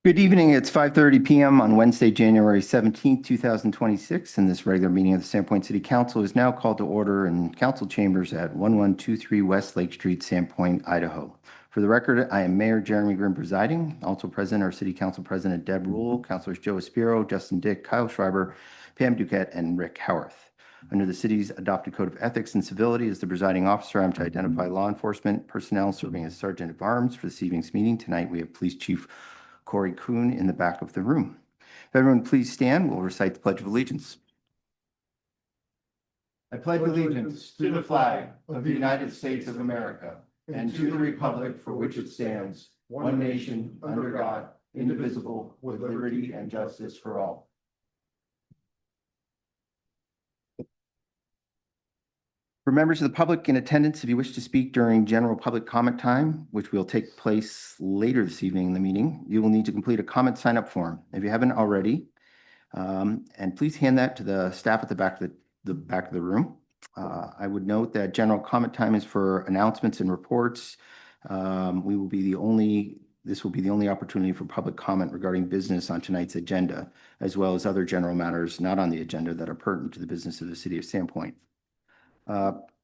Good evening. It's 5:30 p.m. on Wednesday, January 17th, 2026, and this regular meeting of the Sandpoint City Council is now called to order in council chambers at 1123 West Lake Street, Sandpoint, Idaho. For the record, I am Mayor Jeremy Grimm presiding. Also present are City Council President Deb Rule, Councilors Joe Espiro, Justin Dick, Kyle Schreiber, Pam Duquette, and Rick Howarth. Under the city's adopted code of ethics and civility, as the presiding officer, I'm to identify law enforcement personnel serving as Sergeant of Arms for this evening's meeting. Tonight, we have Police Chief Corey Kuhn in the back of the room. If everyone please stand, we'll recite the Pledge of Allegiance. I pledge allegiance to the flag of the United States of America and to the republic for which it stands, one nation, under God, indivisible, with liberty and justice for all. For members of the public in attendance, if you wish to speak during general public comment time, which will take place later this evening in the meeting, you will need to complete a comment sign-up form if you haven't already. And please hand that to the staff at the back of the room. I would note that general comment time is for announcements and reports. This will be the only opportunity for public comment regarding business on tonight's agenda, as well as other general matters not on the agenda that are pertinent to the business of the city of Sandpoint.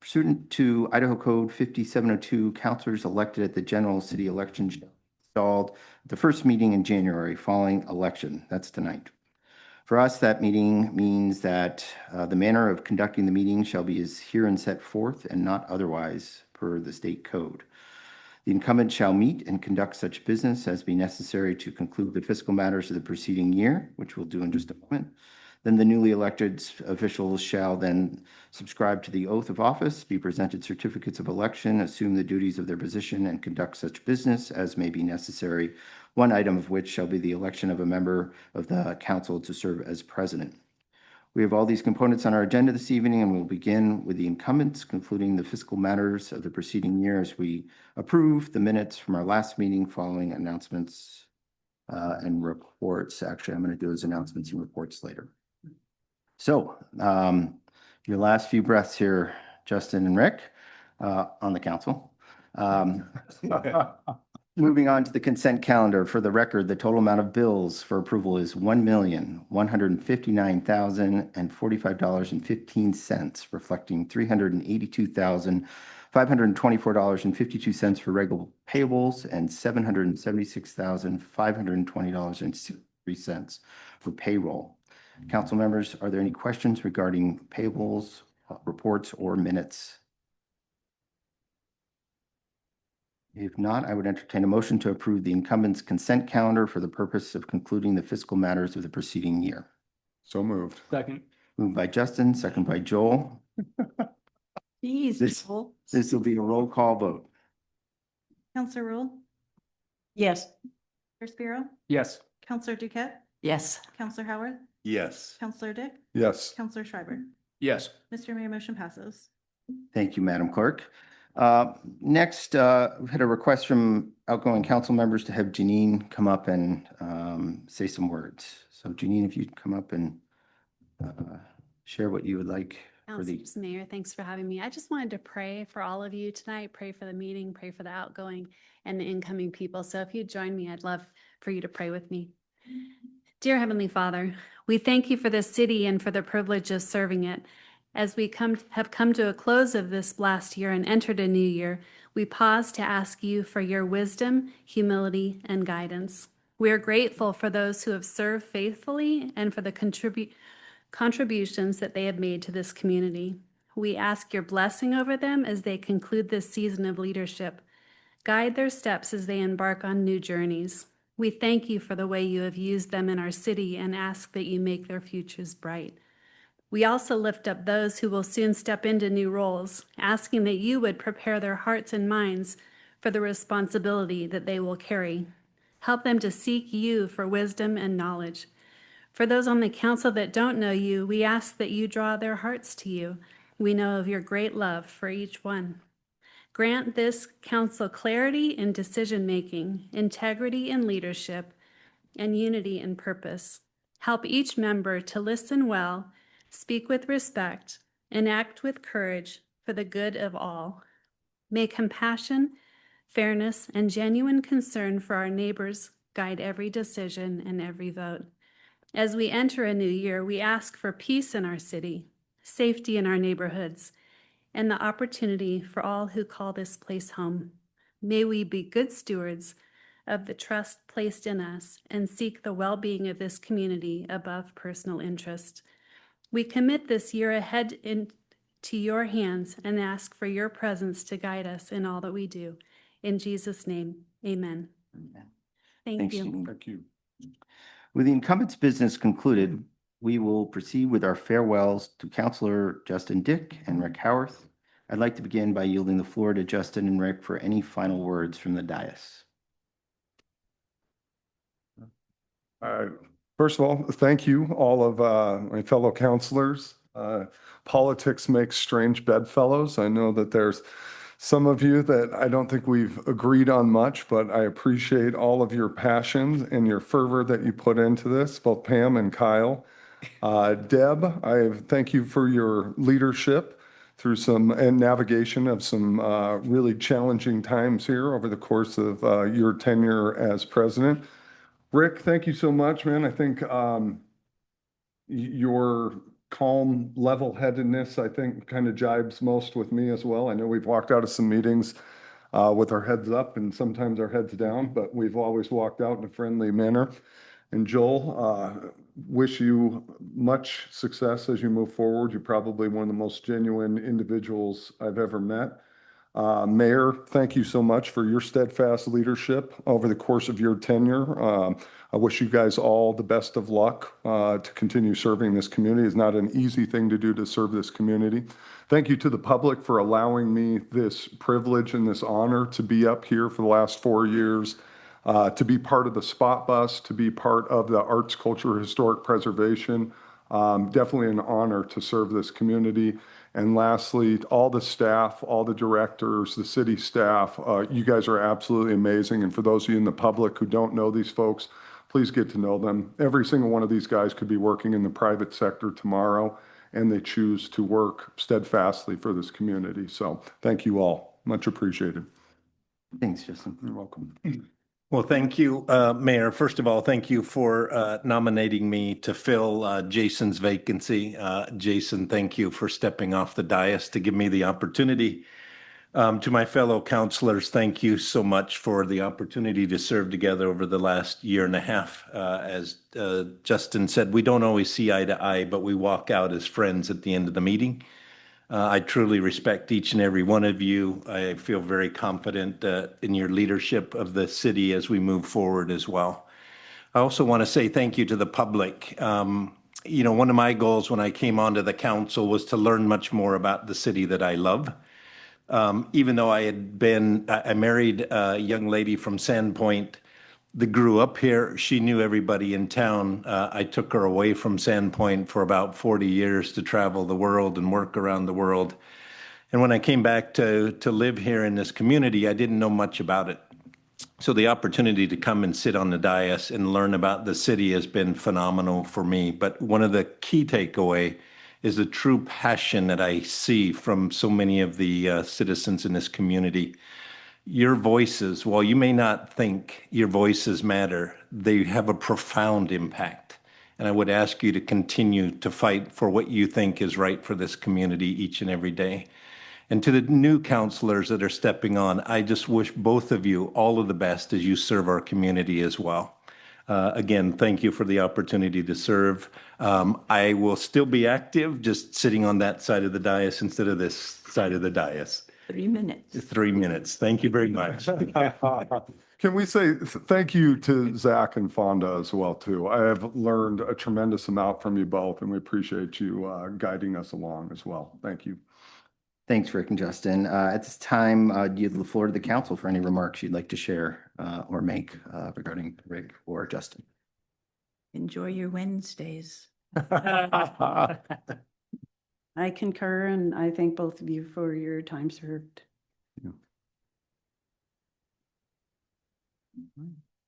Pursuant to Idaho Code 5702, councilors elected at the general city election installed the first meeting in January following election. That's tonight. For us, that meeting means that the manner of conducting the meeting shall be as herein set forth and not otherwise per the state code. The incumbent shall meet and conduct such business as be necessary to conclude the fiscal matters of the preceding year, which we'll do in just a moment. Then the newly elected officials shall then subscribe to the oath of office, be presented certificates of election, assume the duties of their position, and conduct such business as may be necessary, one item of which shall be the election of a member of the council to serve as president. We have all these components on our agenda this evening, and we'll begin with the incumbents, concluding the fiscal matters of the preceding year as we approve the minutes from our last meeting following announcements and reports. Actually, I'm going to do those announcements and reports later. So, your last few breaths here, Justin and Rick, on the council. Moving on to the consent calendar. For the record, the total amount of bills for approval is $1,159,045.15, reflecting $382,524.52 for regular payables and $776,520.63 for payroll. Council members, are there any questions regarding payables, reports, or minutes? If not, I would entertain a motion to approve the incumbent's consent calendar for the purpose of concluding the fiscal matters of the preceding year. So moved. Second. Moved by Justin, second by Joel. Jeez, Joel. This will be a roll call vote. Counselor Rule, Yes. Spiro, Yes. Counselor Duquette, Yes. Counselor Howard, Yes. Counselor Dick, Yes. Counselor Schreiber. Yes. Mr. Mayor, motion passes. Thank you, Madam Clerk. Next, we had a request from outgoing council members to have Janine come up and say some words. So Janine, if you'd come up and share what you would like for the... Councilors, Mayor, thanks for having me. I just wanted to pray for all of you tonight, pray for the meeting, pray for the outgoing and the incoming people. So if you'd join me, I'd love for you to pray with me. Dear Heavenly Father, we thank you for this city and for the privilege of serving it. As we have come to a close of this last year and entered a new year, we pause to ask you for your wisdom, humility, and guidance. We are grateful for those who have served faithfully and for the contributions that they have made to this community. We ask your blessing over them as they conclude this season of leadership. Guide their steps as they embark on new journeys. We thank you for the way you have used them in our city and ask that you make their futures bright. We also lift up those who will soon step into new roles, asking that you would prepare their hearts and minds for the responsibility that they will carry. Help them to seek you for wisdom and knowledge. For those on the council that don't know you, we ask that you draw their hearts to you. We know of your great love for each one. Grant this council clarity in decision-making, integrity in leadership, and unity in purpose. Help each member to listen well, speak with respect, and act with courage for the good of all. May compassion, fairness, and genuine concern for our neighbors guide every decision and every vote. As we enter a new year, we ask for peace in our city, safety in our neighborhoods, and the opportunity for all who call this place home. May we be good stewards of the trust placed in us and seek the well-being of this community above personal interest. We commit this year ahead into your hands and ask for your presence to guide us in all that we do. In Jesus' name, amen. Thank Thanks, you. Jeanine. Thank you. With the incumbent's business concluded, we will proceed with our farewells to Counselor Justin Dick and Rick Howarth. I'd like to begin by yielding the floor to Justin and Rick for any final words from the dais. First of all, thank you, all of my fellow counselors. Politics makes strange bedfellows. I know that there's some of you that I don't think we've agreed on much, but I appreciate all of your passion and your fervor that you put into this, both Pam and Kyle. Deb, I thank you for your leadership through some and navigation of some really challenging times here over the course of your tenure as president. Rick, thank you so much, man. I think your calm level-headedness, I think, kind of jibes most with me as well. I know we've walked out of some meetings with our heads up and sometimes our heads down, but we've always walked out in a friendly manner. And Joel, wish you much success as you move forward. You're probably one of the most genuine individuals I've ever met. Mayor, thank you so much for your steadfast leadership over the course of your tenure. I wish you guys all the best of luck to continue serving this community. It's not an easy thing to do to serve this community. Thank you to the public for allowing me this privilege and this honor to be up here for the last 4 years, to be part of the Spot Bus, to be part of the Arts, Culture, Historic Preservation. Definitely an honor to serve this community. And lastly, all the staff, all the directors, the city staff, you guys are absolutely amazing. And for those of you in the public who don't know these folks, please get to know them. Every single one of these guys could be working in the private sector tomorrow, and they choose to work steadfastly for this community. So thank you all. Much appreciated. Thanks, Justin. You're welcome. Well, thank you, Mayor. First of all, thank you for nominating me to fill Jason's vacancy. Jason, thank you for stepping off the dais to give me the opportunity. To my fellow counselors, thank you so much for the opportunity to serve together over the last year and a half. As Justin said, we don't always see eye to eye, but we walk out as friends at the end of the meeting. I truly respect each and every one of you. I feel very confident in your leadership of the city as we move forward as well. I also want to say thank you to the public. You know, one of my goals when I came onto the council was to learn much more about the city that I love. Even though I married a young lady from Sandpoint that grew up here. She knew everybody in town. I took her away from Sandpoint for about 40 years to travel the world and work around the world. And when I came back to live here in this community, I didn't know much about it. So the opportunity to come and sit on the dais and learn about the city has been phenomenal for me. But one of the key takeaway is the true passion that I see from so many of the citizens in this community. Your voices, while you may not think your voices matter, they have a profound impact. And I would ask you to continue to fight for what you think is right for this community each and every day. And to the new counselors that are stepping on, I just wish both of you all of the best as you serve our community as well. Again, thank you for the opportunity to serve. I will still be active, just sitting on that side of the dais instead of this side of the dais. 3 minutes. 3 minutes. Thank you very much. Can we say thank you to Zach and Fonda as well, too? I have learned a tremendous amount from you both, and we appreciate you guiding us along as well. Thank you. Thanks, Rick and Justin. At this time, yield the floor to the council for any remarks you'd like to share or make regarding Rick or Justin. Enjoy your Wednesdays. I concur, and I thank both of you for your time served.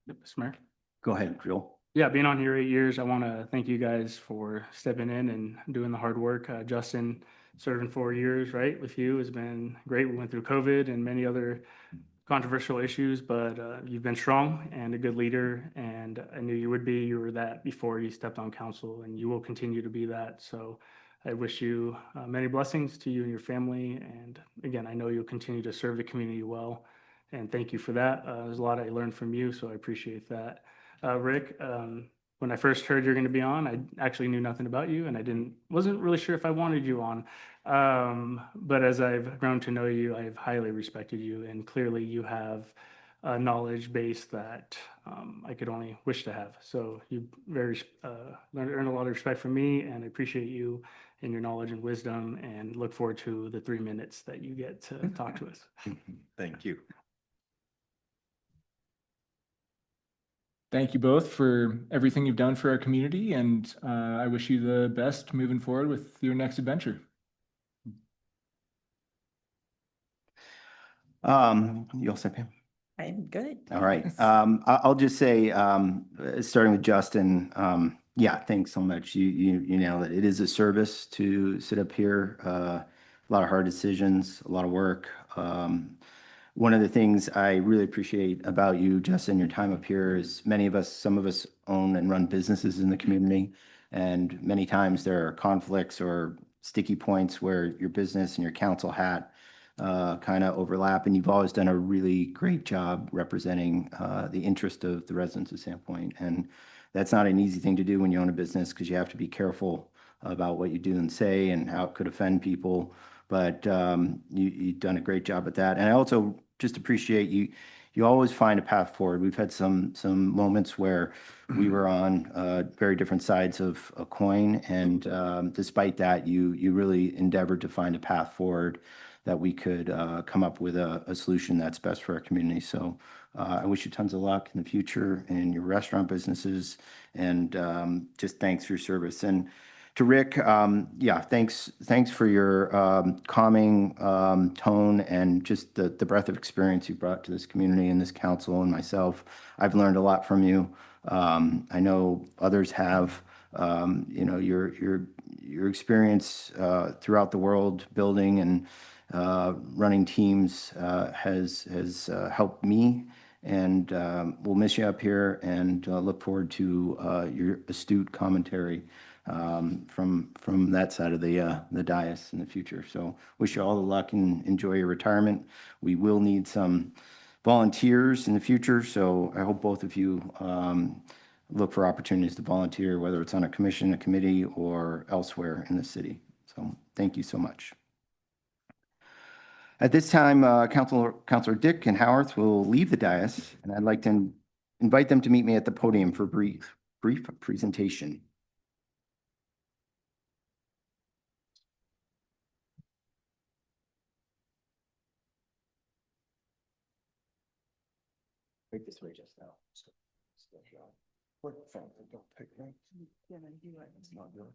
Mr. Mayor. Go ahead, Joel. Yeah, being on here 8 years, I want to thank you guys for stepping in and doing the hard work. Justin, serving 4 years, right, with you has been great. We went through COVID and many other controversial issues, but you've been strong and a good leader, and I knew you would be. You were that before you stepped on council, and you will continue to be that. So I wish you many blessings to you and your family. And again, I know you'll continue to serve the community well, and thank you for that. There's a lot I learned from you, so I appreciate that. Rick, when I first heard you're going to be on, I actually knew nothing about you, and wasn't really sure if I wanted you on. But as I've grown to know you, I have highly respected you, and clearly you have a knowledge base that I could only wish to have. So you earned a lot of respect from me, and I appreciate you and your knowledge and wisdom, and look forward to the 3 minutes that you get to talk to us. Thank you. Thank you both for everything you've done for our community, and I wish you the best moving forward with your next adventure. You all set, Pam? I'm good. All right. I'll just say, starting with Justin, yeah, thanks so much. You nailed it. It is a service to sit up here. A lot of hard decisions, a lot of work. One of the things I really appreciate about you, Justin, your time up here is some of us own and run businesses in the community. And many times there are conflicts or sticky points where your business and your council hat kind of overlap. And you've always done a really great job representing the interest of the residents of Sandpoint. And that's not an easy thing to do when you own a business, because you have to be careful about what you do and say and how it could offend people. But you've done a great job at that. And I also just appreciate you always find a path forward. We've had some moments where we were on very different sides of a coin. And despite that, you really endeavored to find a path forward that we could come up with a solution that's best for our community. So I wish you tons of luck in the future in your restaurant businesses, and just thanks for your service. And to Rick, yeah, thanks for your calming tone and just the breadth of experience you brought to this community and this council and myself. I've learned a lot from you. I know others have. Your experience throughout the world building and running teams has helped me, and we'll miss you up here, and look forward to your astute commentary from that side of the dais in the future. So wish you all the luck and enjoy your retirement. We will need some volunteers in the future, so I hope both of you look for opportunities to volunteer, whether it's on a commission, a committee, or elsewhere in the city. So thank you so much. At this time, Councilor Dick and Howarth will leave the dais, and I'd like to invite them to meet me at the podium for brief presentation. Right this way just now. What phone? Don't pick me. It's not good.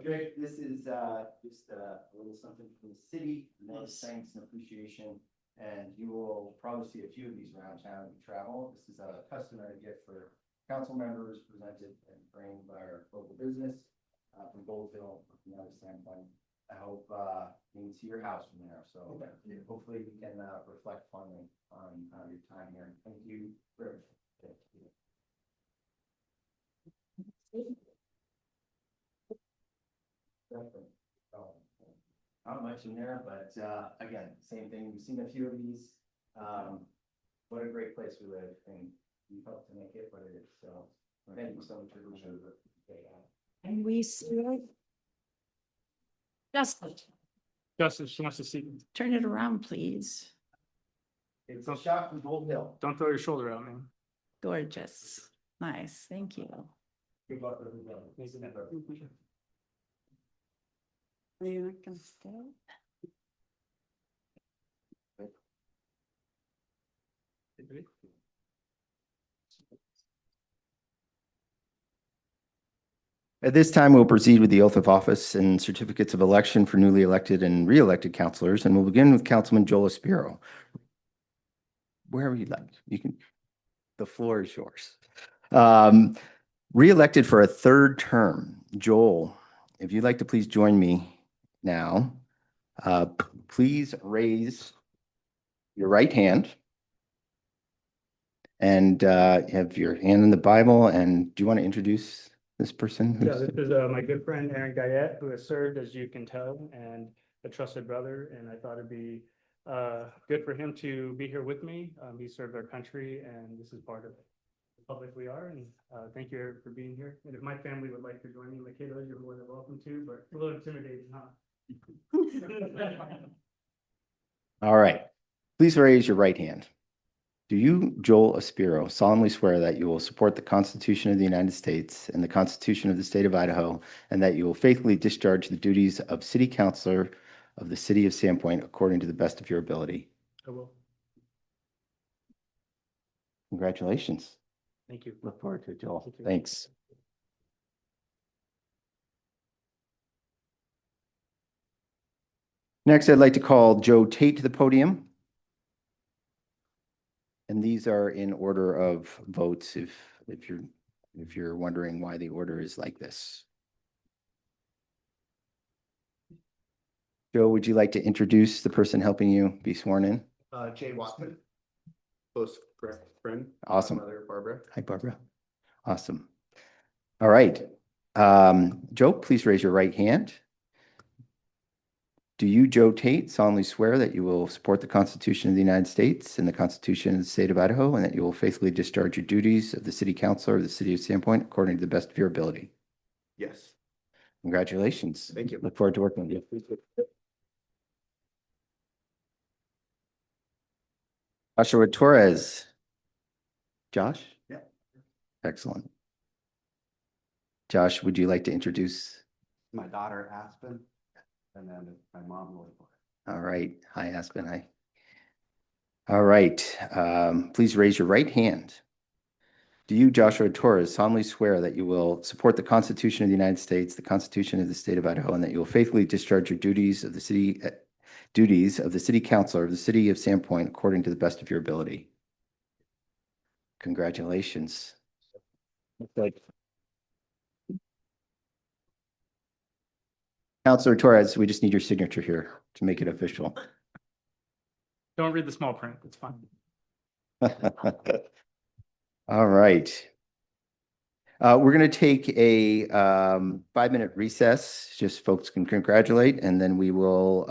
Greg, this is just a little something from the city, nice thanks and appreciation. And you will probably see a few of these around town if you travel. This is a customary gift for council members, presented and framed by our local business from Goldville, from another Sandpoint. I hope you can see your house from there. So hopefully we can reflect fondly on your time here. Thank you very much. Not much in there, but again, same thing. We've seen a few of these. What a great place we live, and we helped to make it what it is. So thank you so much for doing it. And we still. Justin, Justin, she wants to see. turn it around, please. It's a shot from Gold Hill. Don't throw your shoulder out, man. Gorgeous. Nice. Thank you. Good luck with everybody. Are you not gonna stay? At this time, we'll proceed with the oath of office and certificates of election for newly elected and re-elected councilors, and we'll begin with Councilman Joel Espiro. wherever you'd like. You can, the floor is yours. Re-elected for a third term, Joel, if you'd like to please join me now, please raise your right hand and have your hand in the Bible. And do you want to introduce this person? Yeah, this is my good friend Aaron Guyette, who has served, as you can tell, and a trusted brother. And I thought it'd be good for him to be here with me. He served our country, and this is part of the public we are. And thank you, Eric, for being here. And if my family would like to join me, Michaela, you're more than welcome to, but a little intimidating, huh? All right. Please raise your right hand. Do you, Joel Aspiro, solemnly swear that you will support the Constitution of the United States and the Constitution of the State of Idaho, and that you will faithfully discharge the duties of City Councilor of the City of Sandpoint according to the best of your ability? I will. Congratulations. Thank you. Look forward to it, Joel. Thank you. Thanks. Next, I'd like to call Joe Tate to the podium. And these are in order of votes if you're wondering why the order is like this. Joe, would you like to introduce the person helping you be sworn in? Jay Watson, close friend. Awesome. Mother Barbara. Hi, Barbara. Awesome. All right. Joe, please raise your right hand. Do you, Joe Tate, solemnly swear that you will support the Constitution of the United States and the Constitution of the State of Idaho, and that you will faithfully discharge your duties of the City Councilor of the City of Sandpoint according to the best of your ability? Yes. Congratulations. Thank you. Look forward to working with you. Joshua Torres. Josh? Yeah. Excellent. Josh, would you like to introduce? My daughter Aspen, and then my mom Lori. All right. Hi, Aspen. Hi. All right. Please raise your right hand. Do you, Joshua Torres, solemnly swear that you will support the Constitution of the United States, the Constitution of the State of Idaho, and that you will faithfully discharge your duties of the City Councilor of the City of Sandpoint according to the best of your ability? Congratulations. Councilor Torres, we just need your signature here to make it official. Don't read the small print. It's fine. All right. We're going to take a 5-minute recess. Just folks can congratulate, and then we will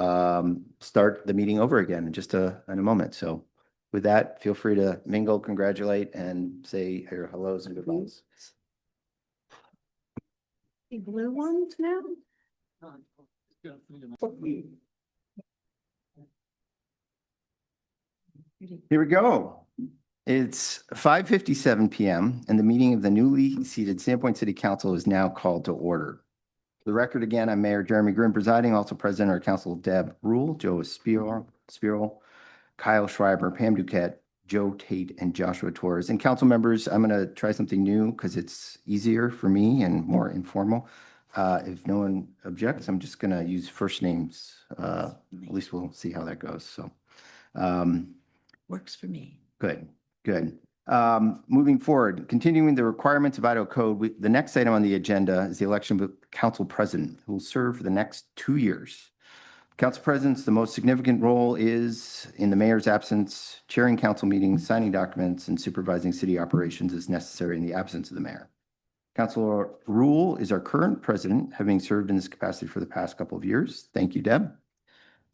start the meeting over again in just in a moment. So with that, feel free to mingle, congratulate, and say your hellos and goodbyes. The blue ones now? Here we go. It's 5:57 p.m. and the meeting of the newly seated Sandpoint City Council is now called to order. For the record again, I'm Mayor Jeremy Grimm presiding, also present are Council Deb Rule, Joe Spiro, Kyle Schreiber, Pam Duquette, Joe Tate, and Joshua Torres. And council members, I'm going to try something new because it's easier for me and more informal. If no one objects, I'm just going to use first names. At least we'll see how that goes. So, Works for me. good. Moving forward, continuing the requirements of Idaho Code, the next item on the agenda is the election of a council president who will serve for the next 2 years. Council president's the most significant role is, in the mayor's absence, chairing council meetings, signing documents, and supervising city operations as necessary in the absence of the mayor. Councilor Rule is our current president, having served in this capacity for the past couple of years. Thank you, Deb.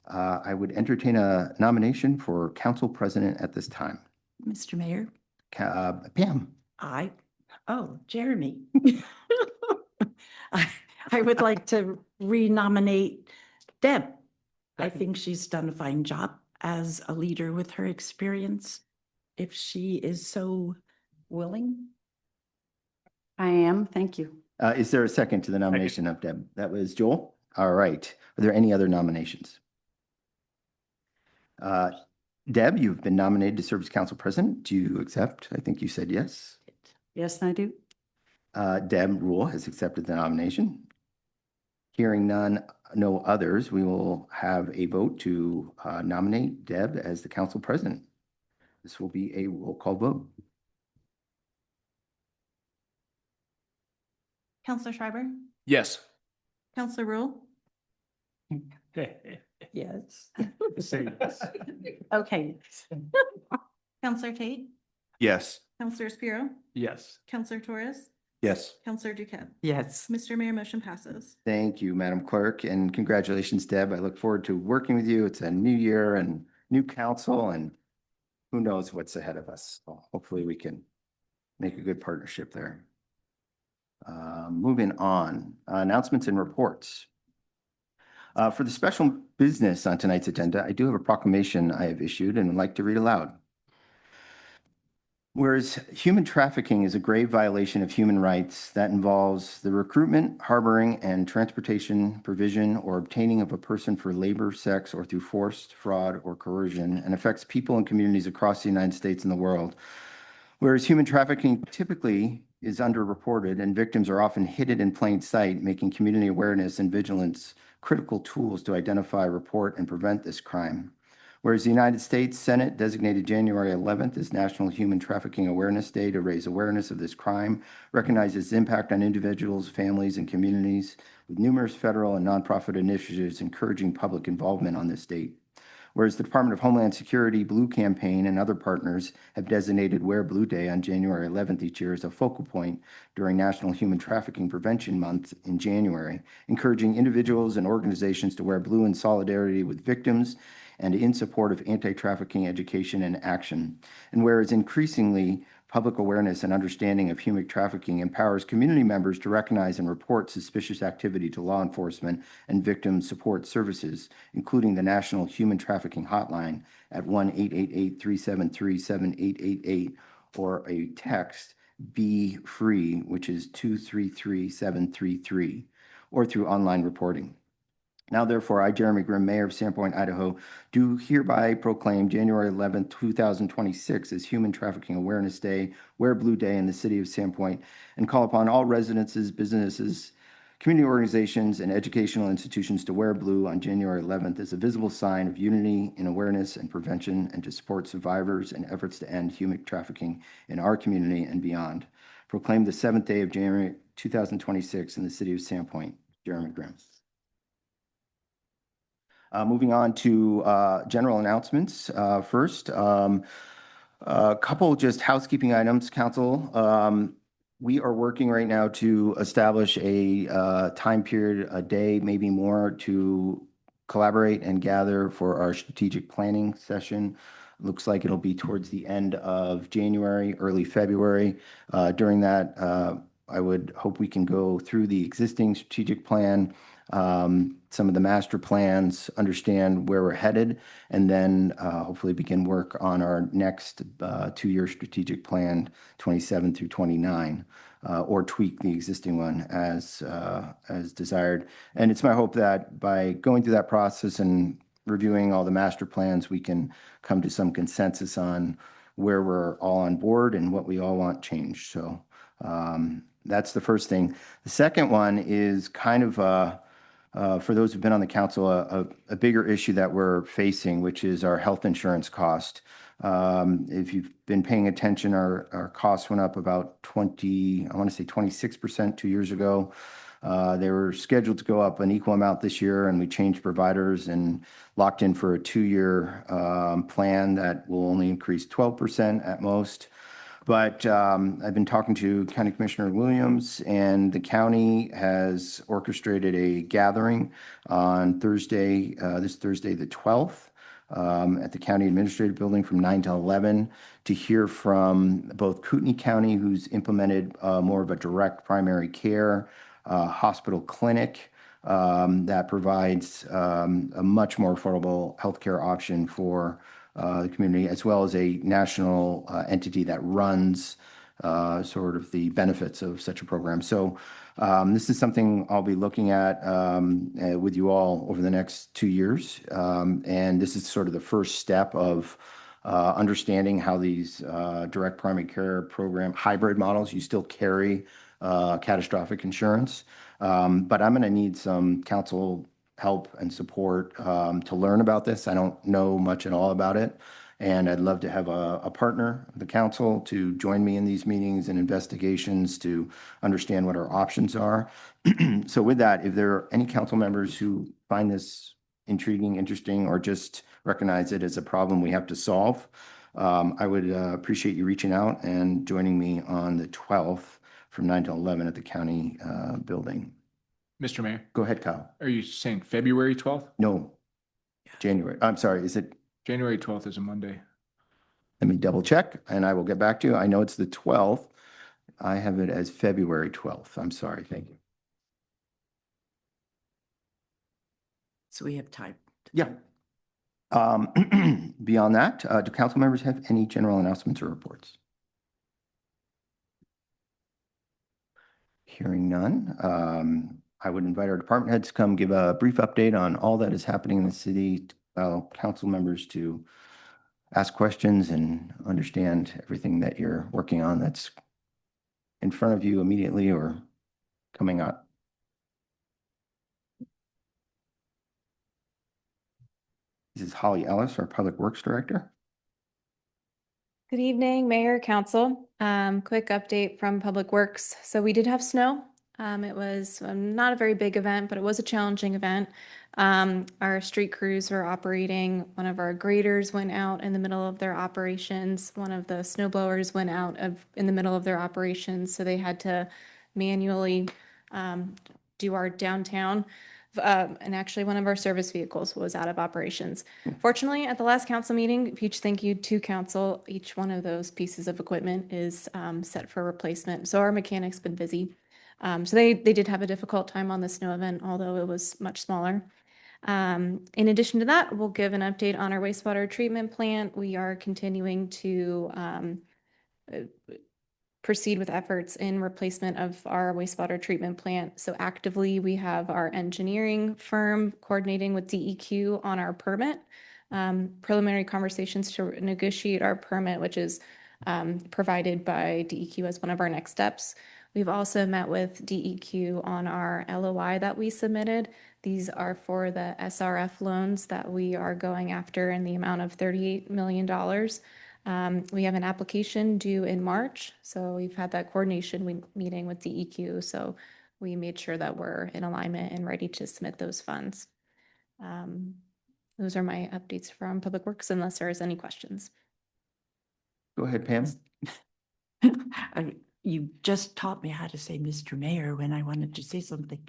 I would entertain a nomination for council president at this time. Mr. Mayor, Pam. Jeremy. I would like to renominate Deb. I think she's done a fine job as a leader with her experience. If she is so willing. I am, thank you. Is there a second to the nomination of Deb? That was Joel. All right. Are there any other nominations? Deb, you've been nominated to serve as council president. Do you accept? I think you said yes. Yes, I do. Deb Rule has accepted the nomination. Hearing no others, we will have a vote to nominate Deb as the council president. This will be a roll call vote. Counselor Schreiber, Yes. Counselor Rule, Yes. Say yes. Okay. Counselor Tate, Yes. Counselor Spiro, Yes. Counselor Torres, Yes. Counselor Duquette. Yes. Mr. Mayor, motion passes. Thank you, Madam Clerk, and congratulations, Deb. I look forward to working with you. It's a new year and new council, and who knows what's ahead of us. So hopefully we can make a good partnership there. Moving on, announcements and reports. For the special business on tonight's agenda, I do have a proclamation I have issued and would like to read aloud. Whereas human trafficking is a grave violation of human rights that involves the recruitment, harboring, and transportation, provision, or obtaining of a person for labor, sex, or through forced fraud or coercion, and affects people and communities across the United States and the world. Whereas human trafficking typically is underreported and victims are often hidden in plain sight, making community awareness and vigilance critical tools to identify, report, and prevent this crime. Whereas the United States Senate designated January 11th as National Human Trafficking Awareness Day to raise awareness of this crime, recognize its impact on individuals, families, and communities, with numerous federal and nonprofit initiatives encouraging public involvement on this date. Whereas the Department of Homeland Security Blue Campaign and other partners have designated Wear Blue Day on January 11th each year as a focal point during National Human Trafficking Prevention Month in January, encouraging individuals and organizations to wear blue in solidarity with victims and in support of anti-trafficking education and action. And whereas increasingly public awareness and understanding of human trafficking empowers community members to recognize and report suspicious activity to law enforcement and victim support services, including the National Human Trafficking Hotline at 1-888-373-7888, or a text Be Free, which is 233-733, or through online reporting. Now, therefore, I, Jeremy Grimm, Mayor of Sandpoint, Idaho, do hereby proclaim January 11th, 2026 as Human Trafficking Awareness Day, Wear Blue Day in the city of Sandpoint, and call upon all residences, businesses, community organizations, and educational institutions to wear blue on January 11th as a visible sign of unity in awareness and prevention, and to support survivors and efforts to end human trafficking in our community and beyond. Proclaim the 7th day of January 2026 in the city of Sandpoint. Jeremy Grimm. Moving on to general announcements. First, a couple just housekeeping items, Council. We are working right now to establish a time period, a day, maybe more, to collaborate and gather for our strategic planning session. Looks like it'll be towards the end of January, early February. During that, I would hope we can go through the existing strategic plan, some of the master plans, understand where we're headed, and then hopefully begin work on our next 2-year strategic plan, 27 through 29, or tweak the existing one as desired. And it's my hope that by going through that process and reviewing all the master plans, we can come to some consensus on where we're all on board and what we all want changed. So that's the first thing. The second one is kind of for those who've been on the council, a bigger issue that we're facing, which is our health insurance cost. If you've been paying attention, our costs went up about 26% 2 years ago. They were scheduled to go up an equal amount this year, and we changed providers and locked in for a 2-year plan that will only increase 12% at most. But I've been talking to County Commissioner Williams, and the county has orchestrated a gathering on Thursday, this Thursday, the 12th, at the County Administrative Building from 9 to 11 to hear from both Kootenai County, who's implemented more of a direct primary care hospital clinic that provides a much more affordable healthcare option for the community, as well as a national entity that runs sort of the benefits of such a program. So this is something I'll be looking at with you all over the next 2 years. And this is sort of the first step of understanding how these direct primary care program hybrid models, you still carry catastrophic insurance. But I'm going to need some council help and support to learn about this. I don't know much at all about it. And I'd love to have a partner of the council to join me in these meetings and investigations to understand what our options are. So with that, if there are any council members who find this intriguing, interesting, or just recognize it as a problem we have to solve, I would appreciate you reaching out and joining me on the 12th from 9 to 11 at the county building. Mr. Mayor, Go ahead, Kyle. are you saying February 12th? No, January. I'm sorry, is it? January 12th is a Monday. Let me double check and I will get back to you. I know it's the 12th. I have it as February 12th. I'm sorry. Thank you. So we have time. Yeah. Beyond that, do council members have any general announcements or reports? Hearing none, I would invite our department heads to come give a brief update on all that is happening in the city. Council members to ask questions and understand everything that you're working on that's in front of you immediately or coming up. This is Holly Ellis, our Public Works Director. Good evening, Mayor, Council. Quick update from Public Works. So we did have snow. It was not a very big event, but it was a challenging event. Our street crews were operating. One of our graders went out in the middle of their operations. One of the snow blowers went out in the middle of their operations. So they had to manually do our downtown. And actually one of our service vehicles was out of operations. Fortunately, at the last council meeting, huge thank you to council. Each one of those pieces of equipment is set for replacement. So our mechanics been busy. So they did have a difficult time on the snow event, although it was much smaller. In addition to that, we'll give an update on our wastewater treatment plant. We are continuing to proceed with efforts in replacement of our wastewater treatment plant. So actively, we have our engineering firm coordinating with DEQ on our permit, preliminary conversations to negotiate our permit, which is provided by DEQ as one of our next steps. We've also met with DEQ on our LOI that we submitted. These are for the SRF loans that we are going after in the amount of $38 million. We have an application due in March, so we've had that coordination meeting with DEQ, so we made sure that we're in alignment and ready to submit those funds. Those are my updates from Public Works, unless there is any questions. Go ahead, Pam. You just taught me how to say Mr. Mayor when I wanted to say something.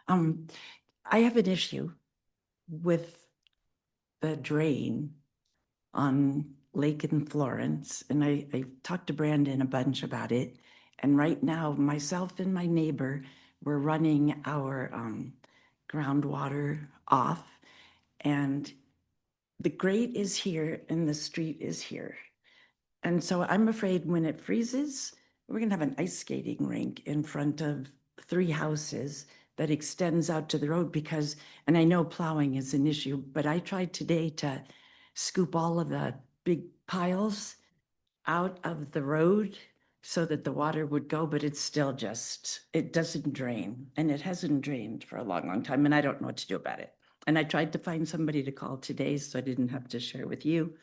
I have an issue with the drain on Lake in Florence, and I talked to Brandon a bunch about it. And right now, myself and my neighbor, we're running our groundwater off, and the grate is here and the street is here. And so I'm afraid when it freezes, we're gonna have an ice skating rink in front of 3 houses that extends out to the road because, and I know plowing is an issue, but I tried today to scoop all of the big piles out of the road so that the water would go, but it's still just, it doesn't drain. And it hasn't drained for a long, long time, and I don't know what to do about it. And I tried to find somebody to call today so I didn't have to share with you,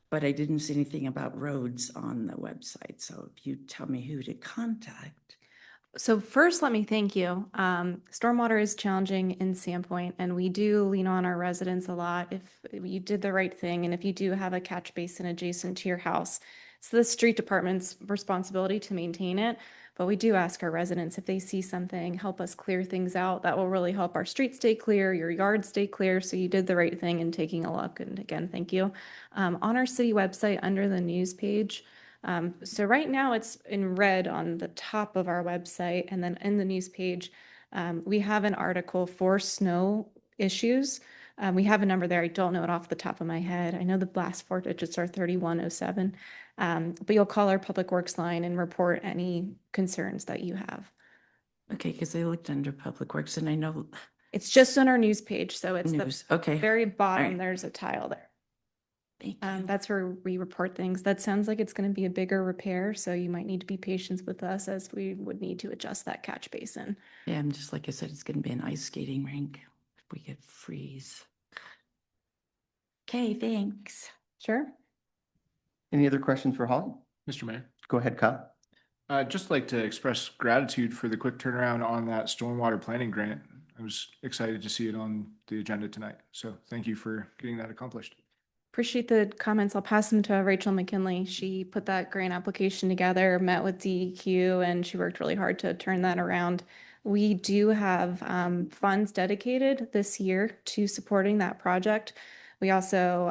but I didn't see anything about roads on the website. So if you tell me who to contact. So first, let me thank you. Stormwater is challenging in Sandpoint, and we do lean on our residents a lot if you did the right thing and if you do have a catch basin adjacent to your house. It's the street department's responsibility to maintain it, but we do ask our residents if they see something, help us clear things out. That will really help our street stay clear, your yard stay clear, so you did the right thing in taking a look. And again, thank you. On our city website, under the news page, so right now it's in red on the top of our website, and then in the news page, we have an article for snow issues. We have a number there. I don't know it off the top of my head. I know the last 4 digits are 3107, but you'll call our Public Works line and report any concerns that you have. Okay, because I looked under Public Works and I know. It's just on our news page, so it's News, the okay. very bottom. All right. There's a tile there. Thank you. That's where we report things. That sounds like it's going to be a bigger repair, so you might need to be patient with us as we would need to adjust that catch basin. Yeah, I'm just, like I said, it's gonna be an ice skating rink if we get freeze. Okay, thanks. Sure. Any other questions for Holly? Mr. Mayor, Go ahead, Kyle. I'd just like to express gratitude for the quick turnaround on that stormwater planning grant. I was excited to see it on the agenda tonight. So thank you for getting that accomplished. Appreciate the comments. I'll pass them to Rachel McKinley. She put that grant application together, met with DEQ, and she worked really hard to turn that around. We do have funds dedicated this year to supporting that project. We also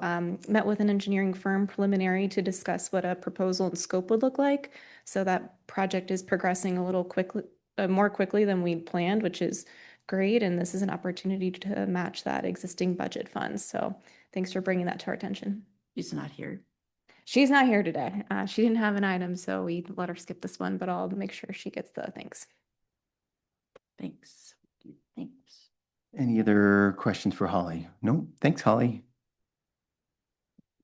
met with an engineering firm preliminary to discuss what a proposal and scope would look like. So that project is progressing a little quickly, more quickly than we'd planned, which is great. And this is an opportunity to match that existing budget funds. So thanks for bringing that to our attention. She's not here. She's not here today. She didn't have an item, so we let her skip this one, but I'll make sure she gets the thanks. Thanks. Thanks. Any other questions for Holly? No, thanks, Holly.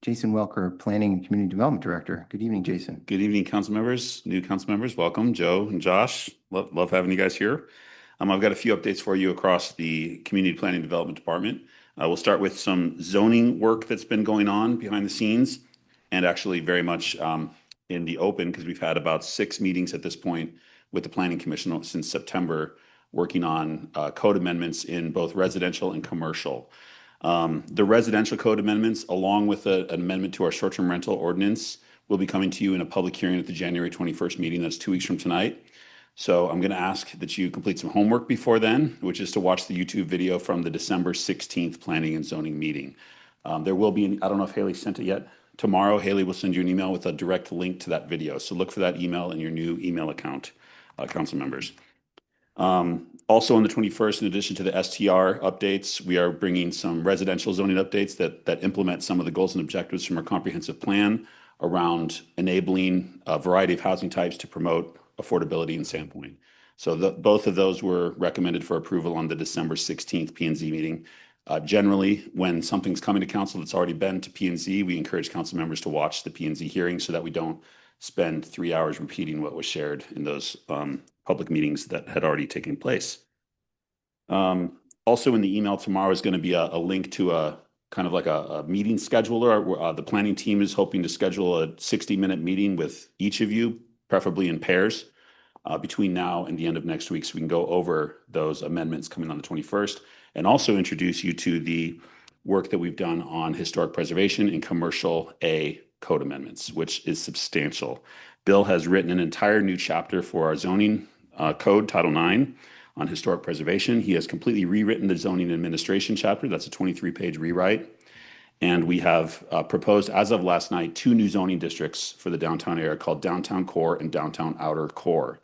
Jason Welker, Planning and Community Development Director. Good evening, Jason. Good evening, council members, new council members. Welcome, Joe and Josh. Love having you guys here. I've got a few updates for you across the Community Planning Development Department. We'll start with some zoning work that's been going on behind the scenes and actually very much in the open because we've had about 6 meetings at this point with the Planning Commission since September working on code amendments in both residential and commercial. The residential code amendments, along with an amendment to our short-term rental ordinance, will be coming to you in a public hearing at the January 21st meeting. That's 2 weeks from tonight. So I'm going to ask that you complete some homework before then, which is to watch the YouTube video from the December 16th Planning and Zoning meeting. There will be, I don't know if Haley sent it yet. Tomorrow, Haley will send you an email with a direct link to that video. So look for that email in your new email account, council members. Also on the 21st, in addition to the STR updates, we are bringing some residential zoning updates that implement some of the goals and objectives from our comprehensive plan around enabling a variety of housing types to promote affordability in Sandpoint. So both of those were recommended for approval on the December 16th P&Z meeting. Generally, when something's coming to council that's already been to P&Z, we encourage council members to watch the P&Z hearing so that we don't spend 3 hours repeating what was shared in those public meetings that had already taken place. Also in the email tomorrow is going to be a link to a kind of like a meeting scheduler. The planning team is hoping to schedule a 60-minute meeting with each of you, preferably in pairs, between now and the end of next week so we can go over those amendments coming on the 21st and also introduce you to the work that we've done on historic preservation and commercial A code amendments, which is substantial. Bill has written an entire new chapter for our zoning code, Title IX, on historic preservation. He has completely rewritten the zoning administration chapter. That's a 23-page rewrite. And we have proposed, as of last night, 2 new zoning districts for the downtown area called Downtown Core and Downtown Outer Core.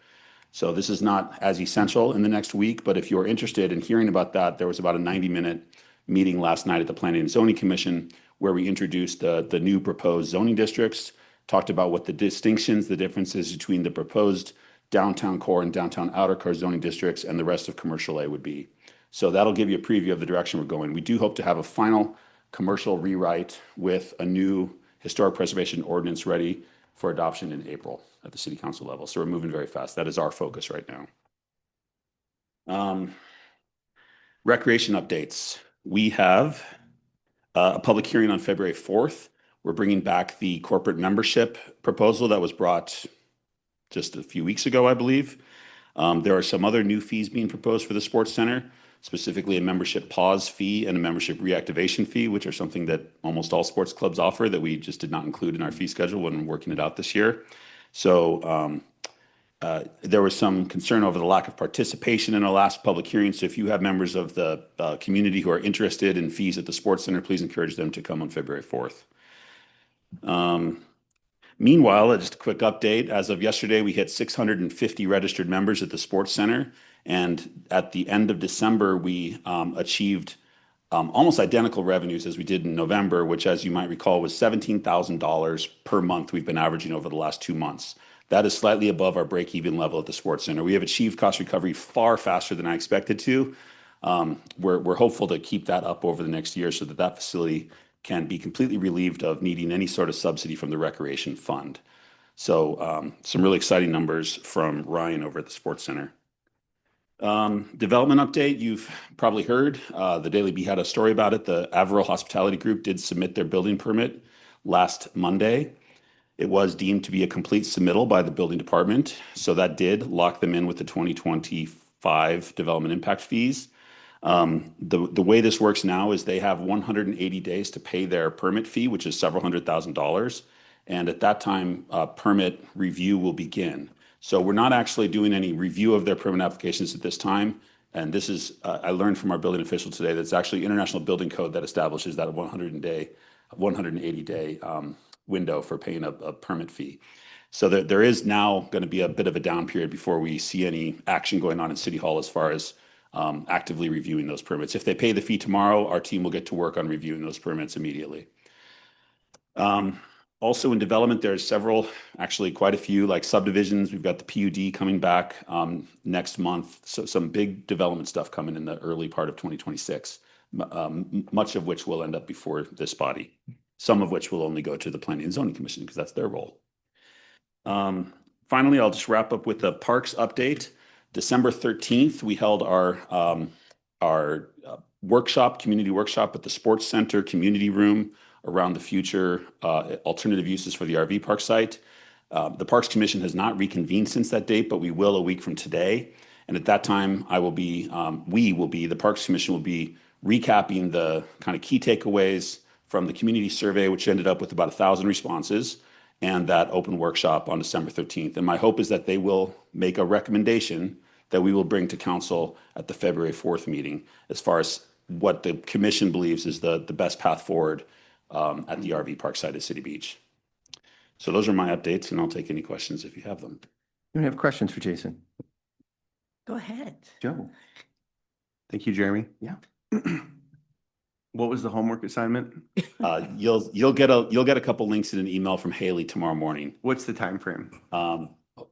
So this is not as essential in the next week, but if you're interested in hearing about that, there was about a 90-minute meeting last night at the Planning and Zoning Commission where we introduced the new proposed zoning districts, talked about what the distinctions, the differences between the proposed Downtown Core and Downtown Outer Core zoning districts and the rest of Commercial A would be. So that'll give you a preview of the direction we're going. We do hope to have a final commercial rewrite with a new historic preservation ordinance ready for adoption in April at the city council level. So we're moving very fast. That is our focus right now. Recreation updates. We have a public hearing on February 4th. We're bringing back the corporate membership proposal that was brought just a few weeks ago, I believe. There are some other new fees being proposed for the Sports Center, specifically a membership pause fee and a membership reactivation fee, which are something that almost all sports clubs offer that we just did not include in our fee schedule when working it out this year. So there was some concern over the lack of participation in our last public hearing. So if you have members of the community who are interested in fees at the Sports Center, please encourage them to come on February 4th. Meanwhile, just a quick update. As of yesterday, we hit 650 registered members at the Sports Center. And at the end of December, we achieved almost identical revenues as we did in November, which, as you might recall, was $17,000 per month we've been averaging over the last 2 months. That is slightly above our break-even level at the Sports Center. We have achieved cost recovery far faster than I expected to. We're hopeful to keep that up over the next year so that that facility can be completely relieved of needing any sort of subsidy from the Recreation Fund. So some really exciting numbers from Ryan over at the Sports Center. Development update, you've probably heard. The Daily Bee had a story about it. The Averill Hospitality Group did submit their building permit last Monday. It was deemed to be a complete submittal by the building department, so that did lock them in with the 2025 development impact fees. The way this works now is they have 180 days to pay their permit fee, which is several $100,000. And at that time, permit review will begin. So we're not actually doing any review of their permit applications at this time. And this is, I learned from our building official today that it's actually International Building Code that establishes that 180-day window for paying a permit fee. So there is now going to be a bit of a down period before we see any action going on in City Hall as far as actively reviewing those permits. If they pay the fee tomorrow, our team will get to work on reviewing those permits immediately. Also in development, there's several, actually quite a few, like subdivisions. We've got the PUD coming back next month. So some big development stuff coming in the early part of 2026, much of which will end up before this body. Some of which will only go to the Planning and Zoning Commission because that's their role. Finally, I'll just wrap up with the parks update. December 13th, we held our workshop, community workshop at the Sports Center Community Room around the future alternative uses for the RV park site. The Parks Commission has not reconvened since that date, but we will a week from today. And at that time, the Parks Commission will be recapping the kind of key takeaways from the community survey, which ended up with about 1,000 responses, and that open workshop on December 13th. And my hope is that they will make a recommendation that we will bring to council at the February 4th meeting as far as what the commission believes is the best path forward at the RV park site at City Beach. So those are my updates, and I'll take any questions if you have them. You have questions for Jason? Go ahead. Joe? Thank you, Jeremy. Yeah. What was the homework assignment? You'll get a couple links in an email from Haley tomorrow morning. What's the time frame?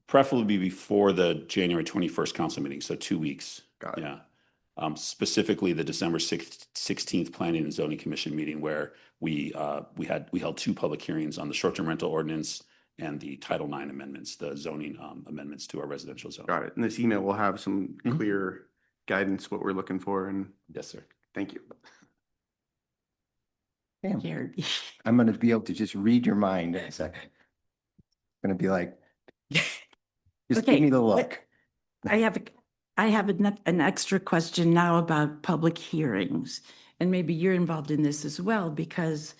Preferably before the January 21st council meeting, so 2 weeks. Got it. Yeah. Specifically the December 16th Planning and Zoning Commission meeting where we held 2 public hearings on the short-term rental ordinance and the Title IX amendments, the zoning amendments to our residential zone. Got it. And this email will have some clear guidance, what we're looking for. And Yes, sir. thank you. Damn. Jeremy. I'm going to be able to just read your mind in a second. I'm going to be like, just Okay, give me the what- look. I have an extra question now about public hearings, and maybe you're involved in this as well, because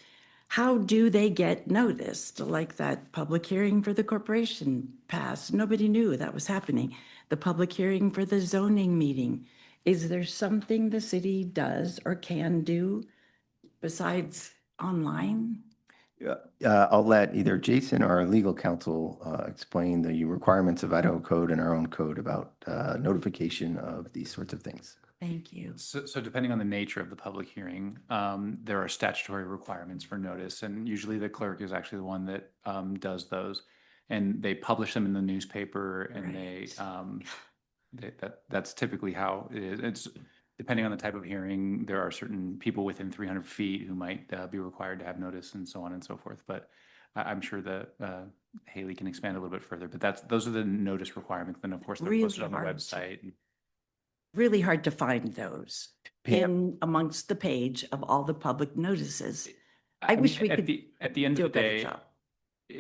how do they get noticed? Like that public hearing for the corporation passed, nobody knew that was happening. The public hearing for the zoning meeting, is there something the city does or can do besides online? I'll let either Jason or our legal counsel explain the requirements of Idaho code and our own code about notification of these sorts of things. Thank you. So depending on the nature of the public hearing, there are statutory requirements for notice, and usually the clerk is actually the one that does those. And they publish them in the newspaper, and that's typically how it is. It's depending on the type of hearing, there are certain people within 300 feet who might be required to have notice and so on and so forth. But I'm sure that Haley can expand a little bit further, but those are the notice requirements. Then of course they're Really posted on the hard. website. Really hard to find those Pam. in amongst the page of all the public notices. I mean, wish we at could at the end do of a the better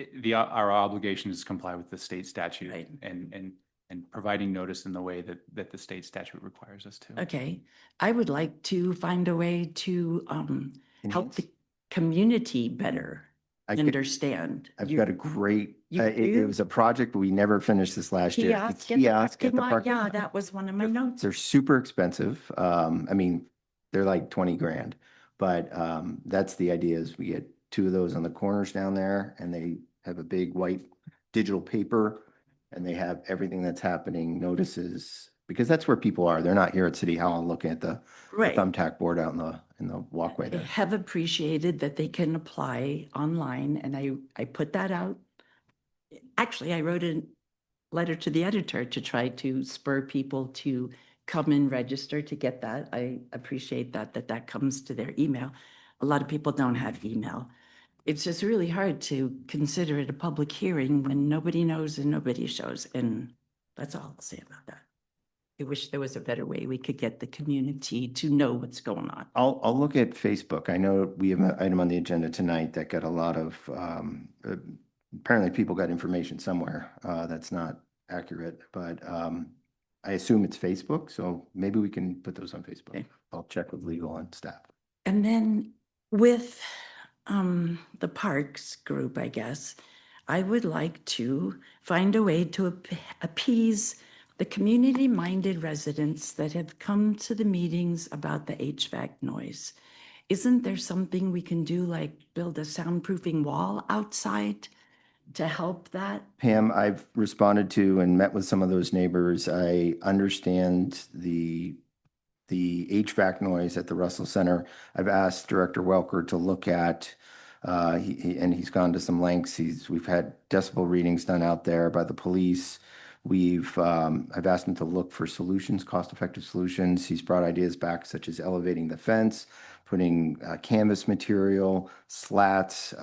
day, job. our obligation is to comply with the state statute Right. and providing notice in the way that the state statute requires us to. Okay, I would like to find a way to help Enhance? the community better I could- understand. I've You- got a great, you it do? was a project we never finished this last year. The Kiosk at the kiosk at parking the lot, parking yeah, lot. that was one of my notes. They're super expensive. I mean, they're like 20 grand, but that's the idea is we get 2 of those on the corners down there and they have a big white digital paper and they have everything that's happening, notices, because that's where people are. They're not here at City Hall looking at the Right. thumbtack board out in the walkway I there. have appreciated that they can apply online, and I put that out. Actually, I wrote a letter to the editor to try to spur people to come and register to get that. I appreciate that comes to their email. A lot of people don't have email. It's just really hard to consider it a public hearing when nobody knows and nobody shows, and that's all I'll say about that. I wish there was a better way we could get the community to know what's going on. I'll look at Facebook. I know we have an item on the agenda tonight that got a lot of apparently people got information somewhere that's not accurate, but I assume it's Facebook, so maybe we can put those on Facebook. Okay. I'll check with legal and staff. And then with the parks group, I guess, I would like to find a way to appease the community-minded residents that have come to the meetings about the HVAC noise. Isn't there something we can do, like build a soundproofing wall outside to help that? Pam, I've responded to and met with some of those neighbors. I understand the HVAC noise at the Russell Center. I've asked Director Welker to look at, and he's gone to some lengths. We've had decibel readings done out there by the police. I've asked him to look for solutions, cost-effective solutions. He's brought ideas back such as elevating the fence, putting canvas material, slats.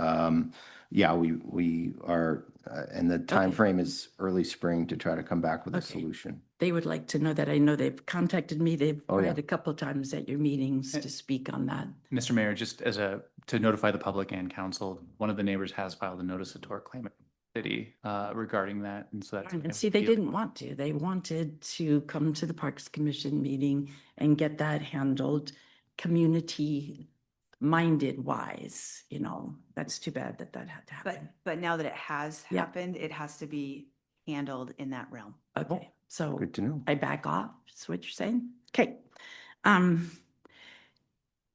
Yeah, we are, and the time Okay. frame is early spring to try to come back with a Okay. solution. They would like to know that. I know they've contacted me. They've Oh, yeah. tried a couple times at your meetings to speak on that. Mr. Mayor, just to notify the public and council, one of the neighbors has filed a notice of tort claim at the city regarding that. And so that's. And see, they didn't want to. They wanted to come to the Parks Commission meeting and get that handled community-minded wise, That's too bad that had to happen. But now that it has Yeah. happened, it has to be handled in that realm. Okay, so Good to know. I back off, is what you're saying? Okay.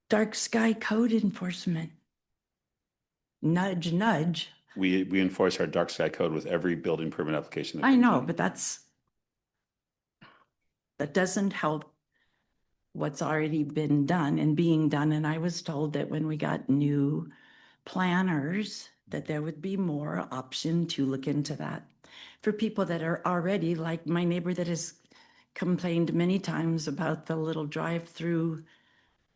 Dark sky code enforcement. Nudge, nudge. We enforce our dark sky code with every building permit application. that I comes know, in. but that doesn't help what's already been done and being done. And I was told that when we got new planners, that there would be more option to look into that. For people that are already, like my neighbor that has complained many times about the little drive-through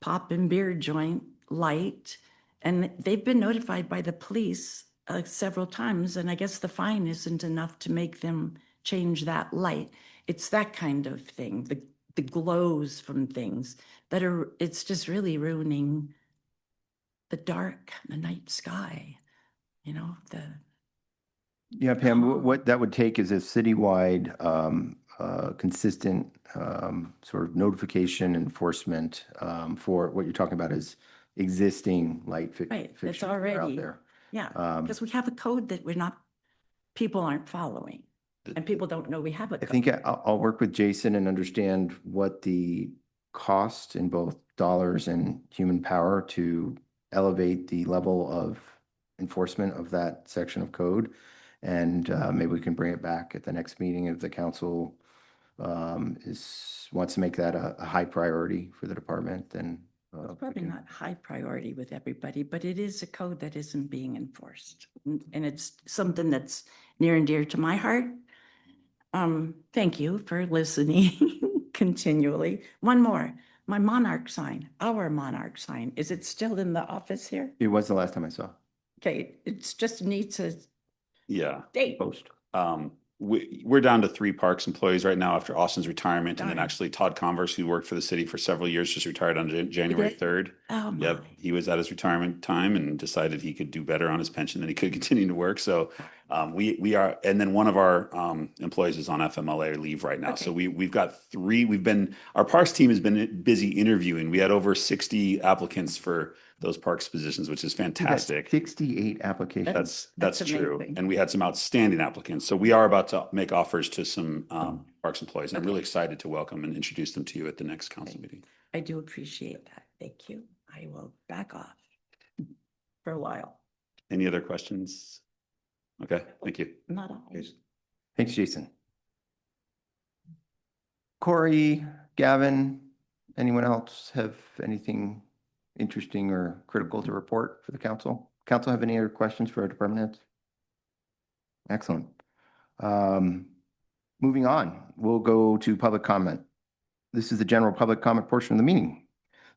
pop and beer joint light. And they've been notified by the police several times, and I guess the fine isn't enough to make them change that light. It's that kind of thing, the glows from things it's just really ruining the dark, the night sky, Yeah, Pam, what that would take is a citywide, consistent sort of notification enforcement for what you're talking about is existing light Right, fixtures that's that are out already, there. yeah, because we have a code that people aren't following, and people don't know we have a I code. think I'll work with Jason and understand what the cost in both dollars and human power to elevate the level of enforcement of that section of code. And maybe we can bring it back at the next meeting if the council wants to make that a high priority for the department, then. It's probably not high priority with everybody, but it is a code that isn't being enforced. And it's something that's near and dear to my heart. Thank you for listening continually. One more, my monarch sign, our monarch sign, is it still in the office here? It was the last time I saw. Okay, it's just needs a Yeah. date. Post. We're down to 3 parks employees right now after Austin's retirement. And then Darn. actually Todd Converse, who worked for the city for several years, just retired on January did? 3rd. Oh, Yep. my. He was at his retirement time and decided he could do better on his pension than he could continue to work. So we are, and then one of our employees is on FMLA leave right now. Okay. So we've got 3. Our parks team has been busy interviewing. We had over 60 applicants for those parks positions, which is fantastic. 68 applications. That's true. amazing. And we had some outstanding applicants. So we are about to make offers to some parks employees. And I'm really excited to welcome and introduce them to you at the next council meeting. I do appreciate that. Thank you. I will back off for a while. Any other questions? Okay, thank you. Not always. Thanks, Jason. Corey, Gavin, anyone else have anything interesting or critical to report for the council? Council have any other questions for our department heads? Excellent. Moving on, we'll go to public comment. This is the general public comment portion of the meeting.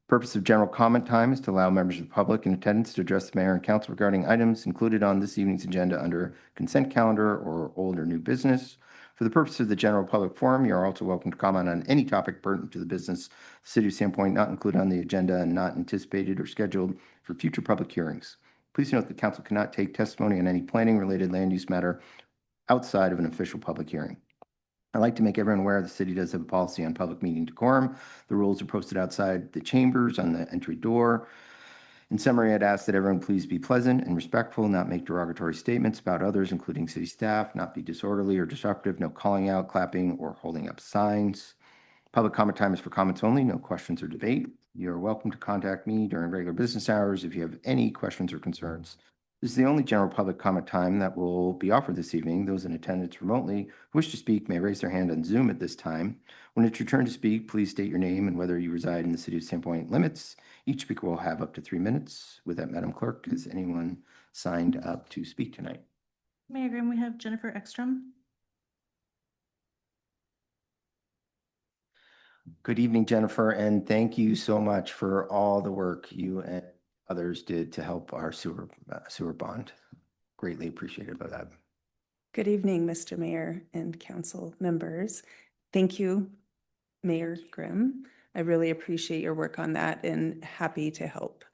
Purpose of general comment time is to allow members of the public in attendance to address the mayor and council regarding items included on this evening's agenda under consent calendar or old or new business. For the purpose of the general public forum, you are also welcome to comment on any topic pertinent to the business, City of Sandpoint, not included on the agenda and not anticipated or scheduled for future public hearings. Please note that council cannot take testimony on any planning-related land use matter outside of an official public hearing. I'd like to make everyone aware the city does have a policy on public meeting decorum. The rules are posted outside the chambers on the entry door. In summary, I'd ask that everyone please be pleasant and respectful, not make derogatory statements about others, including city staff, not be disorderly or disruptive, no calling out, clapping, or holding up signs. Public comment time is for comments only, no questions or debate. You're welcome to contact me during regular business hours if you have any questions or concerns. This is the only general public comment time that will be offered this evening. Those in attendance remotely who wish to speak may raise their hand on Zoom at this time. When it's your turn to speak, please state your name and whether you reside in the city of Sandpoint limits. Each speaker will have up to 3 minutes. With that, Madam Clerk, has anyone signed up to speak tonight? Mayor Grimm, we have Jennifer Ekstrom. Good evening, Jennifer, and thank you so much for all the work you and others did to help our sewer bond. Greatly appreciated by that. Good evening, Mr. Mayor and council members. Thank you, Mayor Grimm. I really appreciate your work on that and happy to help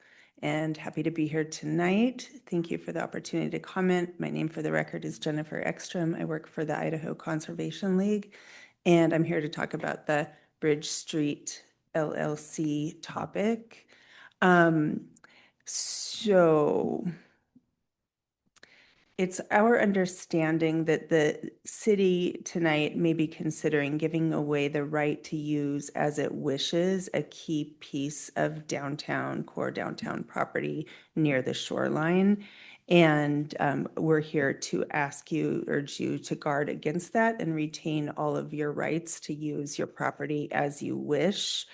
and happy to be here tonight. Thank you for the opportunity to comment. My name for the record is Jennifer Ekstrom. I work for the Idaho Conservation League, and I'm here to talk about the Bridge Street LLC topic. So it's our understanding that the city tonight may be considering giving away the right to use as it wishes a key piece of core downtown property near the shoreline. And we're here to urge you to guard against that and retain all of your rights to use your property as you wish.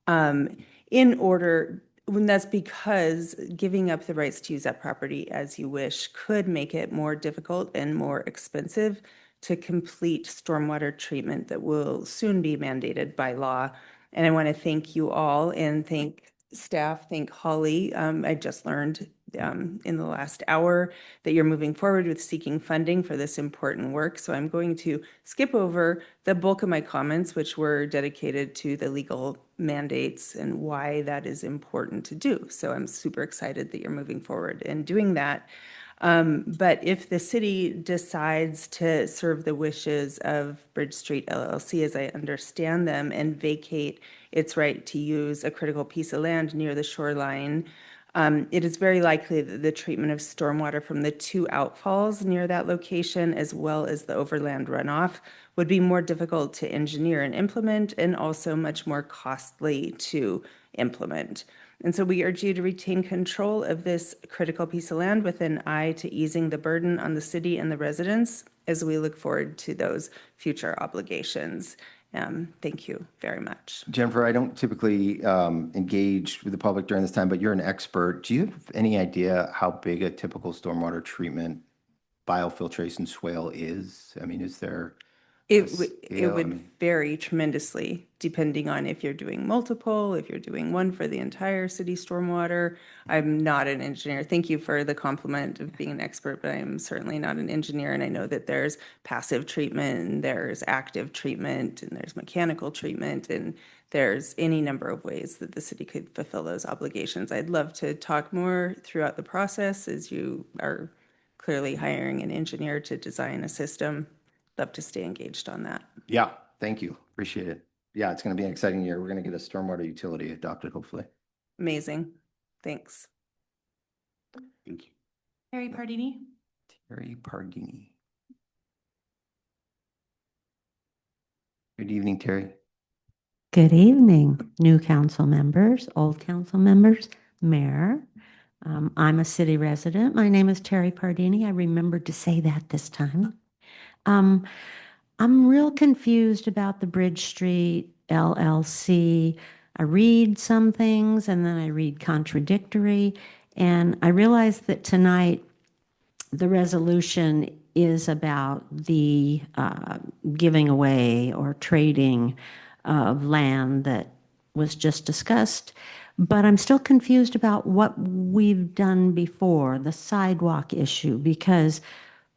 That's because giving up the rights to use that property as you wish could make it more difficult and more expensive to complete stormwater treatment that will soon be mandated by law. And I want to thank you all and thank staff, thank Holly. I just learned in the last hour that you're moving forward with seeking funding for this important work. So I'm going to skip over the bulk of my comments, which were dedicated to the legal mandates and why that is important to do. So I'm super excited that you're moving forward and doing that. But if the city decides to serve the wishes of Bridge Street LLC, as I understand them, and vacate its right to use a critical piece of land near the shoreline, it is very likely that the treatment of stormwater from the 2 outfalls near that location, as well as the overland runoff, would be more difficult to engineer and implement, and also much more costly to implement. And so we urge you to retain control of this critical piece of land with an eye to easing the burden on the city and the residents as we look forward to those future obligations. Thank you very much. Jennifer, I don't typically engage with the public during this time, but you're an expert. Do you have any idea how big a typical stormwater treatment biofiltration swale is? I mean, is there It would vary tremendously depending on if you're doing multiple, if you're doing one for the entire city stormwater. I'm not an engineer. Thank you for the compliment of being an expert, but I'm certainly not an engineer. And I know that there's passive treatment, and there's active treatment, and there's mechanical treatment, and there's any number of ways that the city could fulfill those obligations. I'd love to talk more throughout the process as you are clearly hiring an engineer to design a system. Love to stay engaged on that. Yeah, thank you. Appreciate it. Yeah, it's going to be an exciting year. We're going to get a stormwater utility adopted, hopefully. Amazing. Thanks. Thank you. Terry Pardini. Terry Pardini. Good evening, Terry. Good evening, new council members, old council members, mayor. I'm a city resident. My name is Terry Pardini. I remembered to say that this time. I'm real confused about the Bridge Street LLC. I read some things and then I read contradictory. And I realize that tonight the resolution is about the giving away or trading of land that was just discussed. But I'm still confused about what we've done before, the sidewalk issue, because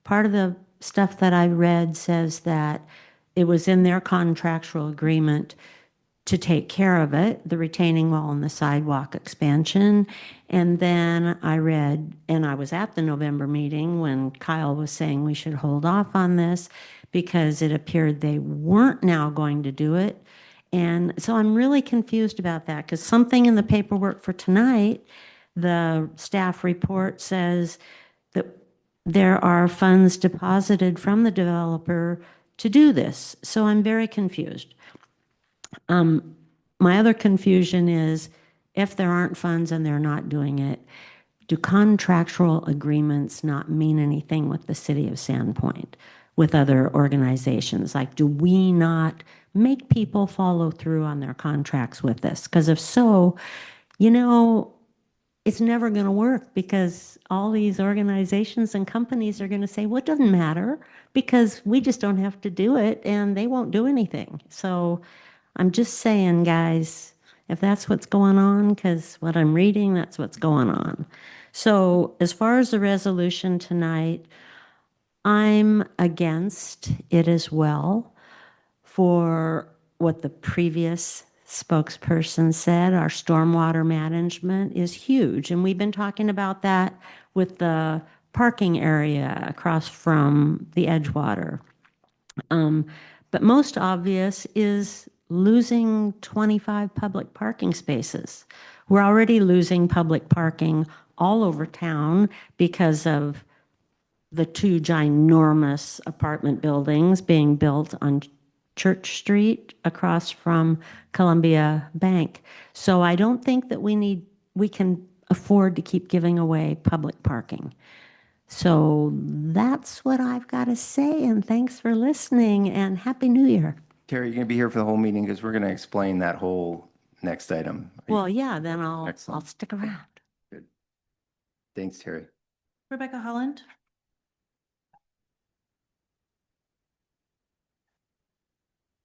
part of the stuff that I read says that it was in their contractual agreement to take care of it, the retaining wall and the sidewalk expansion. And then I read, and I was at the November meeting when Kyle was saying we should hold off on this because it appeared they weren't now going to do it. And so I'm really confused about that because something in the paperwork for tonight, the staff report says that there are funds deposited from the developer to do this. So I'm very confused. My other confusion is if there aren't funds and they're not doing it, do contractual agreements not mean anything with the city of Sandpoint, with other organizations? Like, do we not make people follow through on their contracts with this? Because if so, you know, it's never going to work because all these organizations and companies are going to say, well, it doesn't matter because we just don't have to do it and they won't do anything. So I'm just saying, guys, if that's what's going on, because what I'm reading, that's what's going on. So as far as the resolution tonight, I'm against it as well for what the previous spokesperson said. Our stormwater management is huge, and we've been talking about that with the parking area across from the Edgewater. But most obvious is losing 25 public parking spaces. We're already losing public parking all over town because of the two ginormous apartment buildings being built on Church Street across from Columbia Bank. So I don't think that we can afford to keep giving away public parking. So that's what I've got to say, and thanks for listening, and Happy New Year. Terry, you're going to be here for the whole meeting because we're going to explain that whole next item. Well, yeah, then I'll Excellent. stick around. Good. Thanks, Terry. Rebecca Holland.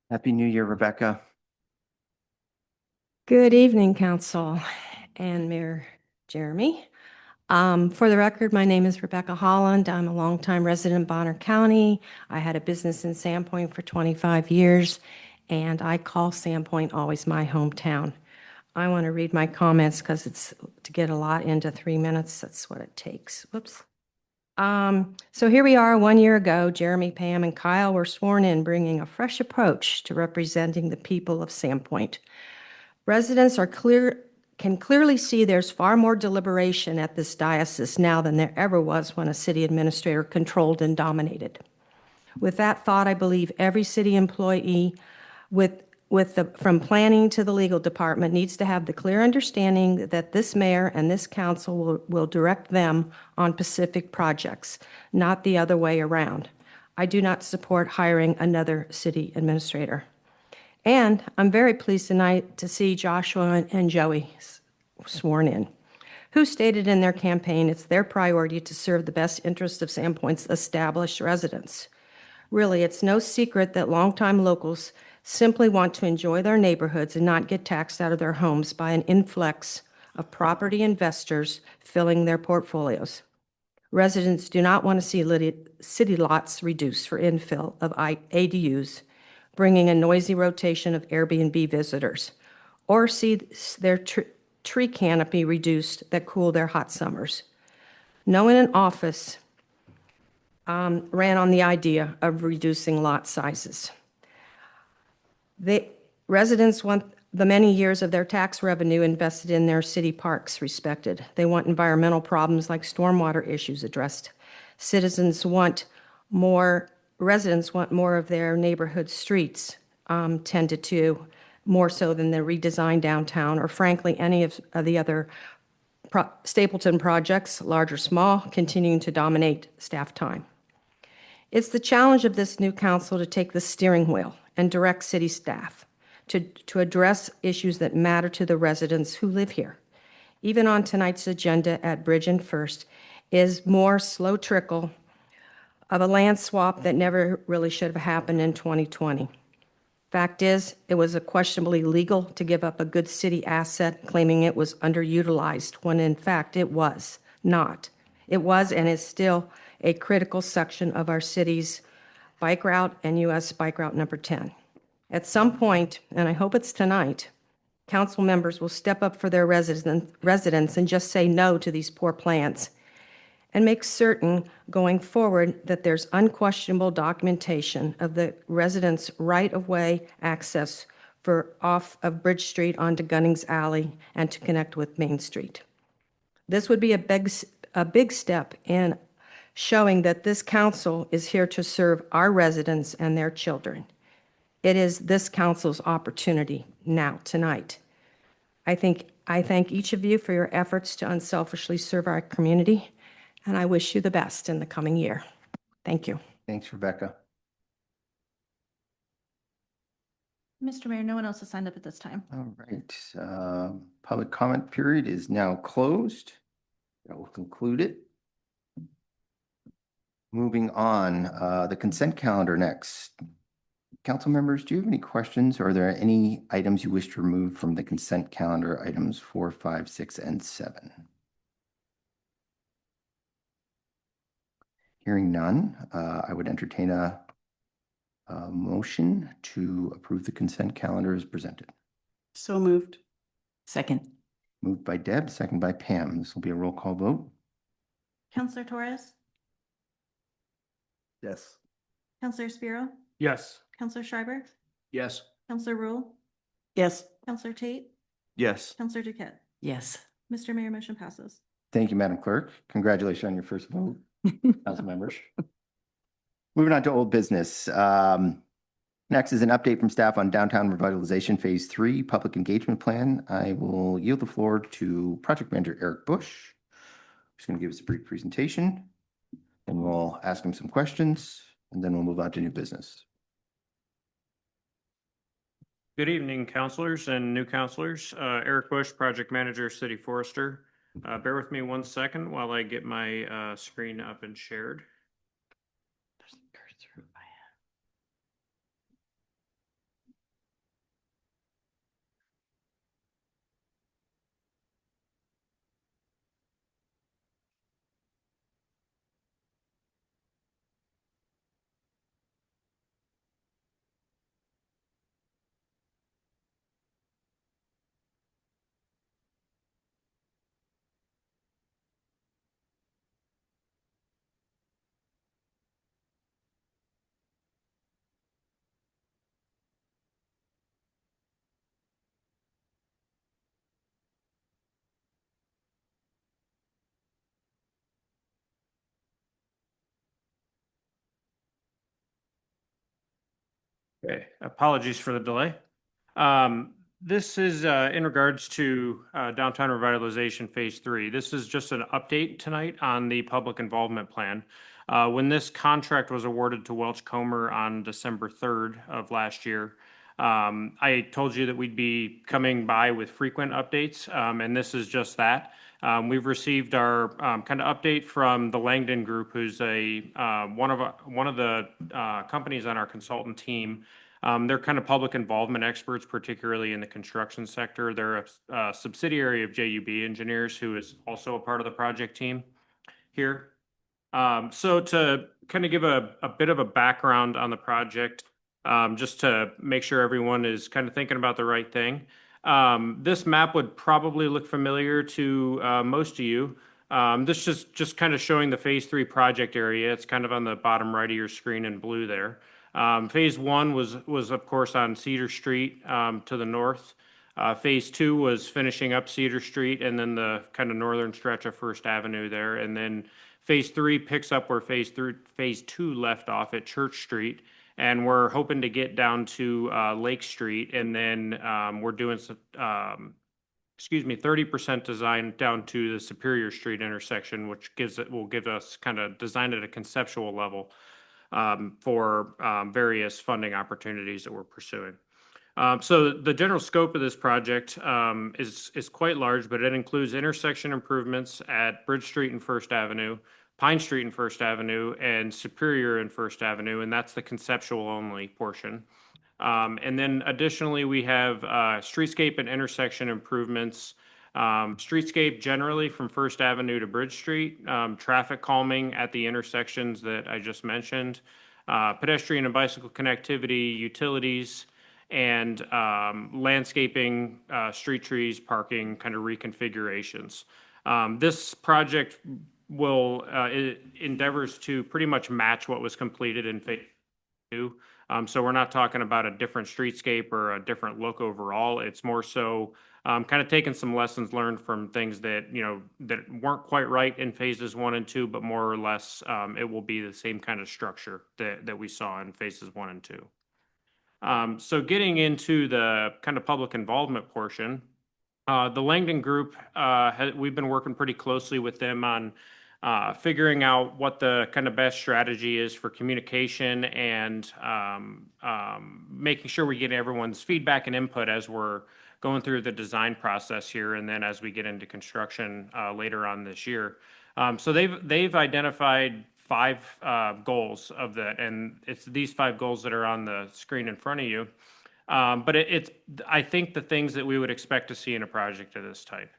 Happy New Year, Rebecca. Good evening, Council and Mayor Jeremy. For the record, my name is Rebecca Holland. I'm a longtime resident of Bonner County. I had a business in Sandpoint for 25 years, and I call Sandpoint always my hometown. I want to read my comments because it's to get a lot into 3 minutes. That's what it takes. Whoops. So here we are 1 year ago. Jeremy, Pam, and Kyle were sworn in, bringing a fresh approach to representing the people of Sandpoint. Residents can clearly see there's far more deliberation at this diocese now than there ever was when a city administrator controlled and dominated. With that thought, I believe every city employee from planning to the legal department needs to have the clear understanding that this mayor and this council will direct them on specific projects, not the other way around. I do not support hiring another city administrator. And I'm very pleased tonight to see Joshua and Joey sworn in, who stated in their campaign it's their priority to serve the best interest of Sandpoint's established residents. Really, it's no secret that longtime locals simply want to enjoy their neighborhoods and not get taxed out of their homes by an influx of property investors filling their portfolios. Residents do not want to see city lots reduced for infill of ADUs, bringing a noisy rotation of Airbnb visitors, or see their tree canopy reduced that cool their hot summers. No one in office ran on the idea of reducing lot sizes. Residents want the many years of their tax revenue invested in their city parks respected. They want environmental problems like stormwater issues addressed. Residents want more of their neighborhood streets tended to, more so than the redesigned downtown, or frankly, any of the other Stapleton projects, large or small, continuing to dominate staff time. It's the challenge of this new council to take the steering wheel and direct city staff to address issues that matter to the residents who live here. Even on tonight's agenda at Bridge and First is more slow trickle of a land swap that never really should have happened in 2020. Fact is, it was questionably legal to give up a good city asset, claiming it was underutilized, when in fact it was not. It was and is still a critical section of our city's bike route and US Bike Route number 10. At some point, and I hope it's tonight, council members will step up for their residents and just say no to these poor plans and make certain going forward that there's unquestionable documentation of the residents' right-of-way access for off of Bridge Street onto Gunnings Alley and to connect with Main Street. This would be a big step in showing that this council is here to serve our residents and their children. It is this council's opportunity now, tonight. I thank each of you for your efforts to unselfishly serve our community, and I wish you the best in the coming year. Thank you. Thanks, Rebecca. Mr. Mayor, no one else has signed up at this time. All right. Public comment period is now closed. That will conclude it. Moving on, the consent calendar next. Council members, do you have any questions? Or are there any items you wish to remove from the consent calendar, items 4, 5, 6, and 7? Hearing none, I would entertain a motion to approve the consent calendar as presented. So moved. Second. Moved by Deb, second by Pam. This will be a roll call vote. Counselor Torres, Yes. Counselor Spiro, Yes. Counselor Schreiber, Yes. Counselor Rule, Yes. Counselor Tate, Yes. Counselor Duquette. Yes. Mr. Mayor, motion passes. Thank you, Madam Clerk. Congratulations on your first vote, council members. Moving on to old business. Next is an update from staff on downtown revitalization phase 3 public engagement plan. I will yield the floor to project manager Eric Bush. He's going to give us a brief presentation and we'll ask him some questions and then we'll move on to new business. Good evening, councilors and new councilors. Eric Bush, project manager, city forester. Bear with me 1 second while I get my screen up and shared. Okay, apologies for the delay. This is in regards to downtown revitalization phase 3. This is just an update tonight on the public involvement plan. When this contract was awarded to Welch Comer on December 3rd of last year, I told you that we'd be coming by with frequent updates, and this is just that. We've received our kind of update from the Langdon Group, who's one of the companies on our consultant team. They're kind of public involvement experts, particularly in the construction sector. They're a subsidiary of JUB Engineers, who is also a part of the project team here. So to kind of give a bit of a background on the project, just to make sure everyone is kind of thinking about the right thing. This map would probably look familiar to most of you. This is just kind of showing the phase 3 project area. It's kind of on the bottom right of your screen in blue there. Phase 1 was of course on Cedar Street to the north. Phase 2 was finishing up Cedar Street and then the kind of northern stretch of First Avenue there. And then phase 3 picks up where phase 2 left off at Church Street. And we're hoping to get down to Lake Street, and then we're doing some, 30% design down to the Superior Street intersection, which will give us kind of design at a conceptual level for various funding opportunities that we're pursuing. So the general scope of this project is quite large, but it includes intersection improvements at Bridge Street and First Avenue, Pine Street and First Avenue, and Superior and First Avenue, and that's the conceptual only portion. And then additionally, we have streetscape and intersection improvements. Streetscape generally from First Avenue to Bridge Street, traffic calming at the intersections that I just mentioned, pedestrian and bicycle connectivity, utilities, and landscaping, street trees, parking, kind of reconfigurations. This project will endeavors to pretty much match what was completed in phase two. So we're not talking about a different streetscape or a different look overall. It's more so kind of taking some lessons learned from things that, that weren't quite right in phases 1 and 2, but more or less it will be the same kind of structure that we saw in phases 1 and 2. So getting into the kind of public involvement portion, the Langdon Group, we've been working pretty closely with them on figuring out what the kind of best strategy is for communication and making sure we get everyone's feedback and input as we're going through the design process here, and then as we get into construction later on this year. So they've identified 5 goals of that, and it's these 5 goals that are on the screen in front of you. But it's, I think, the things that we would expect to see in a project of this type.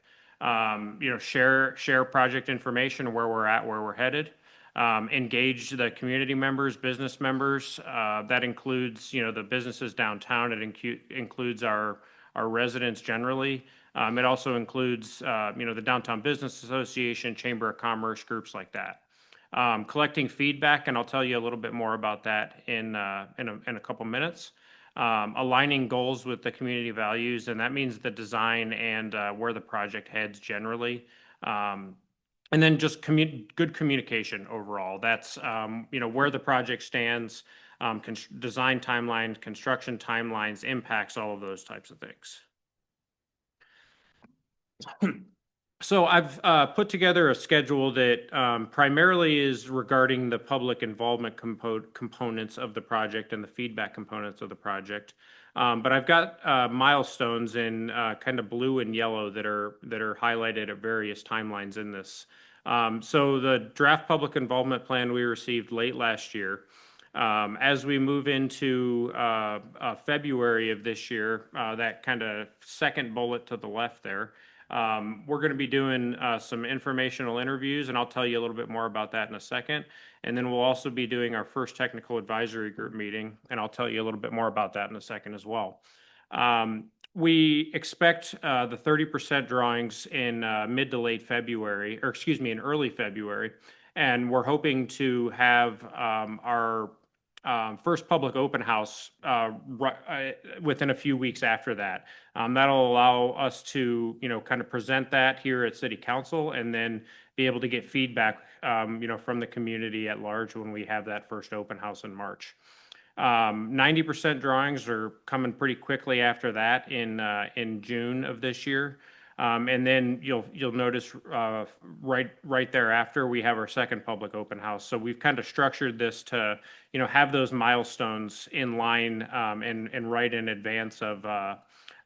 Share project information, where we're at, where we're headed. Engage the community members, business members. That includes, the businesses downtown. It includes our residents generally. It also includes, the Downtown Business Association, Chamber of Commerce, groups like that. Collecting feedback, and I'll tell you a little bit more about that in a couple minutes. Aligning goals with the community values, and that means the design and where the project heads generally. And then just good communication overall. That's, where the project stands, design timelines, construction timelines, impacts, all of those types of things. So I've put together a schedule that primarily is regarding the public involvement components of the project and the feedback components of the project. But I've got milestones in kind of blue and yellow that are highlighted at various timelines in this. So the draft public involvement plan we received late last year. As we move into February of this year, that kind of second bullet to the left there, we're going to be doing some informational interviews, and I'll tell you a little bit more about that in a second. And then we'll also be doing our first technical advisory group meeting, and I'll tell you a little bit more about that in a second as well. We expect the 30% drawings in mid to late February, or excuse me, in early February, and we're hoping to have our first public open house within a few weeks after that. That'll allow us to, kind of present that here at City Council, and then be able to get feedback, from the community at large when we have that first open house in March. 90% drawings are coming pretty quickly after that in June of this year. And then you'll notice right thereafter we have our second public open house. So we've kind of structured this to have those milestones in line and right in advance of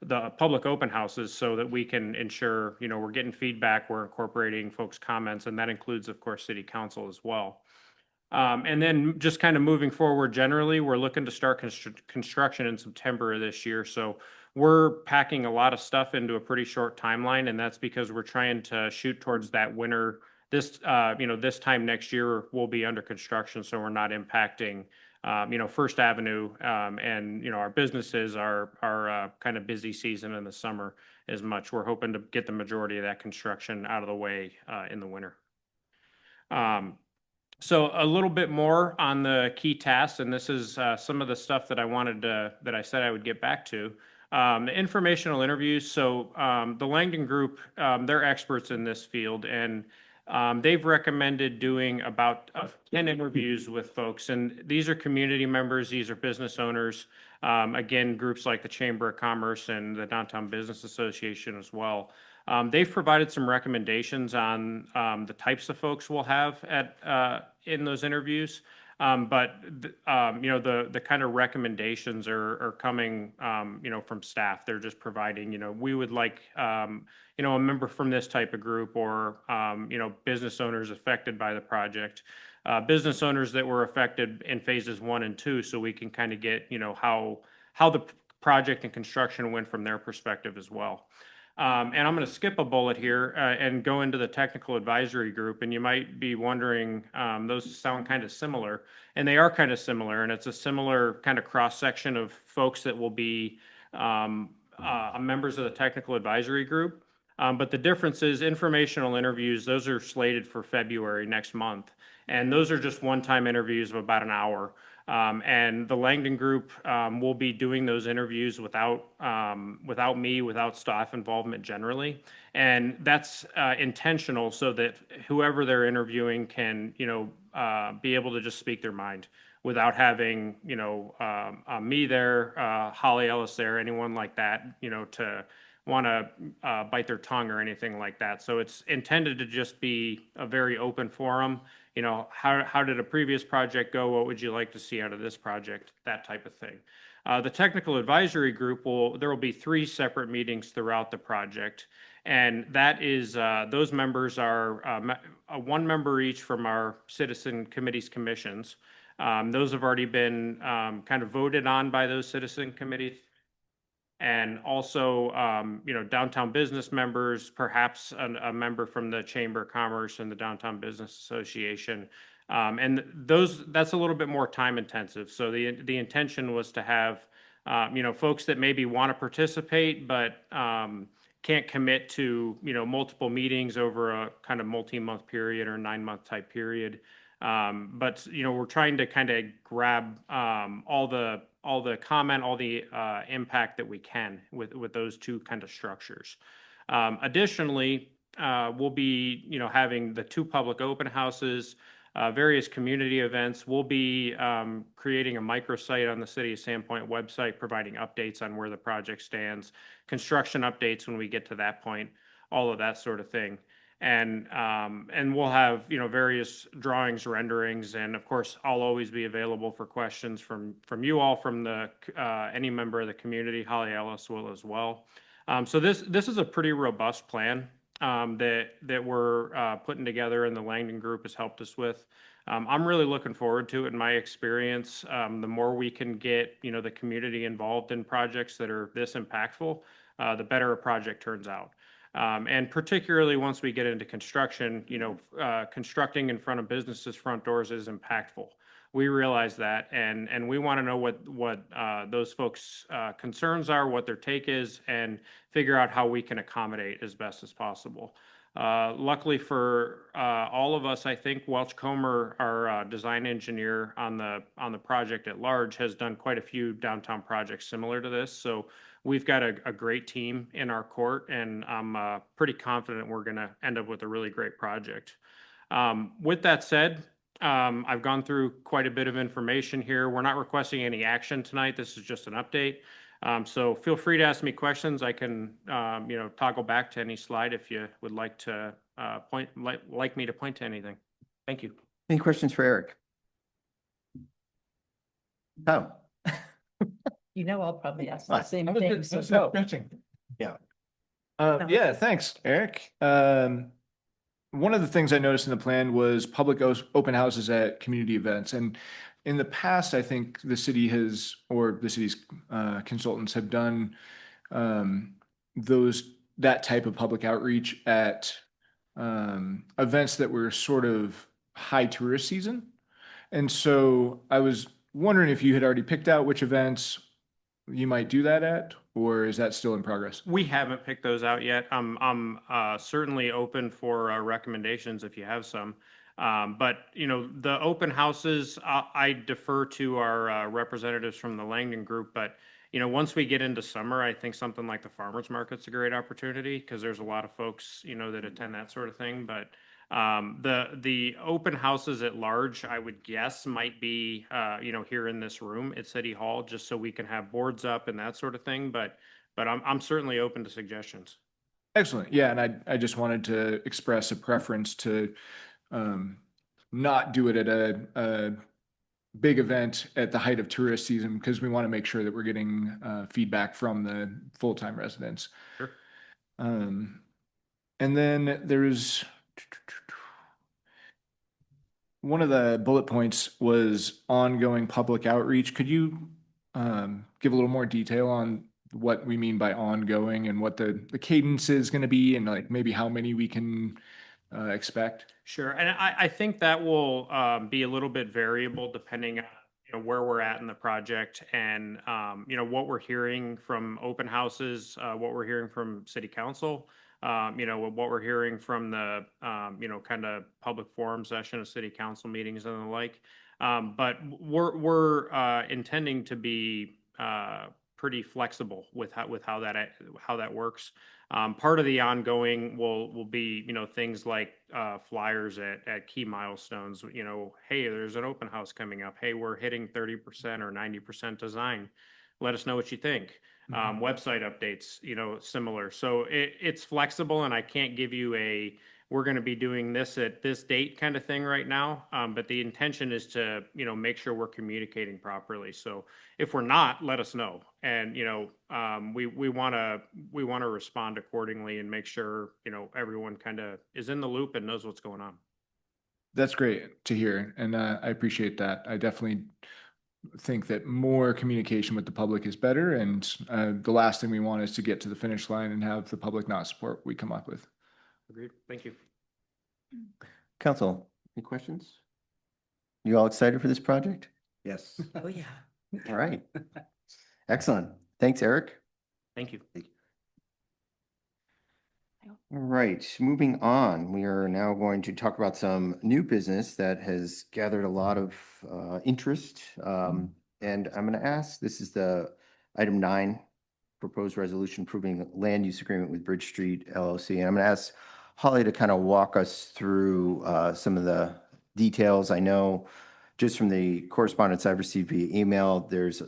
the public open houses, so that we can ensure we're getting feedback, we're incorporating folks' comments, and that includes, of course, City Council as well. And then just kind of moving forward generally, we're looking to start construction in September of this year. So we're packing a lot of stuff into a pretty short timeline, and that's because we're trying to shoot towards that winter. This time next year we'll be under construction, so we're not impacting, First Avenue, and, our businesses are kind of busy season in the summer as much. We're hoping to get the majority of that construction out of the way in the winter. So a little bit more on the key tasks, and this is some of the stuff that I said I would get back to. The informational interviews. So the Langdon Group, they're experts in this field, and they've recommended doing about 10 interviews with folks. And these are community members, these are business owners. Again, groups like the Chamber of Commerce and the Downtown Business Association as well. They've provided some recommendations on the types of folks we'll have in those interviews. But the kind of recommendations are coming, from staff. They're just providing, we would like, a member from this type of group, or, business owners affected by the project, business owners that were affected in phases 1 and 2, so we can kind of get, how the project and construction went from their perspective as well. And I'm going to skip a bullet here and go into the technical advisory group. And you might be wondering, those sound kind of similar, and they are kind of similar. And it's a similar kind of cross section of folks that will be members of the technical advisory group. But the difference is informational interviews, those are slated for February next month. And those are just one-time interviews of about an hour. And the Langdon Group will be doing those interviews without me, without staff involvement generally. And that's intentional so that whoever they're interviewing can, be able to just speak their mind without having, me there, Holly Ellis there, anyone like that, to want to bite their tongue or anything like that. So it's intended to just be a very open forum. How did a previous project go? What would you like to see out of this project? That type of thing. The technical advisory group there will be 3 separate meetings throughout the project. And that is, those members are 1 member each from our citizen committees commissions. Those have already been kind of voted on by those citizen committees. And also, downtown business members, perhaps a member from the Chamber of Commerce and the Downtown Business Association. And that's a little bit more time intensive. So the intention was to have, folks that maybe want to participate, but can't commit to, multiple meetings over a kind of multi-month period or 9-month type period. But we're trying to kind of grab all the comment, all the impact that we can with those 2 kind of structures. Additionally, we'll be having the 2 public open houses, various community events. We'll be creating a microsite on the City of Sandpoint website, providing updates on where the project stands, construction updates when we get to that point, all of that sort of thing. And we'll have, various drawings, renderings, and of course, I'll always be available for questions from you all, from any member of the community. Holly Ellis will as well. So this is a pretty robust plan that we're putting together, and the Langdon Group has helped us with. I'm really looking forward to it. In my experience, the more we can get, the community involved in projects that are this impactful, the better a project turns out. And particularly once we get into construction, constructing in front of businesses' front doors is impactful. We realize that, and we want to know what those folks' concerns are, what their take is, and figure out how we can accommodate as best as possible. Luckily for all of us, I think Welch Comer, our design engineer on the project at large, has done quite a few downtown projects similar to this. So we've got a great team in our court, and I'm pretty confident we're going to end up with a really great project. With that said, I've gone through quite a bit of information here. We're not requesting any action tonight. This is just an update. So feel free to ask me questions. I can, toggle back to any slide if you would like to like me to point to anything. Thank you. Any questions for Eric? Oh. I'll probably ask the same thing. Yeah. Yeah, thanks, Eric. One of the things I noticed in the plan was public open houses at community events. And in the past, I think the city has, or the city's consultants have done that type of public outreach at events that were sort of high tourist season. And so I was wondering if you had already picked out which events you might do that at, or is that still in progress? We haven't picked those out yet. I'm certainly open for recommendations if you have some. But the open houses, I defer to our representatives from the Langdon Group. But once we get into summer, I think something like the farmers market's a great opportunity, because there's a lot of folks that attend that sort of thing. But the open houses at large, I would guess, might be here in this room at City Hall, just so we can have boards up and that sort of thing. But I'm certainly open to suggestions. Excellent. Yeah, and I just wanted to express a preference to not do it at a big event at the height of tourist season, because we want to make sure that we're getting feedback from the full-time residents. Sure. And then there's one of the bullet points was ongoing public outreach. Could you give a little more detail on what we mean by ongoing and what the cadence is going to be, and like maybe how many we can expect? Sure, and I think that will be a little bit variable depending on where we're at in the project and what we're hearing from open houses, what we're hearing from city council, what we're hearing from the kind of public forum session of city council meetings and the like. But we're intending to be pretty flexible with how that works. Part of the ongoing will be things like flyers at key milestones. Hey, there's an open house coming up. Hey, we're hitting 30% or 90% design. Let us know what you think. Website updates, similar. So it's flexible, and I can't give you we're going to be doing this at this date kind of thing right now. But the intention is to, make sure we're communicating properly. So if we're not, let us know. And, we want to respond accordingly and make sure, everyone kind of is in the loop and knows what's going on. That's great to hear, and I appreciate that. I definitely think that more communication with the public is better, and the last thing we want is to get to the finish line and have the public not support what we come up with. Agreed. Thank you. Council, any questions? You all excited for this project? Yes. Oh, yeah. All right. Excellent. Thanks, Eric. Thank you. All right, moving on. We are now going to talk about some new business that has gathered a lot of interest. And I'm going to ask, this is the item 9, proposed resolution approving land use agreement with Bridge Street LLC. And I'm going to ask Holly to kind of walk us through some of the details. I know just from the correspondence I've received via email, there's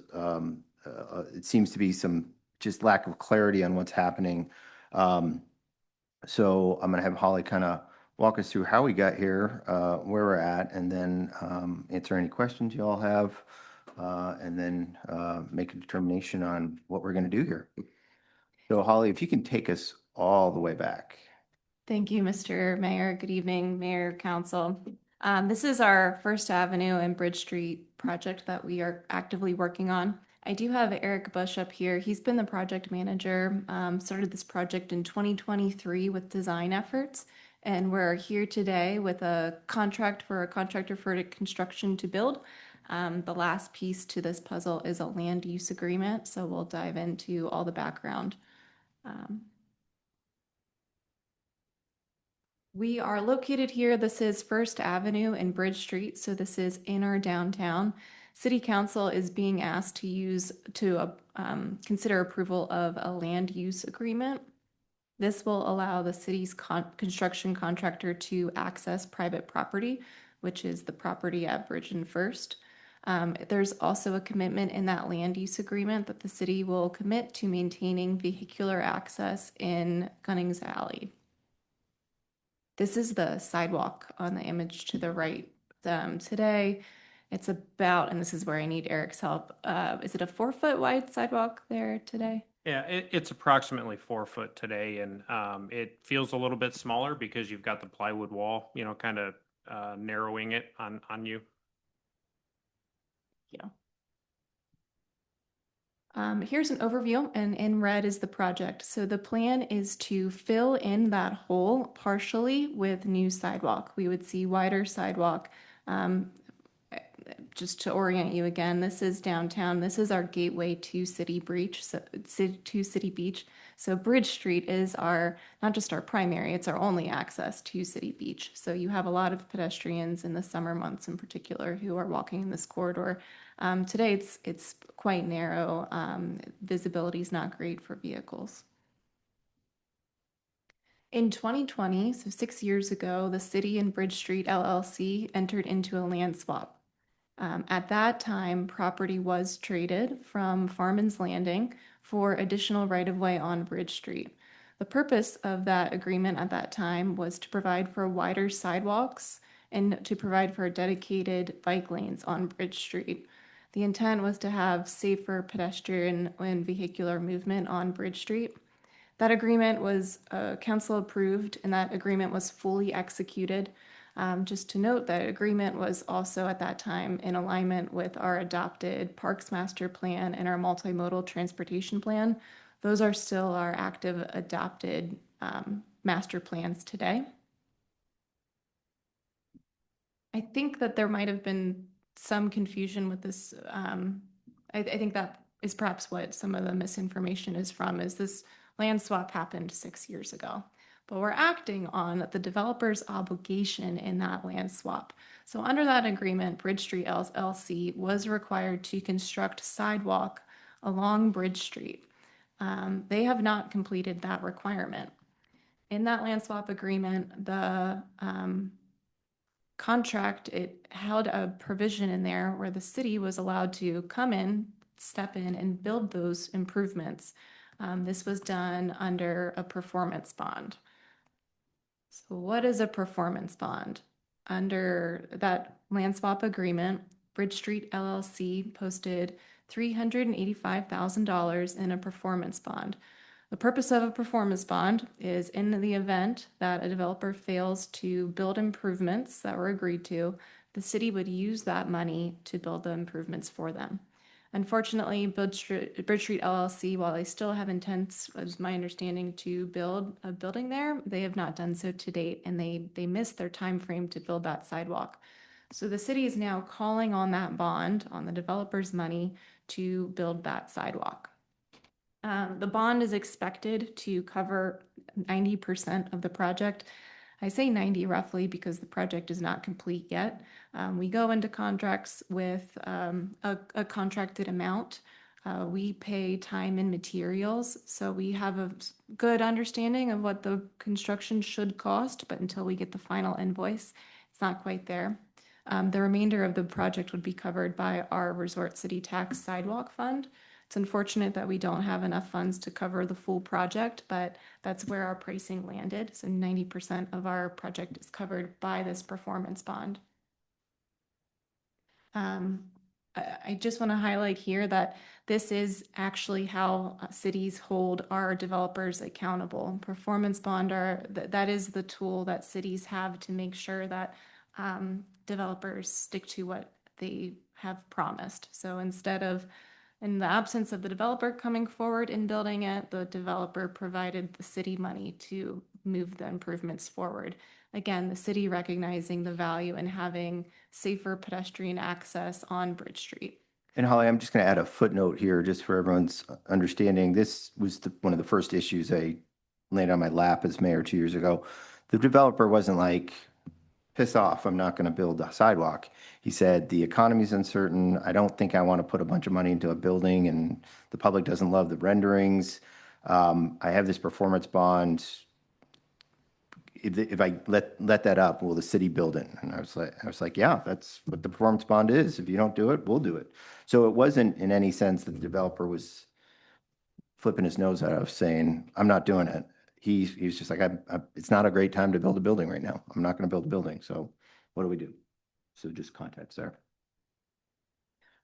it seems to be some just lack of clarity on what's happening. So I'm going to have Holly kind of walk us through how we got here, where we're at, and then answer any questions you all have, and then make a determination on what we're going to do here. So Holly, if you can take us all the way back. Thank you, Mr. Mayor. Good evening, Mayor, Council. This is our First Avenue and Bridge Street project that we are actively working on. I do have Eric Bush up here. He's been the project manager, started this project in 2023 with design efforts. And we're here today with a contract for a contractor for construction to build. The last piece to this puzzle is a land use agreement. So we'll dive into all the background. We are located here. This is First Avenue and Bridge Street. So this is in our downtown. City Council is being asked to consider approval of a land use agreement. This will allow the city's construction contractor to access private property, which is the property at Bridge and First. There's also a commitment in that land use agreement that the city will commit to maintaining vehicular access in Gunnings Alley. This is the sidewalk on the image to the right. Today, it's about, and this is where I need Eric's help, is it a 4-foot wide sidewalk there today? Yeah, it's approximately 4 foot today, and it feels a little bit smaller because you've got the plywood wall, kind of narrowing it on you. Yeah. Here's an overview, and in red is the project. So the plan is to fill in that hole partially with new sidewalk. We would see wider sidewalk. Just to orient you again, this is downtown. This is our gateway to City Beach. So Bridge Street is not just our primary, it's our only access to City Beach. So you have a lot of pedestrians in the summer months in particular who are walking in this corridor. Today it's quite narrow. Visibility is not great for vehicles. In 2020, so 6 years ago, the city and Bridge Street LLC entered into a land swap. At that time, property was traded from Farman's Landing for additional right-of-way on Bridge Street. The purpose of that agreement at that time was to provide for wider sidewalks and to provide for dedicated bike lanes on Bridge Street. The intent was to have safer pedestrian and vehicular movement on Bridge Street. That agreement was council approved, and that agreement was fully executed Just to note, that agreement was also at that time in alignment with our adopted Parks Master Plan and our multimodal transportation plan. Those are still our active adopted master plans today. I think that there might have been some confusion with this. I think that is perhaps what some of the misinformation is from, is this land swap happened 6 years ago. But we're acting on the developer's obligation in that land swap. So under that agreement, Bridge Street LLC was required to construct sidewalk along Bridge Street. They have not completed that requirement. In that land swap agreement, the contract, it held a provision in there where the city was allowed to come in, step in, and build those improvements. This was done under a performance bond. So what is a performance bond? Under that land swap agreement, Bridge Street LLC posted $385,000 in a performance bond. The purpose of a performance bond is in the event that a developer fails to build improvements that were agreed to, the city would use that money to build the improvements for them. Unfortunately, Bridge Street LLC, while they still have intents, as my understanding, to build a building there, they have not done so to date, and they missed their time frame to build that sidewalk. So the city is now calling on that bond, on the developer's money, to build that sidewalk. The bond is expected to cover 90% of the project. I say 90 roughly because the project is not complete yet. We go into contracts with a contracted amount. We pay time and materials, so we have a good understanding of what the construction should cost, but until we get the final invoice, it's not quite there. The remainder of the project would be covered by our Resort City Tax Sidewalk Fund. It's unfortunate that we don't have enough funds to cover the full project, but that's where our pricing landed. So 90% of our project is covered by this performance bond. I just want to highlight here that this is actually how cities hold our developers accountable. Performance bond that is the tool that cities have to make sure that developers stick to what they have promised. So instead of, in the absence of the developer coming forward and building it, the developer provided the city money to move the improvements forward. Again, the city recognizing the value in having safer pedestrian access on Bridge Street. And Holly, I'm just going to add a footnote here just for everyone's understanding. This was one of the first issues I landed on my lap as mayor 2 years ago. The developer wasn't like, piss off, I'm not going to build a sidewalk. He said, the economy's uncertain. I don't think I want to put a bunch of money into a building, and the public doesn't love the renderings. I have this performance bond. If I let that up, will the city build it? And I was like, yeah, that's what the performance bond is. If you don't do it, we'll do it. So it wasn't in any sense that the developer was flipping his nose at us saying, I'm not doing it. He was just like, it's not a great time to build a building right now. I'm not going to build a building. So what do we do? So just context there.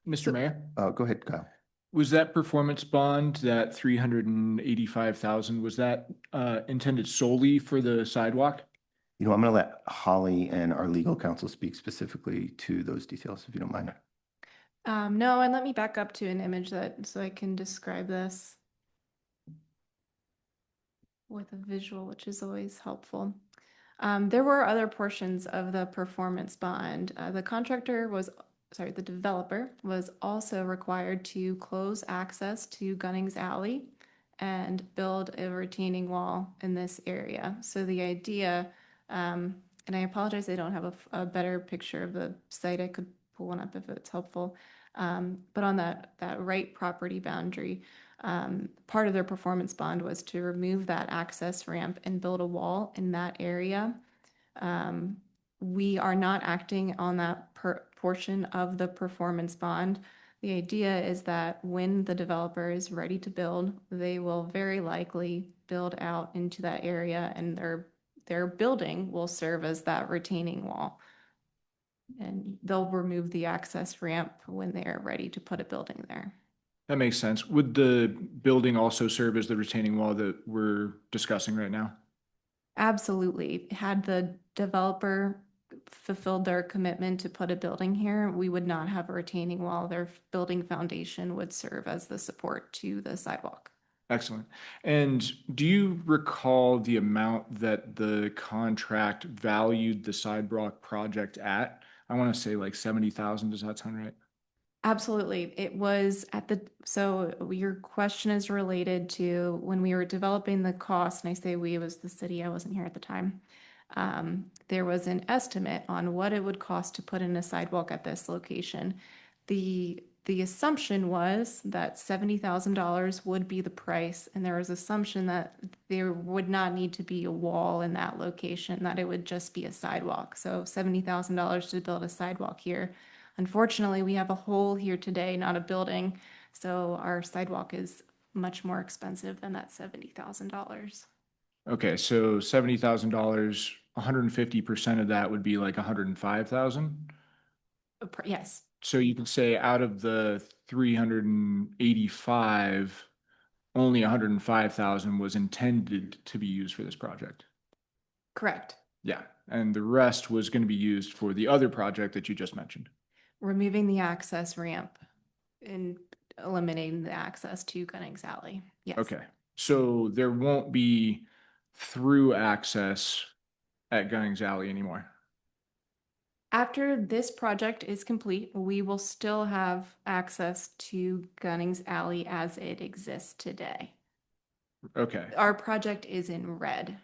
Mr. Mayor? Go ahead, Kyle. Was that performance bond, that 385,000, was that intended solely for the sidewalk? I'm going to let Holly and our legal counsel speak specifically to those details, if you don't mind. No, and let me back up to an image so I can describe this with a visual, which is always helpful. There were other portions of the performance bond. The developer was also required to close access to Gunnings Alley and build a retaining wall in this area. So the idea, and I apologize, I don't have a better picture of the site. I could pull one up if it's helpful. But on that right property boundary, part of their performance bond was to remove that access ramp and build a wall in that area. We are not acting on that portion of the performance bond. The idea is that when the developer is ready to build, they will very likely build out into that area, and their building will serve as that retaining wall. And they'll remove the access ramp when they are ready to put a building there. That makes sense. Would the building also serve as the retaining wall that we're discussing right now? Absolutely. Had the developer fulfilled their commitment to put a building here, we would not have a retaining wall. Their building foundation would serve as the support to the sidewalk. Excellent. And do you recall the amount that the contract valued the sidewalk project at? I want to say like 70,000. Does that sound right? Absolutely. It was at the, so your question is related to when we were developing the cost, and I say we, it was the city, I wasn't here at the time. There was an estimate on what it would cost to put in a sidewalk at this location. The assumption was that $70,000 would be the price, and there was assumption that there would not need to be a wall in that location, that it would just be a sidewalk. So $70,000 to build a sidewalk here. Unfortunately, we have a hole here today, not a building, so our sidewalk is much more expensive than that $70,000. Okay, so $70,000, 150% of that would be like 105,000. Yes, So you could say out of the 385, only 105,000 was intended to be used for this project. correct. Yeah, and the rest was going to be used for the other project that you just mentioned. Removing the access ramp and eliminating the access to Gunnings Alley. Yes. Okay, so there won't be through access at Gunnings Alley anymore. After this project is complete, we will still have access to Gunnings Alley as it exists today. Okay, Our project is in red.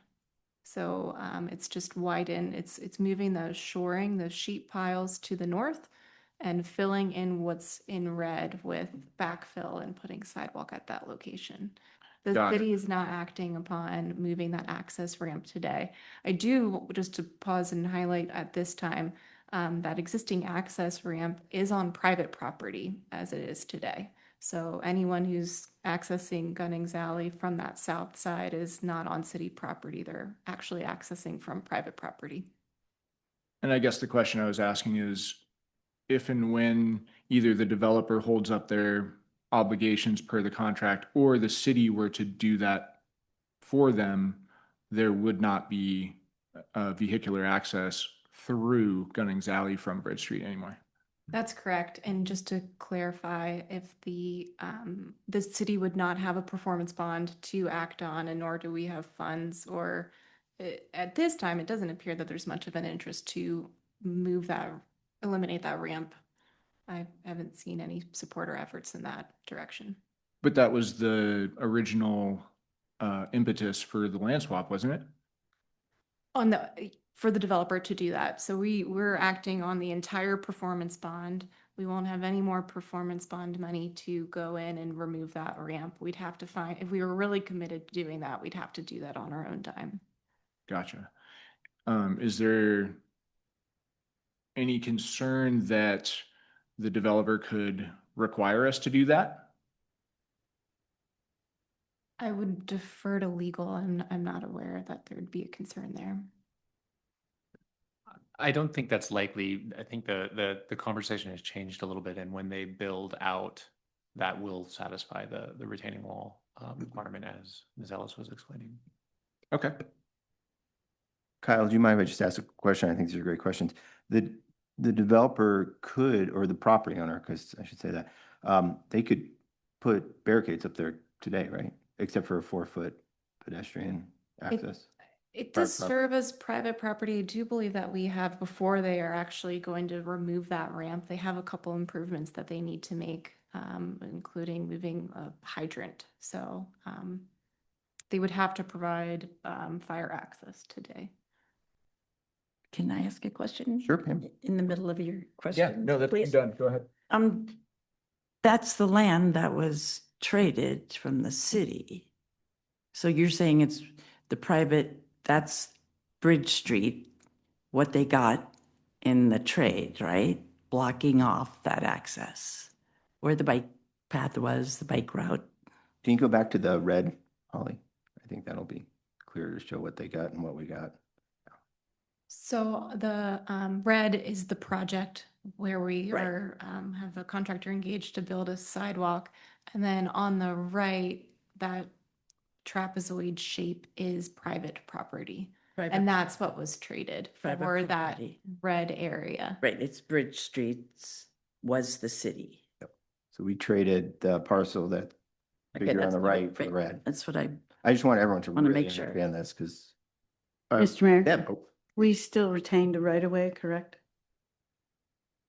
So it's just widened. It's moving those shoring, those sheet piles to the north and filling in what's in red with backfill and putting sidewalk at that location. The Got it. city is not acting upon moving that access ramp today. I do, just to pause and highlight at this time, that existing access ramp is on private property as it is today. So anyone who's accessing Gunnings Alley from that south side is not on city property. They're actually accessing from private property. and I guess the question I was asking is if and when either the developer holds up their obligations per the contract or the city were to do that for them, there would not be vehicular access through Gunnings Alley from Bridge Street anymore. That's correct. And just to clarify, if the city would not have a performance bond to act on, and nor do we have funds, or at this time, it doesn't appear that there's much of an interest to move that, eliminate that ramp. I haven't seen any support or efforts in that direction. But that was the original impetus for the land swap, wasn't it? On the, for the developer to do that. So we're acting on the entire performance bond. We won't have any more performance bond money to go in and remove that ramp. We'd have to find, if we were really committed to doing that, we'd have to do that on our own time. Gotcha. Is there any concern that the developer could require us to do that? I would defer to legal. I'm not aware that there'd be a concern there. I don't think that's likely. I think the conversation has changed a little bit, and when they build out, that will satisfy the retaining wall requirement, as Ms. Ellis was explaining. Okay. Kyle, do you mind if I just ask a question? I think these are great questions. The developer could, or the property owner, because I should say that, they could put barricades up there today, right? Except for a 4-foot pedestrian access. It does serve as private property. I do believe that we have, before they are actually going to remove that ramp, they have a couple improvements that they need to make, including moving a hydrant. So they would have to provide fire access today. Can I ask a question? Sure, Pam. In the middle of your Yeah, question? no, that's please? done. Go ahead. That's the land that was traded from the city. So you're saying it's the private, that's Bridge Street, what they got in the trade, right? Blocking off that access where the bike path was, the bike route. Can you go back to the red, Holly? I think that'll be clear to show what they got and what we got. So the red is the project where we are have a contractor engaged to build a sidewalk. And then on the right, that trapezoid shape is private property. And that's what was traded Private for that property. red area. Right, it's Bridge Streets was the city. So we traded the parcel that Okay, figure on that's the what I- right for the red. That's what I I just want everyone to wanna really make sure. understand this because. Mr. Mayor, Yeah, we still retained a right of way, correct?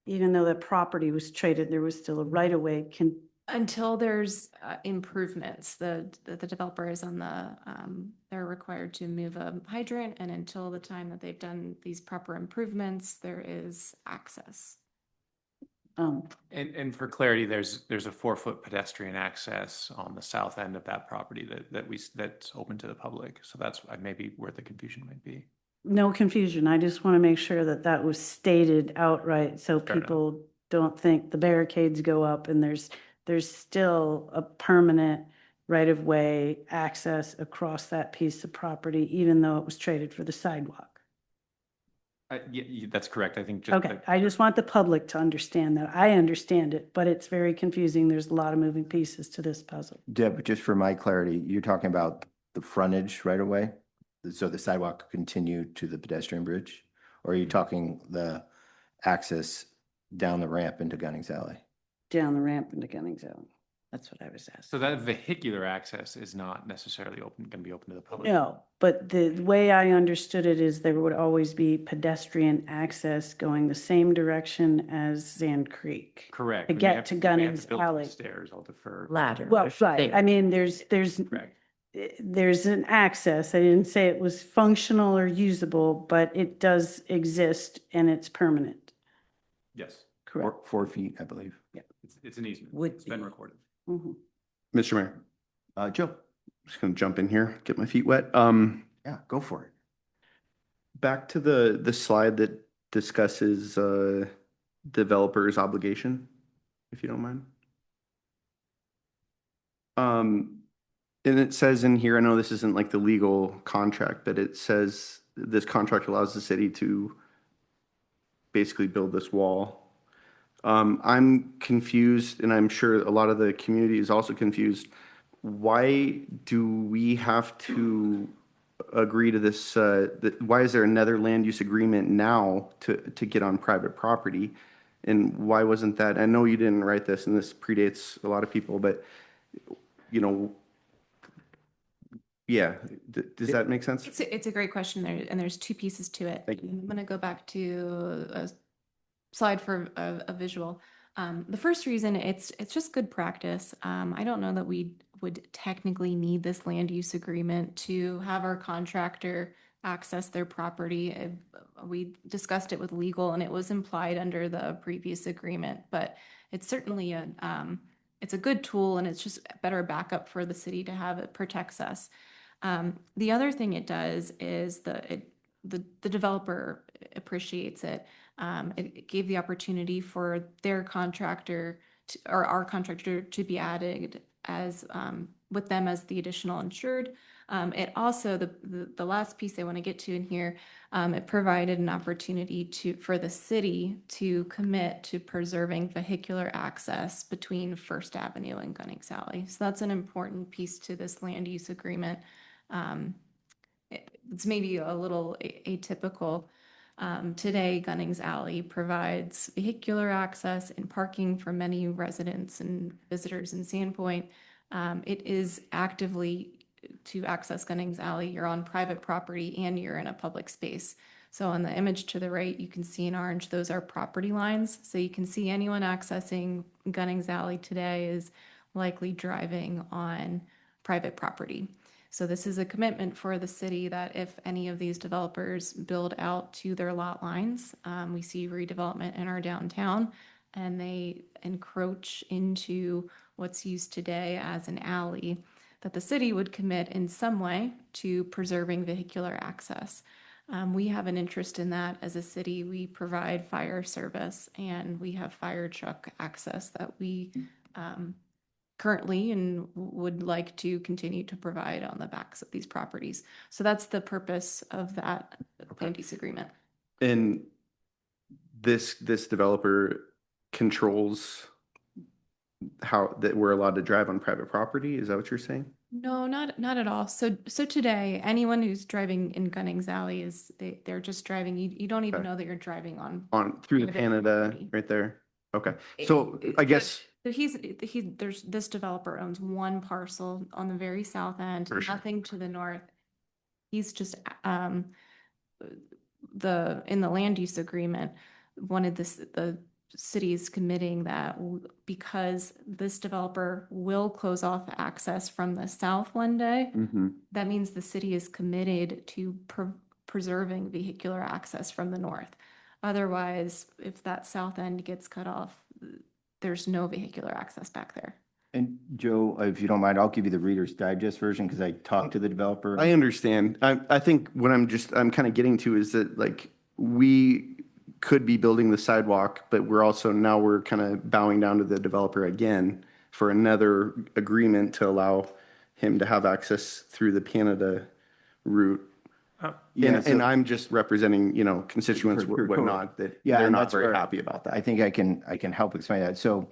Even though that property was traded, there was still a right of way. Until there's improvements, the developer is on they're required to move a hydrant, and until the time that they've done these proper improvements, there is access. And for clarity, there's a 4-foot pedestrian access on the south end of that property that's open to the public. So that's maybe where the confusion might be. No confusion. I just want to make sure that that was stated outright so Fair enough. people don't think the barricades go up and there's still a permanent right of way access across that piece of property, even though it was traded for the sidewalk. Yeah, that's correct. I think just Okay, I just want the public to understand that. I understand it, but it's very confusing. There's a lot of moving pieces to this puzzle. Deb, just for my clarity, you're talking about the frontage right away? So the sidewalk could continue to the pedestrian bridge? Or are you talking the access down the ramp into Gunnings Alley? Down the ramp into Gunnings Alley. That's what I was asking. so that vehicular access is not necessarily going to be open to the public. No, but the way I understood it is there would always be pedestrian access going the same direction as Sand Creek. Correct. To We may get have to we may have Gunnings build Alley. Stairs, I'll defer. Ladder. Well, or right, I stairs. mean, there's an access. I didn't say it was functional or usable, but it does exist and it's permanent. Yes, Correct. 4 feet, I believe. it's an easement. Would It's been be. recorded. Mhm. Mr. Mayor, Joe, just gonna jump in here, get my feet wet. yeah, go for it. Back to the slide that discusses developer's obligation, if you don't mind. And it says in here, I know this isn't like the legal contract, but it says this contract allows the city to basically build this wall. I'm confused, and I'm sure a lot of the community is also confused. Why do we have to agree to this? Why is there another land use agreement now to get on private property? And why wasn't that? I know you didn't write this, and this predates a lot of people, but you know, yeah, does that make sense? It's a great question there, and there's two pieces to it. Thank you. I'm going to go back to a slide for a visual. The first reason it's just good practice. I don't know that we would technically need this land use agreement to have our contractor access their property. We discussed it with legal, and it was implied under the previous agreement, but it's certainly it's a good tool, and it's just better backup for the city to have. It protects us. The other thing it does is the developer appreciates it. It gave the opportunity for their contractor or our contractor to be added as with them as the additional insured. It also, the last piece I want to get to in here, it provided an opportunity for the city to commit to preserving vehicular access between First Avenue and Gunnings Alley. So that's an important piece to this land use agreement. It's maybe a little atypical. Today, Gunnings Alley provides vehicular access and parking for many residents and visitors in Sandpoint. It is actively to access Gunnings Alley, you're on private property and you're in a public space. So on the image to the right, you can see in orange, those are property lines. So you can see anyone accessing Gunnings Alley today is likely driving on private property. So this is a commitment for the city that if any of these developers build out to their lot lines, we see redevelopment in our downtown, and they encroach into what's used today as an alley, that the city would commit in some way to preserving vehicular access. We have an interest in that as a city. We provide fire service, and we have fire truck access that we currently and would like to continue to provide on the backs of these properties. So that's the purpose of that land use agreement. And this developer controls how, that we're allowed to drive on private property? Is that what you're saying? No, not at all. So today, anyone who's driving in Gunnings Alley they're just driving. You don't even Okay. know that you're driving on Through the private Canada, property. right there? Okay, so I guess. So there's this developer owns one parcel on the very south end, For sure. nothing to the north. He's just in the land use agreement wanted the city's committing that because this developer will close off access from the south one day, that means the city is committed to preserving vehicular access from the north. Otherwise, if that south end gets cut off, there's no vehicular access back there. And Joe, if you don't mind, I'll give you the Reader's Digest version because I talked to the developer. I understand. I think what I'm kind of getting to is that, like, we could be building the sidewalk, but we're kind of bowing down to the developer again for another agreement to allow him to have access through the Canada route. And I'm just representing, constituents, whatnot, that they're not very happy about that. I think I can help explain that. So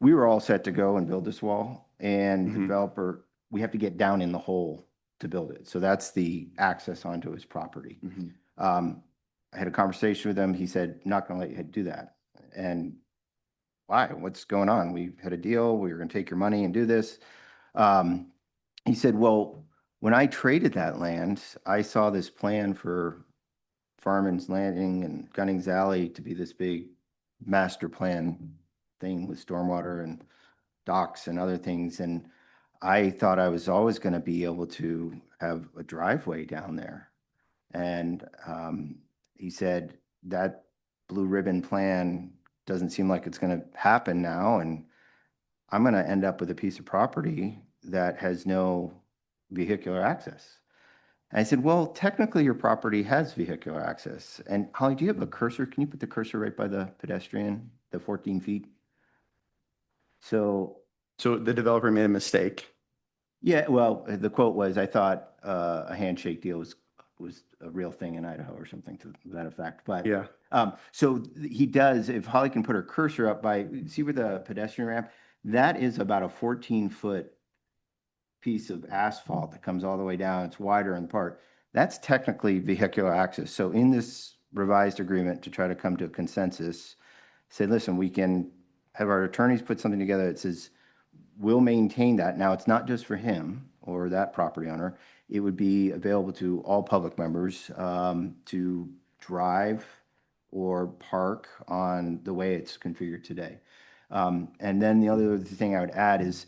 we were all set to go and build this wall, and the developer, we have to get down in the hole to build it. So that's the access onto his property. I had a conversation with him. He said, not going to let you do that. And why? What's going on? We had a deal. We were going to take your money and do this. He said, well, when I traded that land, I saw this plan for Farman's Landing and Gunnings Alley to be this big master plan thing with stormwater and docks and other things. And I thought I was always going to be able to have a driveway down there. And he said that blue ribbon plan doesn't seem like it's going to happen now. And I'm going to end up with a piece of property that has no vehicular access. And I said, well, technically your property has vehicular access. And Holly, do you have a cursor? Can you put the cursor right by the pedestrian, the 14 feet? So the developer made a mistake. Yeah, well, the quote was, I thought a handshake deal was a real thing in Idaho or something to that effect. But yeah, so he does, if Holly can put her cursor up see where the pedestrian ramp, that is about a 14-foot piece of asphalt that comes all the way down. It's wider in part. That's technically vehicular access. So in this revised agreement, to try to come to a consensus, say, listen, we can have our attorneys put something together that says, we'll maintain that. Now, it's not just for him or that property owner. It would be available to all public members to drive or park on the way it's configured today. And then the other thing I would add is,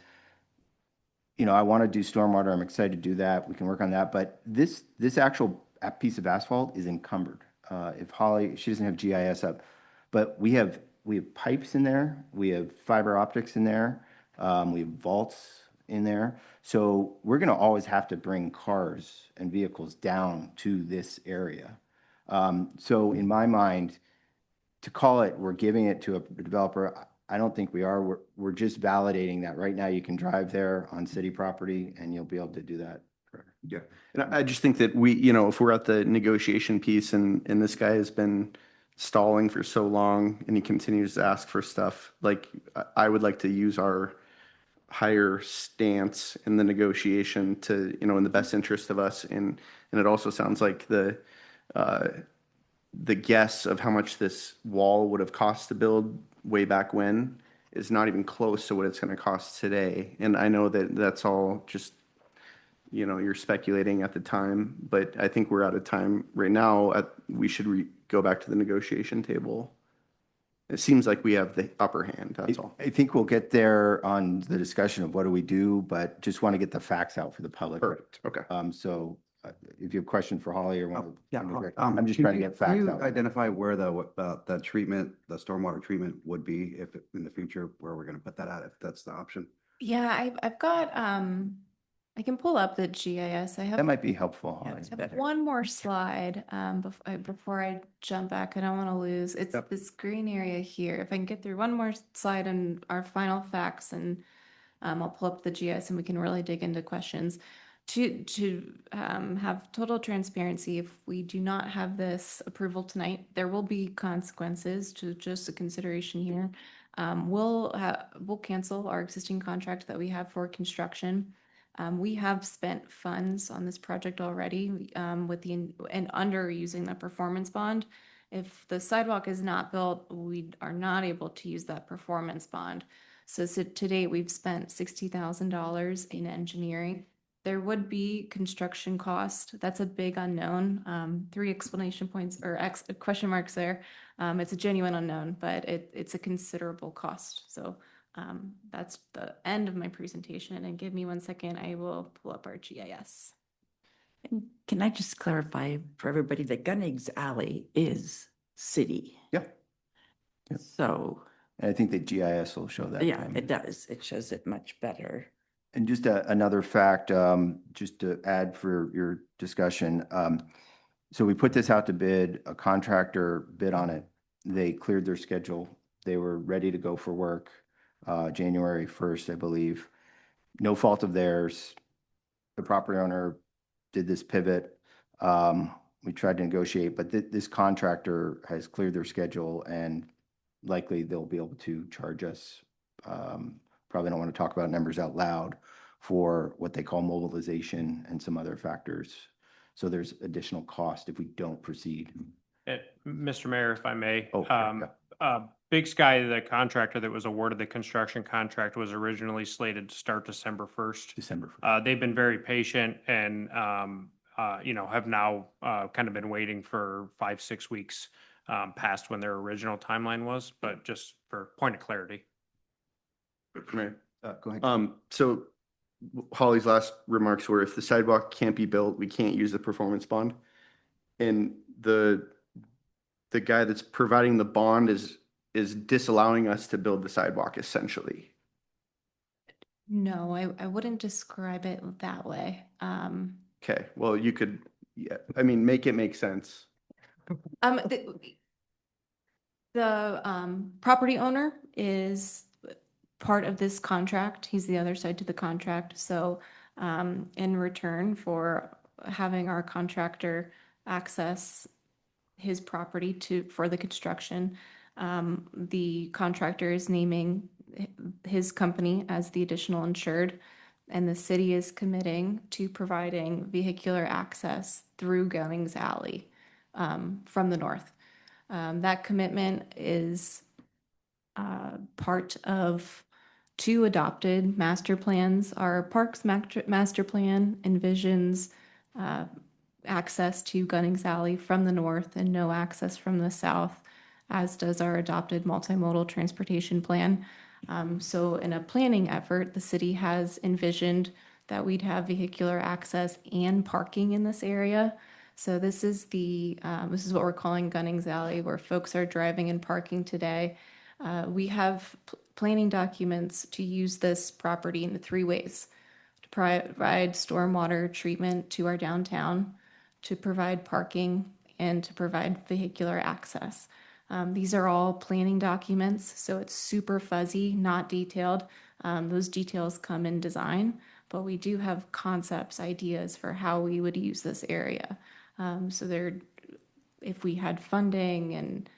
I want to do stormwater. I'm excited to do that. We can work on that. But this actual piece of asphalt is encumbered. If Holly, she doesn't have GIS up, but we have pipes in there. We have fiber optics in there. We have vaults in there. So we're going to always have to bring cars and vehicles down to this area. So in my mind, to call it, we're giving it to a developer, I don't think we are. We're just validating that right now you can drive there on city property and you'll be able to do that. Yeah. And I just think that if we're at the negotiation piece and this guy has been stalling for so long and he continues to ask for stuff, like I would like to use our higher stance in the negotiation to, in the best interest of us. And it also sounds like the guess of how much this wall would have cost to build way back when is not even close to what it's going to cost today. And I know that that's all just, you're speculating at the time, but I think we're out of time right now. We should go back to the negotiation table. It seems like we have the upper hand, that's all. I think we'll get there on the discussion of what do we do, but just want to get the facts out for the public. Perfect, okay. So if you have a question for Holly or want to. Yeah, I'm just trying to get facts Can out. you identify where the treatment, the stormwater treatment would be if in the future, where we're going to put that at, if that's the option? Yeah, I've got I can pull up the GIS. That might be helpful, Holly. I have one more slide before I jump back. I don't want to lose. It's this green area here. If I can get through one more slide and our final facts, and I'll pull up the GIS and we can really dig into questions. To have total transparency, if we do not have this approval tonight, there will be consequences to just a consideration here. We'll cancel our existing contract that we have for construction. We have spent funds on this project already, and under using the performance bond. If the sidewalk is not built, we are not able to use that performance bond. So to date, we've spent $60,000 in engineering. There would be construction cost. That's a big unknown. 3 exclamation points or question marks there. It's a genuine unknown, but it's a considerable cost. So that's the end of my presentation. And give me 1 second, I will pull up our GIS. And can I just clarify for everybody that Gunnings Alley is city? Yeah. So, And I think the GIS will show that. yeah, it does. It shows it much better. And just another fact, just to add for your discussion. So we put this out to bid, a contractor bid on it. They cleared their schedule. They were ready to go for work, January 1st, I believe. No fault of theirs. The property owner did this pivot. We tried to negotiate, but this contractor has cleared their schedule and likely they'll be able to charge us. Probably don't want to talk about numbers out loud for what they call mobilization and some other factors. So there's additional cost if we don't proceed. Mr. Mayor, if I may. Oh, yeah. Big Sky, the contractor that was awarded the construction contract, was originally slated to start December 1st. December 1st. They've been very patient and, have now kind of been waiting for 5-6 weeks past when their original timeline was, but just for point of clarity. Right. Go ahead. So Holly's last remarks were if the sidewalk can't be built, we can't use the performance bond. And the guy that's providing the bond is disallowing us to build the sidewalk essentially. No, I wouldn't describe it that way. Okay, well, you could, yeah, I mean, make it make sense. The property owner is part of this contract. He's the other side to the contract. So in return for having our contractor access his property for the construction, the contractor is naming his company as the additional insured, and the city is committing to providing vehicular access through Gunnings Alley from the north. That commitment is part of 2 adopted master plans. Our Parks Master Plan envisions access to Gunnings Alley from the north and no access from the south, as does our adopted multimodal transportation plan. So in a planning effort, the city has envisioned that we'd have vehicular access and parking in this area. So this is what we're calling Gunnings Alley, where folks are driving and parking today. We have planning documents to use this property in 3 ways: to provide stormwater treatment to our downtown, to provide parking, and to provide vehicular access. These are all planning documents, so it's super fuzzy, not detailed. Those details come in design, but we do have concepts, ideas for how we would use this area. If we had funding and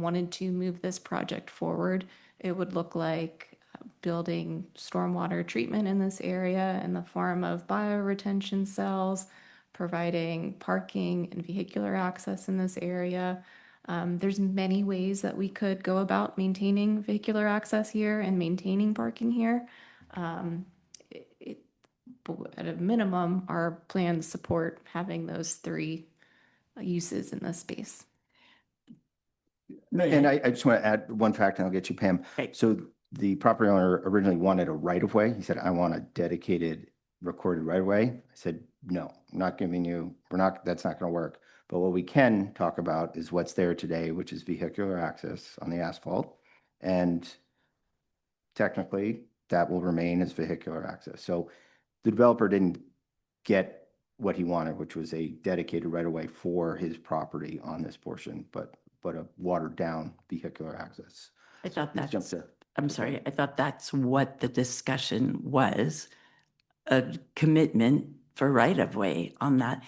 wanted to move this project forward, it would look like building stormwater treatment in this area in the form of bioretention cells, providing parking and vehicular access in this area. There's many ways that we could go about maintaining vehicular access here and maintaining parking here. At a minimum, our plans support having those 3 uses in this space. And I just want to add one fact and I'll get you, Pam. Okay. So the property owner originally wanted a right of way. He said, I want a dedicated recorded right of way. I said, no, I'm not giving you, that's not going to work. But what we can talk about is what's there today, which is vehicular access on the asphalt. And technically that will remain as vehicular access. So the developer didn't get what he wanted, which was a dedicated right of way for his property on this portion, but a watered down vehicular access. I thought Let's jump that's, to- I'm sorry, I thought that's what the discussion was, a commitment for right-of-way on that.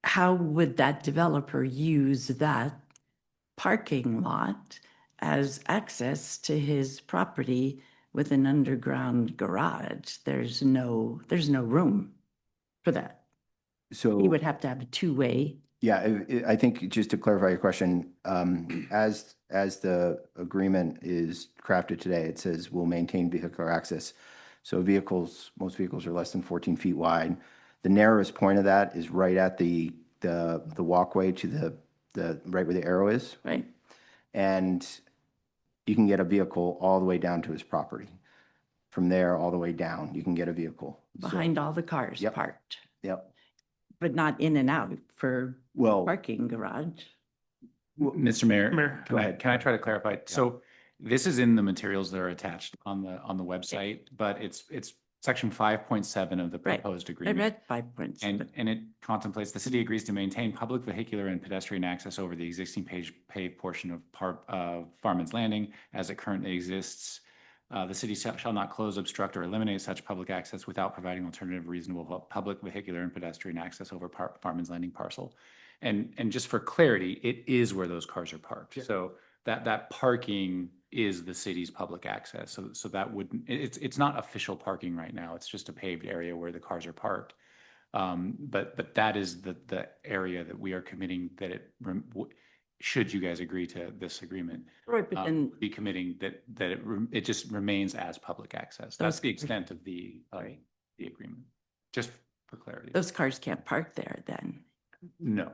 How would that developer use that parking lot as access to his property with an underground garage. There's no room for that. So. He would have to have a two-way. Yeah, I think just to clarify your question, as the agreement is crafted today, it says we'll maintain vehicular access. So most vehicles are less than 14 feet wide. The narrowest point of that is right at the walkway to the right where the arrow is. Right. And you can get a vehicle all the way down to his property. From there, all the way down, you can get a vehicle. Behind all the cars Yep. parked. Yep. But not in and out for Well, parking garage. Mr. Mayor, Mayor. go ahead. Can I try to clarify? So this is in the materials that are attached on the website, but it's section 5.7 of the Right. proposed I agreement. read 5 points. And it contemplates the city agrees to maintain public vehicular and pedestrian access over the existing paved portion of Farman's Landing as it currently exists. The city shall not close, obstruct, or eliminate such public access without providing alternative reasonable public vehicular and pedestrian access over Farman's Landing parcel. And just for clarity, it is where those cars are parked. So that parking is the city's public access. So that wouldn't, it's not official parking right now. It's just a paved area where the cars are parked. But that is the area that we are committing that should you guys agree to this agreement, Right, but then be committing that it just remains as public access. That's the extent of the agreement, just for clarity. those cars can't park there then. No.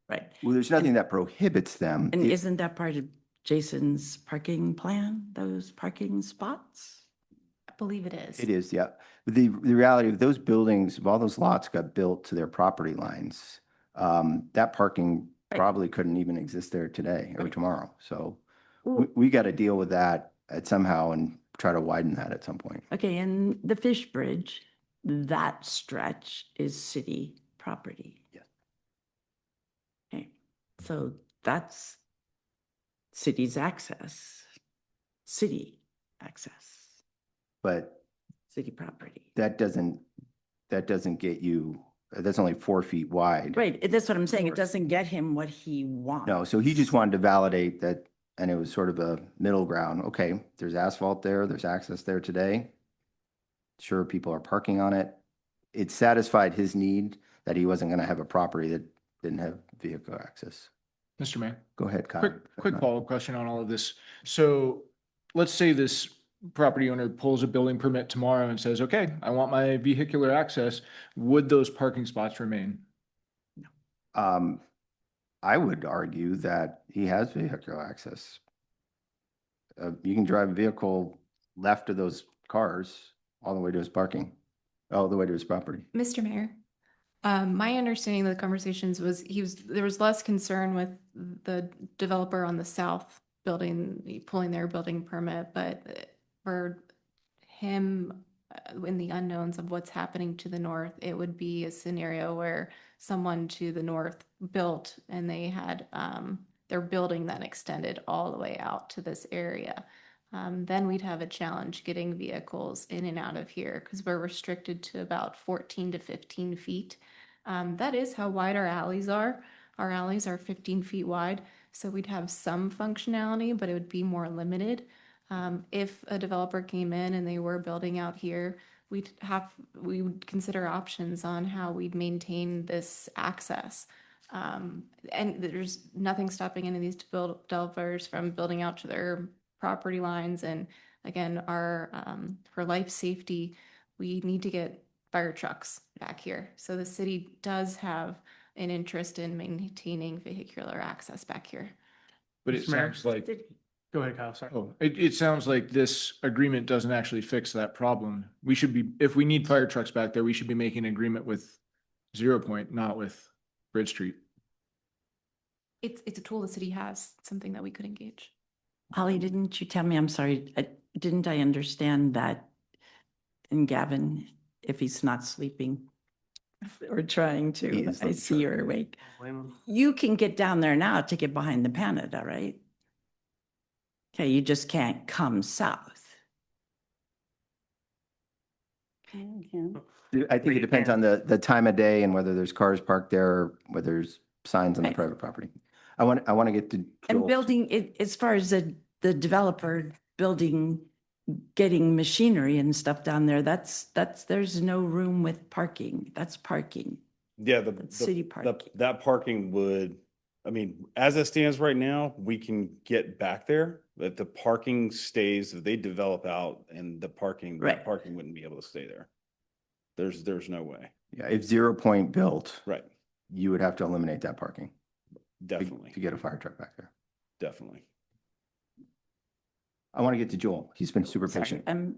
Right. Well, there's nothing that prohibits them. And isn't that part of Jason's parking plan, those parking spots? I believe it is. It is, yeah. But the reality of those buildings, if all those lots got built to their property lines, that parking probably couldn't even exist there today or tomorrow. So we got to deal with that somehow and try to widen that at some point. Okay, and the Fish Bridge, that stretch is city property. Yes. Okay, so that's city's access, city access, But city property. that doesn't get you, that's only 4 feet wide. Right, that's what I'm saying. It doesn't get him what he wants. No, so he just wanted to validate that, and it was sort of a middle ground. Okay, there's asphalt there, there's access there today. Sure, people are parking on it. It satisfied his need that he wasn't going to have a property that didn't have vehicle access. Mr. Mayor, Go ahead, Kyle. quick follow-up question on all of this. So let's say this property owner pulls a building permit tomorrow and says, okay, I want my vehicular access. Would those parking spots remain? I would argue that he has vehicular access. You can drive a vehicle left of those cars all the way to his parking, all the way to his property. Mr. Mayor, my understanding of the conversations was there was less concern with the developer on the south building, pulling their building permit, but for him, in the unknowns of what's happening to the north, it would be a scenario where someone to the north built and they had their building then extended all the way out to this area. Then we'd have a challenge getting vehicles in and out of here because we're restricted to about 14 to 15 feet. That is how wide our alleys are. Our alleys are 15 feet wide, so we'd have some functionality, but it would be more limited. If a developer came in and they were building out here, we would consider options on how we'd maintain this access. And there's nothing stopping any of these developers from building out to their property lines. And again, for life safety, we need to get fire trucks back here. So the city does have an interest in maintaining vehicular access back here. But it Mr. Mayor, sounds like, Go ahead, Kyle, sorry. it sounds like this agreement doesn't actually fix that problem. We should be, if we need fire trucks back there, we should be making an agreement with 0 Point, not with Bridge Street. It's a tool the city has, something that we could engage. Holly, didn't you tell me, I'm sorry, didn't I understand that in Gavin, if he's not sleeping or trying to, I see you're awake, you can get down there now to get behind the Canada, right? Okay, you just can't come south. I think it depends on the time of day and whether there's cars parked there, or whether there's signs on the private property. I want to get to And Joel. building it, as far as the the developer building, getting machinery and stuff down there, there's no room with parking. That's parking. Yeah, That's city parking. that parking would, I mean, as it stands right now, we can get back there, but the parking stays, if they develop out and the parking, Right. that parking wouldn't be able to stay there. There's no way. Yeah, if 0 Point built, Right, you would have to eliminate that parking definitely, to get a fire truck back there. definitely. I want to get to Joel. He's been super Sorry, patient.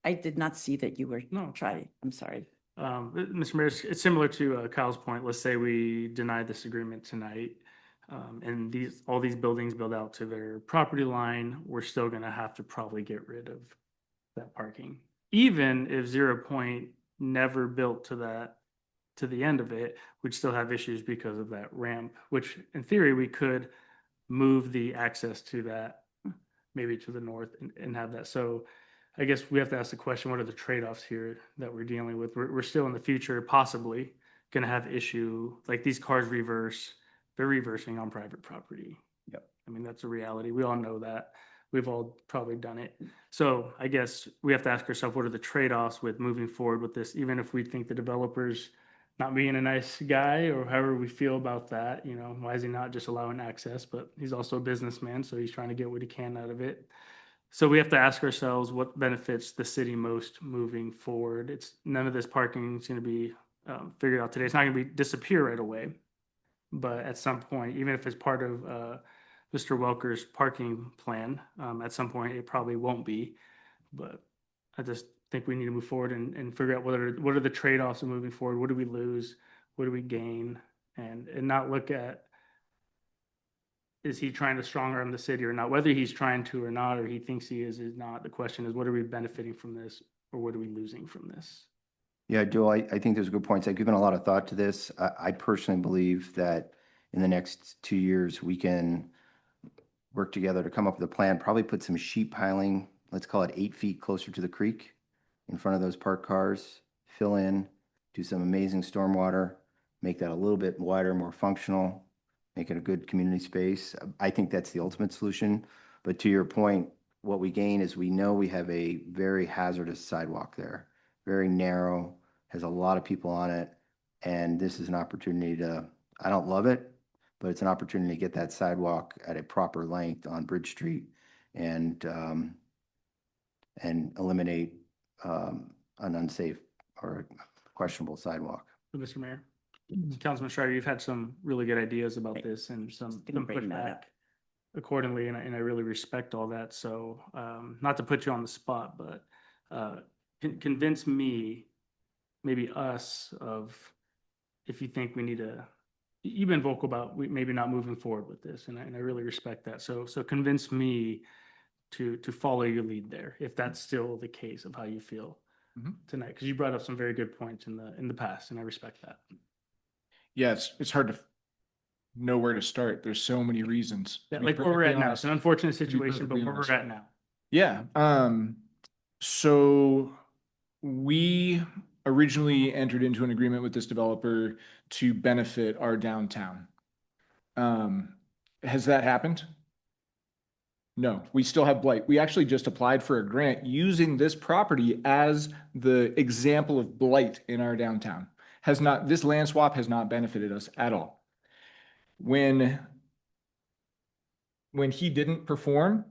I did not see that you were No. trying. I'm sorry. Mr. Mayor, it's similar to Kyle's point. Let's say we deny this agreement tonight, and all these buildings build out to their property line. We're still going to have to probably get rid of that parking, even if 0 Point never built to the end of it. We'd still have issues because of that ramp, which in theory we could move the access to that maybe to the north and have that. So I guess we have to ask the question, what are the trade-offs here that we're dealing with? We're still in the future possibly going to have issue, like these cars reverse, they're reversing on private property. Yep. I mean, that's a reality. We all know that. We've all probably done it. So I guess we have to ask ourselves, what are the trade-offs with moving forward with this? Even if we think the developer's not being a nice guy or however we feel about that, you know, why is he not just allowing access? But he's also a businessman, so he's trying to get what he can out of it. So we have to ask ourselves what benefits the city most moving forward. It's none of this parking is going to be figured out today. It's not going to be disappear right away, but at some point, even if it's part of Mr. Welker's parking plan, at some point it probably won't be. But I just think we need to move forward and figure out what are the trade-offs of moving forward. What do we lose? What do we gain? And not look at, is he trying to strong arm the city or not? Whether he's trying to or not, or he thinks he is not. The question is, what are we benefiting from this, or what are we losing from this? Yeah, Joel, I think those are good points. I've given a lot of thought to this. I personally believe that in the next 2 years, we can work together to come up with a plan, probably put some sheet piling, let's call it 8 feet closer to the creek in front of those parked cars, fill in, do some amazing stormwater, make that a little bit wider, more functional, make it a good community space. I think that's the ultimate solution. But to your point, what we gain is we know we have a very hazardous sidewalk there, very narrow, has a lot of people on it. And this is an opportunity to, I don't love it, but it's an opportunity to get that sidewalk at a proper length on Bridge Street and eliminate an unsafe or questionable sidewalk. Mr. Mayor, Councilman Schreiber, you've had some really good ideas about this and some pushback accordingly, and I really respect all that. So not to put you on the spot, but convince me, maybe us, of if you think we need to. You've been vocal about maybe not moving forward with this, and I really respect that. So convince me to follow your lead there, if that's still the case of how you feel tonight, because you brought up some very good points in the past, and I respect that. Yeah, it's hard to know where to start. There's so many reasons. Yeah, like where we're at now. It's an unfortunate situation, but where we're at now. Yeah. So we originally entered into an agreement with this developer to benefit our downtown. Has that happened? No, we still have blight. We actually just applied for a grant using this property as the example of blight in our downtown. This land swap has not benefited us at all. When he didn't perform,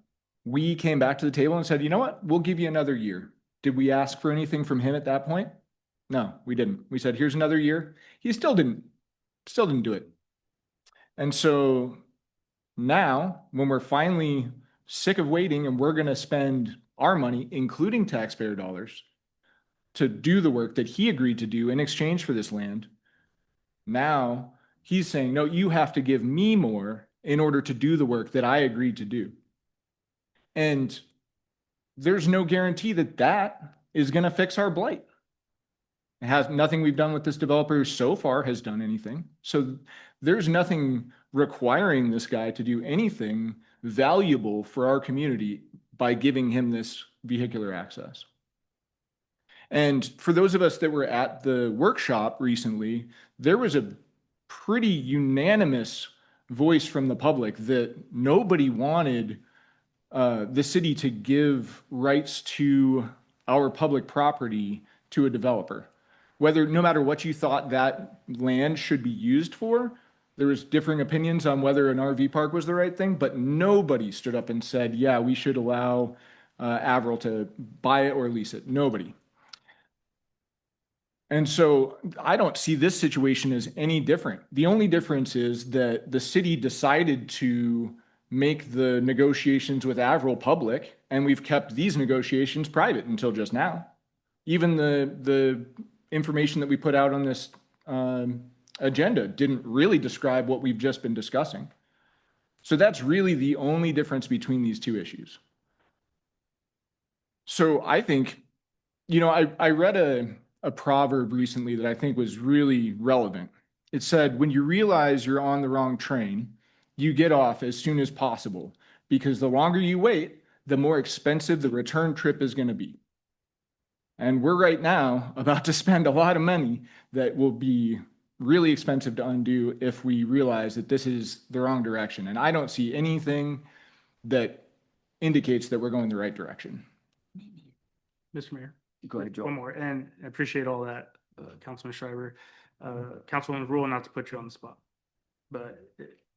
we came back to the table and said, you know what, we'll give you another year. Did we ask for anything from him at that point? No, we didn't. We said, here's another year. He still didn't do it. And so now, when we're finally sick of waiting and we're going to spend our money, including taxpayer dollars, to do the work that he agreed to do in exchange for this land, now he's saying, no, you have to give me more in order to do the work that I agreed to do. And there's no guarantee that that is going to fix our blight. It has nothing we've done with this developer so far has done anything. So there's nothing requiring this guy to do anything valuable for our community by giving him this vehicular access. And for those of us that were at the workshop recently, there was a pretty unanimous voice from the public that nobody wanted the city to give rights to our public property to a developer. Whether, no matter what you thought that land should be used for, there was differing opinions on whether an RV park was the right thing, but nobody stood up and said, yeah, we should allow Avril to buy it or lease it. Nobody. And so I don't see this situation as any different. The only difference is that the city decided to make the negotiations with Avril public, and we've kept these negotiations private until just now. Even the information that we put out on this agenda didn't really describe what we've just been discussing. So that's really the only difference between these two issues. So I think, you know, I read a proverb recently that I think was really relevant. It said, when you realize you're on the wrong train, you get off as soon as possible, because the longer you wait, the more expensive the return trip is going to be. And we're right now about to spend a lot of money that will be really expensive to undo if we realize that this is the wrong direction. And I don't see anything that indicates that we're going the right direction. Mr. Mayor. Go ahead, Joel. One more, and I appreciate all that, Councilman Schreiber. Councilman Rule, not to put you on the spot, but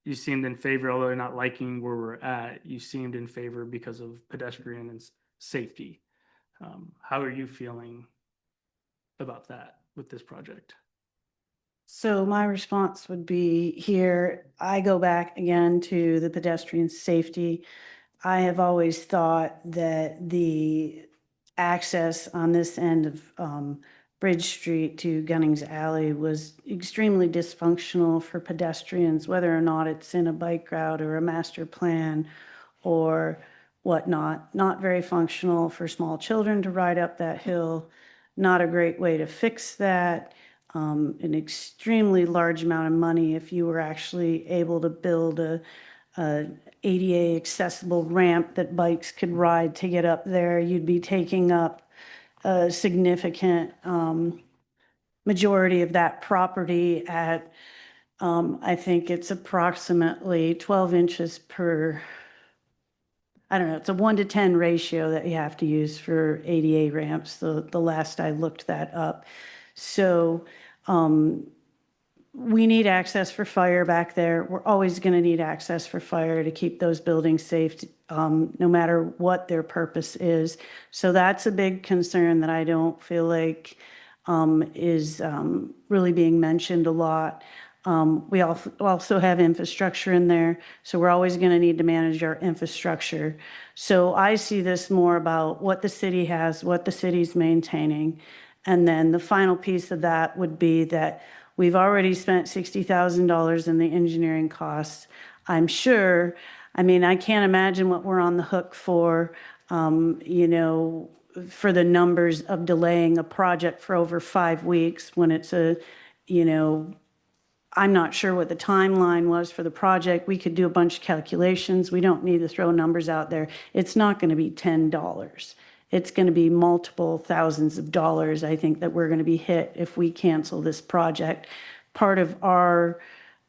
you seemed in favor, although you're not liking where we're at, you seemed in favor because of pedestrian and safety. How are you feeling about that with this project? So my response would be here, I go back again to the pedestrian safety. I have always thought that the access on this end of Bridge Street to Gunnings Alley was extremely dysfunctional for pedestrians, whether or not it's in a bike route or a master plan or whatnot. Not very functional for small children to ride up that hill. Not a great way to fix that. An extremely large amount of money if you were actually able to build a ADA accessible ramp that bikes could ride to get up there. You'd be taking up a significant majority of that property at, I think it's approximately 12 inches per, I don't know, it's a 1-to-10 ratio that you have to use for ADA ramps. The last I looked that up. So we need access for fire back there. We're always going to need access for fire to keep those buildings safe, no matter what their purpose is. So that's a big concern that I don't feel like is really being mentioned a lot. We also have infrastructure in there, so we're always going to need to manage our infrastructure. So I see this more about what the city has, what the city's maintaining. And then the final piece of that would be that we've already spent $60,000 in the engineering costs. I'm sure, I mean, I can't imagine what we're on the hook for, you know, for the numbers of delaying a project for over 5 weeks when it's a, you know, I'm not sure what the timeline was for the project. We could do a bunch of calculations. We don't need to throw numbers out there. It's not going to be $10. It's going to be multiple thousands of dollars, I think, that we're going to be hit if we cancel this project. Part of our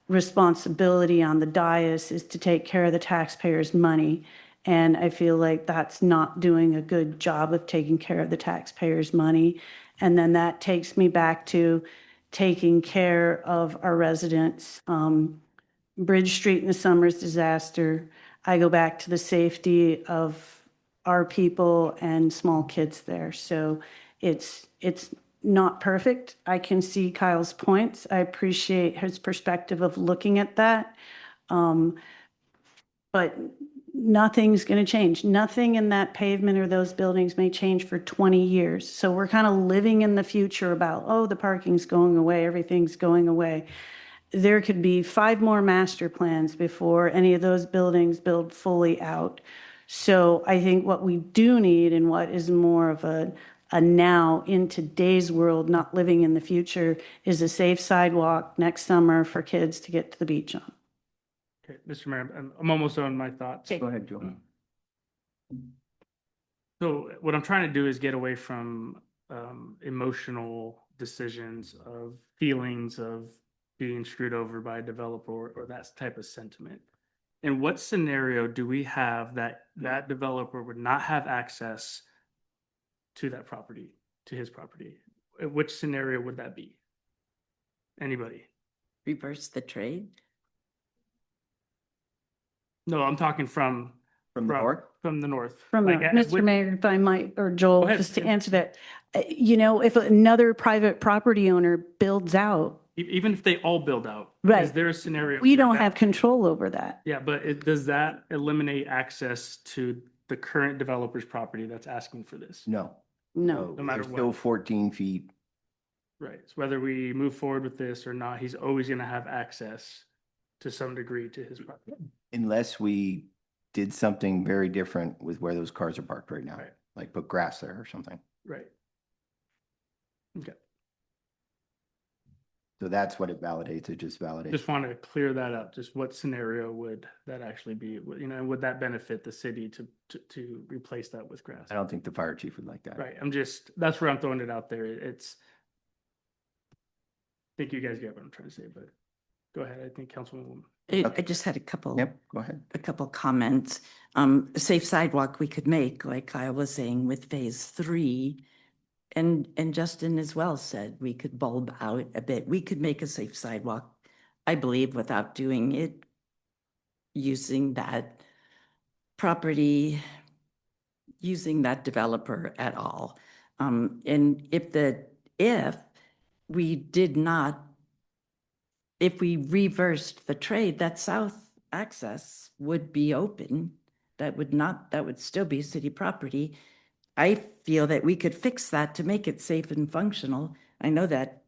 responsibility on the dais is to take care of the taxpayers' money. And I feel like that's not doing a good job of taking care of the taxpayers' money. And then that takes me back to taking care of our residents. Bridge Street in the Summers disaster, I go back to the safety of our people and small kids there. So it's not perfect. I can see Kyle's points. I appreciate his perspective of looking at that. But nothing's going to change. Nothing in that pavement or those buildings may change for 20 years. So we're kind of living in the future about, oh, the parking's going away, everything's going away. There could be 5 more master plans before any of those buildings build fully out. So I think what we do need and what is more of a now in today's world, not living in the future, is a safe sidewalk next summer for kids to get to the beach on. Okay, Mr. Mayor, I'm almost on my thoughts. Go ahead, Joel. So what I'm trying to do is get away from emotional decisions of feelings of being screwed over by a developer or that type of sentiment. in what scenario do we have that that developer would not have access to that property, to his property? Which scenario would that be? Anybody? Reverse the trade? No, I'm talking from the north? From the north. From Like, Mr. Mayor, if I might, or Joel, ahead. just to answer that, if another private property owner builds out, Even if they all build out, Right. is there a scenario? we where don't that- have control over that. Yeah, but does that eliminate access to the current developer's property that's asking for this? No. No. No matter They're still what. 14 feet. Right. So whether we move forward with this or not, he's always going to have access to some degree to his property. Unless we did something very different with where those cars are parked right now, Right. like put grass there or something. Right. Okay. So that's what it validates. It just validates. Just want to clear that up. Just what scenario would that actually be? And would that benefit the city to replace that with grass? I don't think the fire chief would like that. Right. That's where I'm throwing it out there. I think you guys get what I'm trying to say, but go ahead. I think Councilwoman. I just had a couple. Yep, go ahead. A couple comments. A safe sidewalk we could make, like Kyle was saying, with phase 3. And Justin as well said we could bulb out a bit. We could make a safe sidewalk, I believe, without doing it using that property, using that developer at all. And if we did not, if we reversed the trade, that south access would be open. That would still be city property. I feel that we could fix that to make it safe and functional. I know that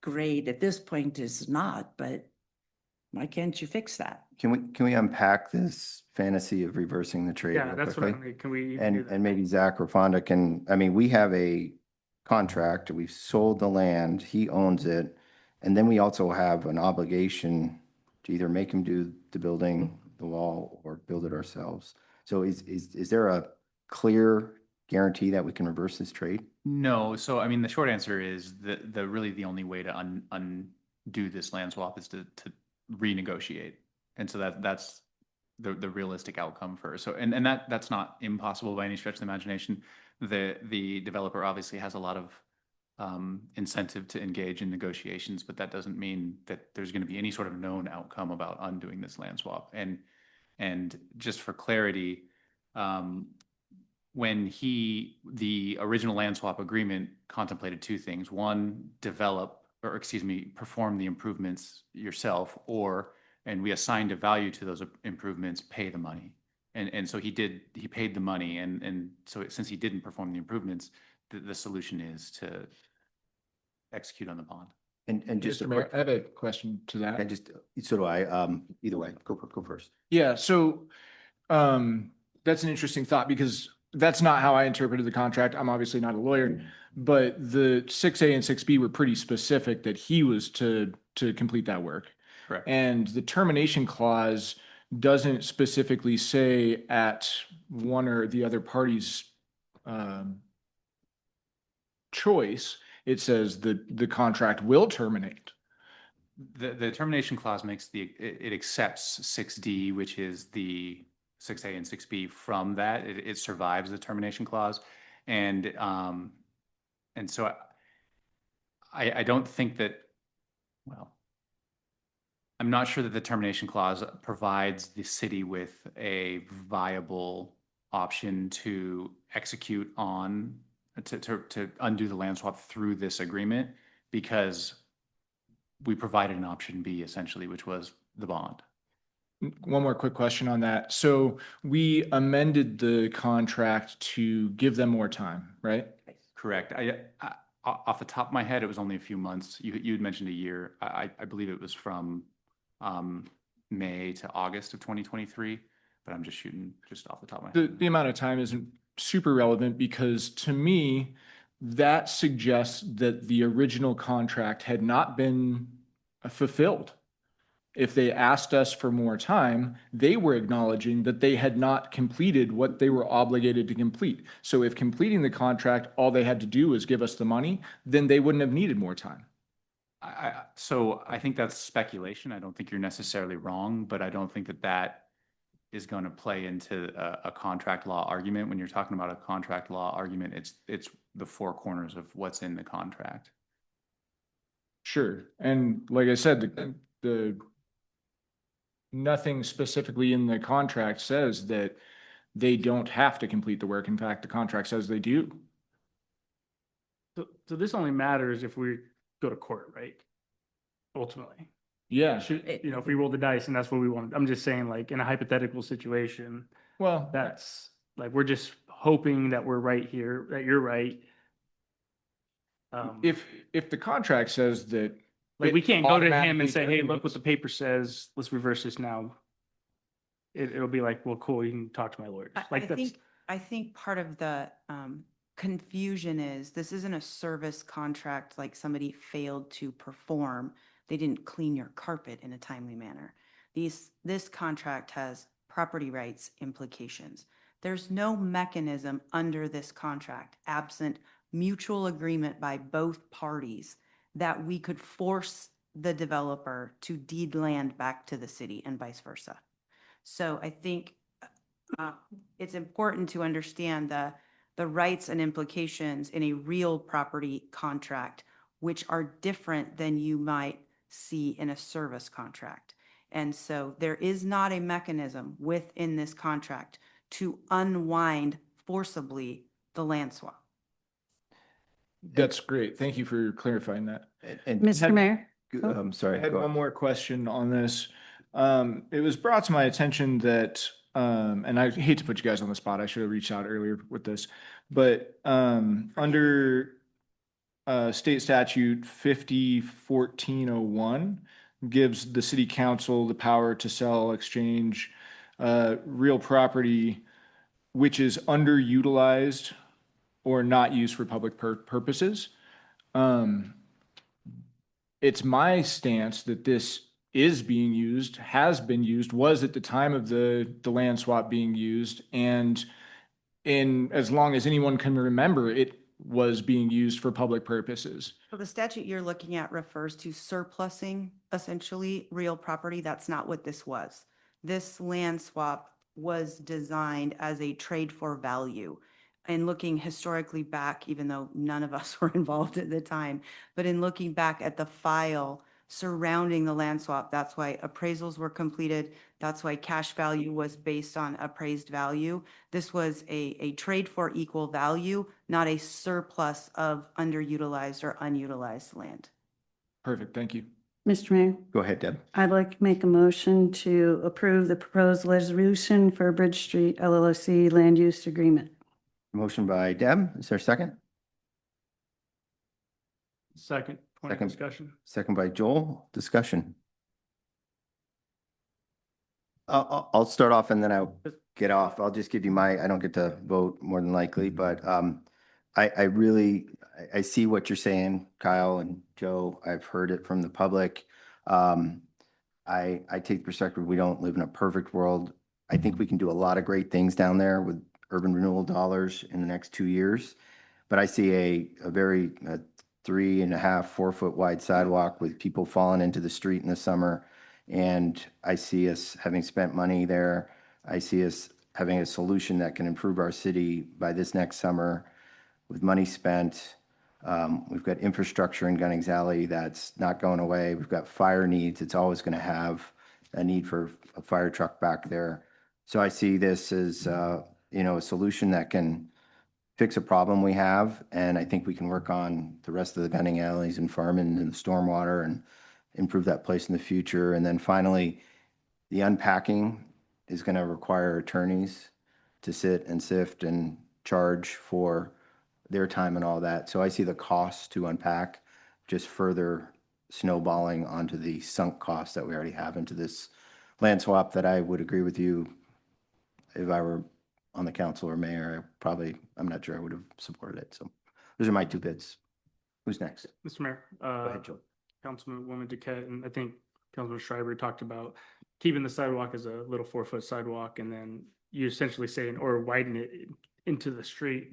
grade at this point is not, but why can't you fix that? Can we unpack this fantasy of reversing the trade? Yeah, real that's what I quickly? mean. Can we? And maybe Zach or Fonda can, we have a contract, we've sold the land, he owns it. And then we also have an obligation to either make him do the building, the wall, or build it ourselves. So is there a clear guarantee that we can reverse this trade? No. So, I mean, the short answer is the really the only way to undo this land swap is to renegotiate. And so that's the realistic outcome for. So, and that's not impossible by any stretch of the imagination. The developer obviously has a lot of incentive to engage in negotiations, but that doesn't mean that there's going to be any sort of known outcome about undoing this land swap. And just for clarity, when the original land swap agreement contemplated two things. One, perform the improvements yourself, and we assigned a value to those improvements, pay the money. And so he paid the money. And so since he didn't perform the improvements, the solution is to execute on the bond. And just Mr. Mayor, I have a question to that. So do I, either way, go first. Yeah, so that's an interesting thought because that's not how I interpreted the contract. I'm obviously not a lawyer, but the 6A and 6B were pretty specific that he was to complete that work. Correct. And the termination clause doesn't specifically say at one or the other party's choice. It says the contract will terminate. The termination clause it accepts 6D, which is the 6A and 6B from that. It survives the termination clause. And so I don't think that, I'm not sure that the termination clause provides the city with a viable option to execute on, to undo the land swap through this agreement, because we provided an option B essentially, which was the bond. One more quick question on that. So we amended the contract to give them more time, right? Correct. I off the top of my head, it was only a few months. You had mentioned a year. I believe it was from May to August of 2023, but I'm just shooting just off the top of my head. The amount of time isn't super relevant because to me, that suggests that the original contract had not been fulfilled. If they asked us for more time, they were acknowledging that they had not completed what they were obligated to complete. So if completing the contract, all they had to do was give us the money, then they wouldn't have needed more time. So I think that's speculation. I don't think you're necessarily wrong, but I don't think that that is going to play into a contract law argument. When you're talking about a contract law argument, it's the four corners of what's in the contract. Sure. And like I said, the nothing specifically in the contract says that they don't have to complete the work. In fact, the contract says they do. So this only matters if we go to court, right? Ultimately. Yeah. If we roll the dice and that's what we want. I'm just saying, like, in a hypothetical situation, Well, that's like, we're just hoping that we're right here, that you're right. If the contract says that, Like, we can't go to him and say, hey, automatically look what the paper says, let's reverse this now. It'll be like, well, cool, you can talk to my lawyers. Like, I think part of the confusion is this isn't a service contract like somebody failed to perform. They didn't clean your carpet in a timely manner. This contract has property rights implications. There's no mechanism under this contract, absent mutual agreement by both parties, that we could force the developer to deed land back to the city and vice versa. So I think it's important to understand the rights and implications in a real property contract, which are different than you might see in a service contract. And so there is not a mechanism within this contract to unwind forcibly the land swap. that's great. Thank you for clarifying that. And Mr. Mayor? I'm sorry. I had go one ahead. more question on this. It was brought to my attention that, and I hate to put you guys on the spot, I should have reached out earlier with this, but under state statute 501401 gives the city council the power to sell, exchange real property which is underutilized or not used for public purposes. It's my stance that this is being used, has been used, was at the time of the land swap being used, and in as long as anyone can remember, it was being used for public purposes. So the statute you're looking at refers to surplusing essentially real property. That's not what this was. This land swap was designed as a trade for value. And looking historically back, even though none of us were involved at the time, but in looking back at the file surrounding the land swap, that's why appraisals were completed. That's why cash value was based on appraised value. This was a trade for equal value, not a surplus of underutilized or unutilized land. Perfect, thank you. Mr. Mayor? Go ahead, Deb. I'd like to make a motion to approve the proposed resolution for Bridge Street LLC land use agreement. Motion by Deb. Is there a second? second point of Second. discussion. Second by Joel. Discussion. I'll start off and then I'll get off. I'll just give you I don't get to vote more than likely, but I really see what you're saying, Kyle and Joe. I've heard it from the public. I take the perspective, we don't live in a perfect world. I think we can do a lot of great things down there with urban renewal dollars in the next 2 years. But I see a very 3.5, 4 foot wide sidewalk with people falling into the street in the summer. And I see us having spent money there. I see us having a solution that can improve our city by this next summer with money spent. We've got infrastructure in Gunnings Alley that's not going away. We've got fire needs. It's always going to have a need for a fire truck back there. So I see this as, a solution that can fix a problem we have. And I think we can work on the rest of the Gunning Alleys and Farming and the stormwater and improve that place in the future. And then finally, the unpacking is going to require attorneys to sit and sift and charge for their time and all that. So I see the cost to unpack just further snowballing onto the sunk costs that we already have into this land swap that I would agree with you. If I were on the council or mayor, I'm not sure I would have supported it. So those are my 2 bits. Who's next? Mr. Mayor, Go ahead, Joe. Councilwoman Duquette, and I think Councilman Schreiber talked about keeping the sidewalk as a little 4 foot sidewalk, and then you essentially saying, or widen it into the street,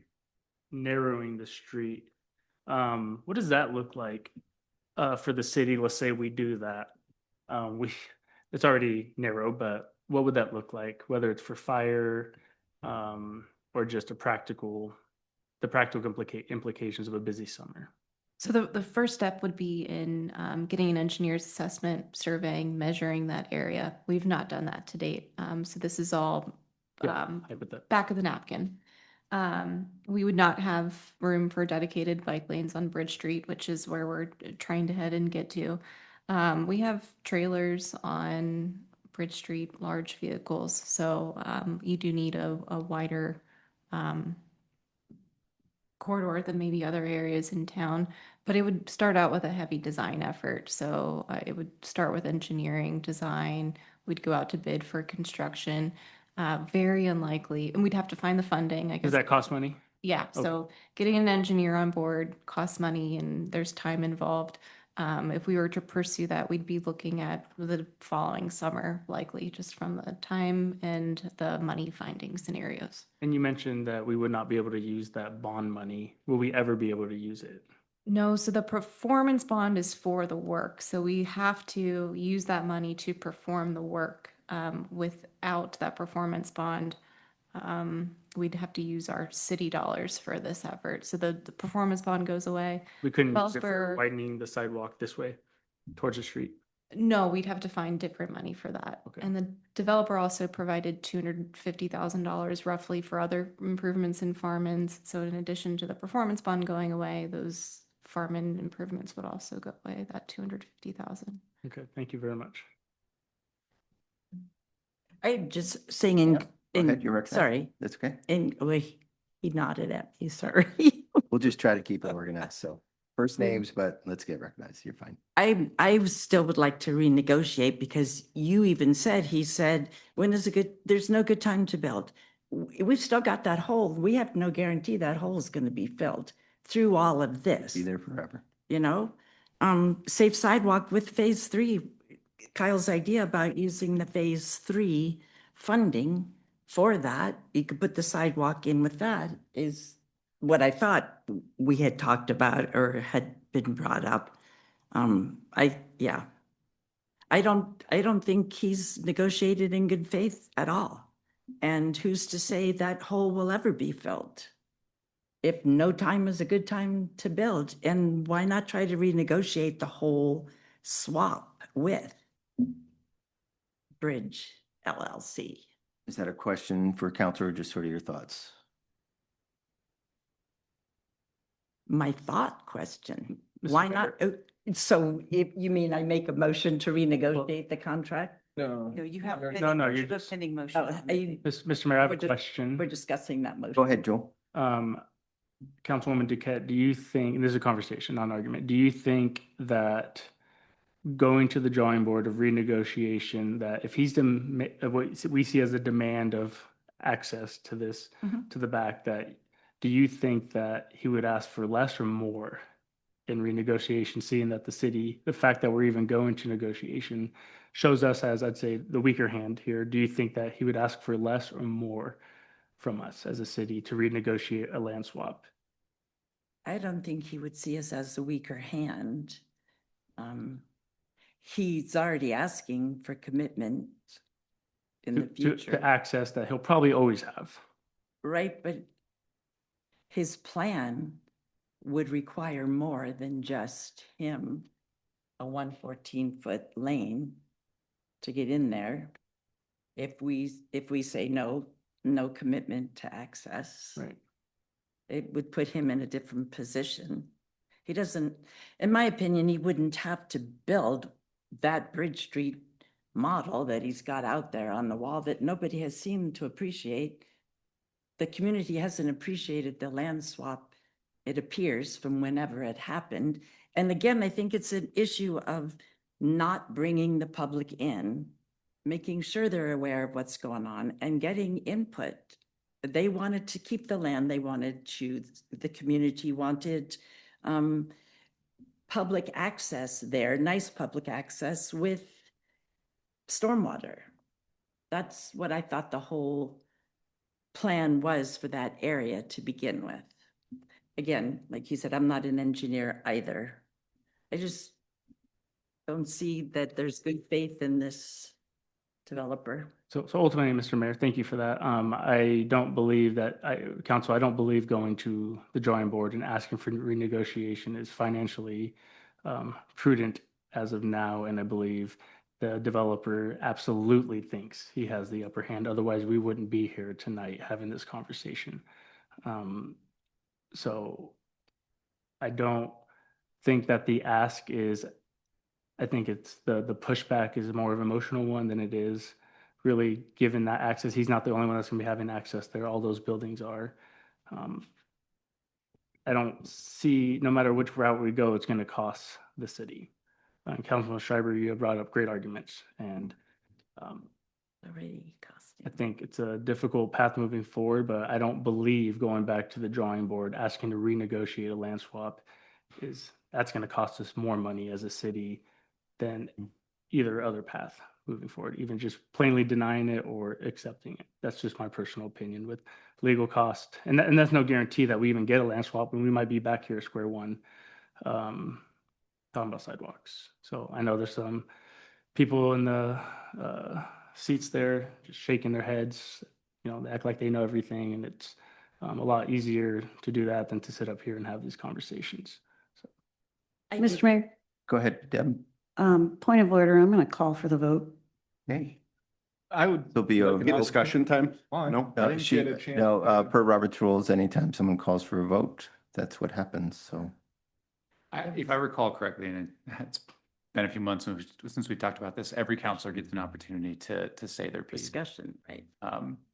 narrowing the street. What does that look like for the city, let's say we do that, it's already narrow, but what would that look like? Whether it's for fire, or just the practical implications of a busy summer. So the first step would be in getting an engineer's assessment, surveying, measuring that area. We've not done that to date. So this is all back of the napkin. We would not have room for dedicated bike lanes on Bridge Street, which is where we're trying to head and get to. We have trailers on Bridge Street, large vehicles. So you do need a wider corridor than maybe other areas in town, but it would start out with a heavy design effort. So it would start with engineering design. We'd go out to bid for construction. Very unlikely, and we'd have to find the funding. I guess. Does that cost money? Yeah. Okay. So getting an engineer on board costs money, and there's time involved. If we were to pursue that, we'd be looking at the following summer, likely, just from the time and the money finding scenarios. And you mentioned that we would not be able to use that bond money. Will we ever be able to use it? No, so the performance bond is for the work. So we have to use that money to perform the work. Without that performance bond, we'd have to use our city dollars for this effort. So the performance bond goes away. We couldn't use it Developer- for widening the sidewalk this way towards the street. No, we'd have to find different money for that. Okay. And the developer also provided $250,000 roughly for other improvements in farm-ins. So in addition to the performance bond going away, those farm-in improvements would also go away, that $250,000. Okay, thank you very much. I'm just saying, Go ahead, you're recognized. sorry, That's okay. and he nodded at me, sorry. We'll just try to keep it organized. So first names, but let's get recognized. You're fine. I still would like to renegotiate because you even said, he said, there's no good time to build. We've still got that hole. We have no guarantee that hole is going to be filled through all of this. Be there forever. You know, safe sidewalk with phase 3. Kyle's idea about using the phase 3 funding for that, you could put the sidewalk in with that, is what I thought we had talked about or had been brought up. I don't think he's negotiated in good faith at all. And who's to say that hole will ever be filled? If no time is a good time to build, and why not try to renegotiate the whole swap with Bridge LLC? Is that a question for council or just sort of your thoughts? My thought question, Mr. why Mayor. not? So if you mean I make a motion to renegotiate the contract? No. No, you have. No, you're the just- pending motion. Mr. Mayor, I have We're a just- question. We're discussing that motion. Go ahead, Joel. Councilwoman Duquette, do you think, and this is a conversation, not an argument, do you think that going to the drawing board of renegotiation, that if he's what we see as a demand of access to this, to the back, that do you think that he would ask for less or more in renegotiation, seeing that the fact that we're even going to negotiation shows us as, I'd say, the weaker hand here? Do you think that he would ask for less or more from us as a city to renegotiate a land swap? I don't think he would see us as a weaker hand. He's already asking for commitment in the future. To access that he'll probably always have. Right, but his plan would require more than just him, a 114-foot lane to get in there. If we say no commitment to access. Right. It would put him in a different position. He doesn't, in my opinion, he wouldn't have to build that Bridge Street model that he's got out there on the wall that nobody has seemed to appreciate. The community hasn't appreciated the land swap, it appears, from whenever it happened. And again, I think it's an issue of not bringing the public in, making sure they're aware of what's going on and getting input. They wanted to keep the land, the community wanted public access there, nice public access with stormwater. That's what I thought the whole plan was for that area to begin with. Again, like you said, I'm not an engineer either. I just don't see that there's good faith in this developer. So ultimately, Mr. Mayor, thank you for that. I don't believe Council, I don't believe going to the drawing board and asking for renegotiation is financially prudent as of now. And I believe the developer absolutely thinks he has the upper hand. Otherwise, we wouldn't be here tonight having this conversation. So I don't think that the ask is, I think it's the pushback is more of an emotional one than it is really given that access. He's not the only one that's going to be having access there. All those buildings are. I don't see, no matter which route we go, it's going to cost the city. Councilman Schreiber, you have brought up great arguments, and Already costing. I think it's a difficult path moving forward, but I don't believe going back to the drawing board, asking to renegotiate a land swap that's going to cost us more money as a city than either other path moving forward, even just plainly denying it or accepting it. That's just my personal opinion with legal cost. And that's no guarantee that we even get a land swap, and we might be back here at square one talking about sidewalks. So I know there's some people in the seats there just shaking their heads, they act like they know everything, and it's a lot easier to do that than to sit up here and have these conversations. So. Mr. Mayor, Go ahead, Deb. point of order, I'm going to call for the vote. Okay. I would. There'll be a Discussion time? Fine. No? I didn't get a chance. Per Robert's rules, anytime someone calls for a vote, that's what happens, so. If I recall correctly, and it's been a few months since we talked about this, every counselor gets an opportunity to say their piece. Discussion, right?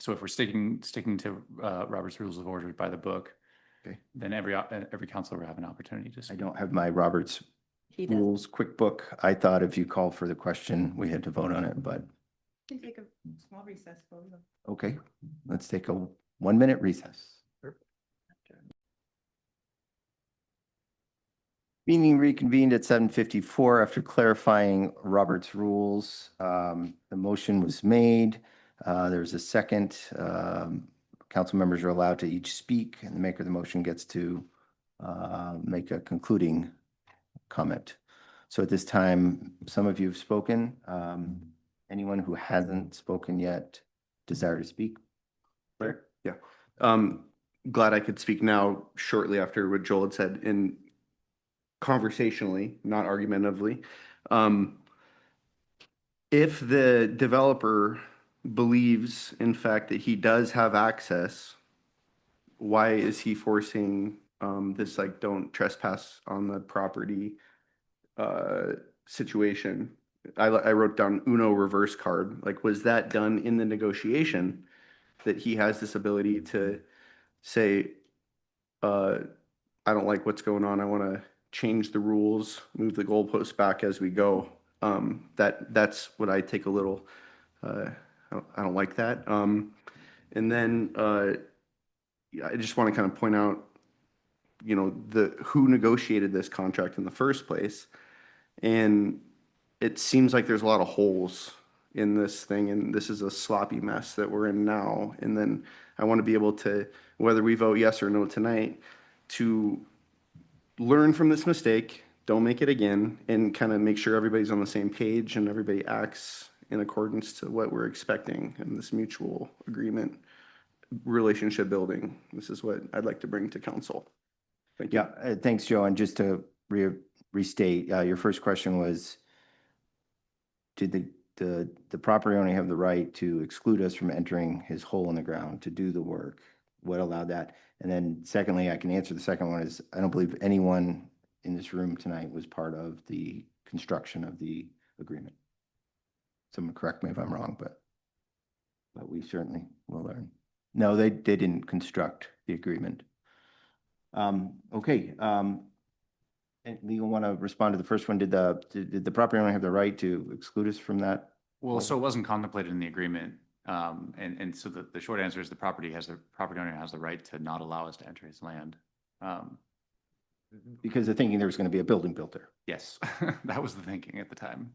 So if we're sticking to Robert's Rules of Order by the book, Okay. then every counselor will have an opportunity to I speak. don't have my Robert's rules quick book. I thought if you called for the question, we had to vote on it, but Can take a small recess. okay, let's take a 1-minute recess. Meeting reconvened at 7:54 after clarifying Robert's rules. The motion was made. There was a second. Council members are allowed to each speak, and the maker of the motion gets to make a concluding comment. So at this time, some of you have spoken. Anyone who hasn't spoken yet desire to speak? Right. Yeah. Glad I could speak now shortly after what Joel had said in conversationally, not argumentatively. If the developer believes, in fact, that he does have access, why is he forcing this like don't trespass on the property situation? I wrote down Uno reverse card. Like, was that done in the negotiation that he has this ability to say, I don't like what's going on. I want to change the rules, move the goalposts back as we go. That's what I take a little, I don't like that. And then I just want to kind of point out, who negotiated this contract in the first place. And it seems like there's a lot of holes in this thing, and this is a sloppy mess that we're in now. And then I want to be able to, whether we vote yes or no tonight, to learn from this mistake, don't make it again, and kind of make sure everybody's on the same page and everybody acts in accordance to what we're expecting in this mutual agreement, relationship building. This is what I'd like to bring to council. Thank you. Yeah, thanks, Joe. And just to restate, your first question was, did the property owner have the right to exclude us from entering his hole in the ground to do the work? What allowed that? And then secondly, I can answer the second one is, I don't believe anyone in this room tonight was part of the construction of the agreement. Someone correct me if I'm wrong, but we certainly will learn. No, they didn't construct the agreement. Okay. And legal want to respond to the first one. Did the property owner have the right to exclude us from that? Well, so it wasn't contemplated in the agreement. And so the short answer is the property owner has the right to not allow us to enter his land. Because they're thinking there was going to be a building built there. Yes, that was the thinking at the time.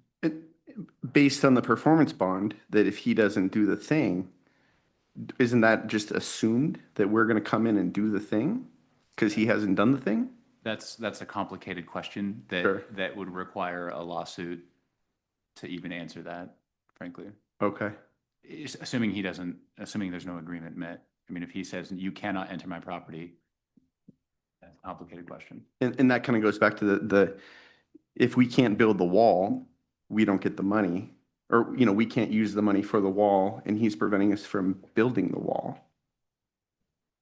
Based on the performance bond, that if he doesn't do the thing, isn't that just assumed that we're going to come in and do the thing because he hasn't done the thing? That's a complicated question that Sure. that would require a lawsuit to even answer that, frankly. Okay. Assuming there's no agreement met. I mean, if he says you cannot enter my property, that's a complicated question. And that kind of goes back to the, if we can't build the wall, we don't get the money. Or, you know, we can't use the money for the wall and he's preventing us from building the wall.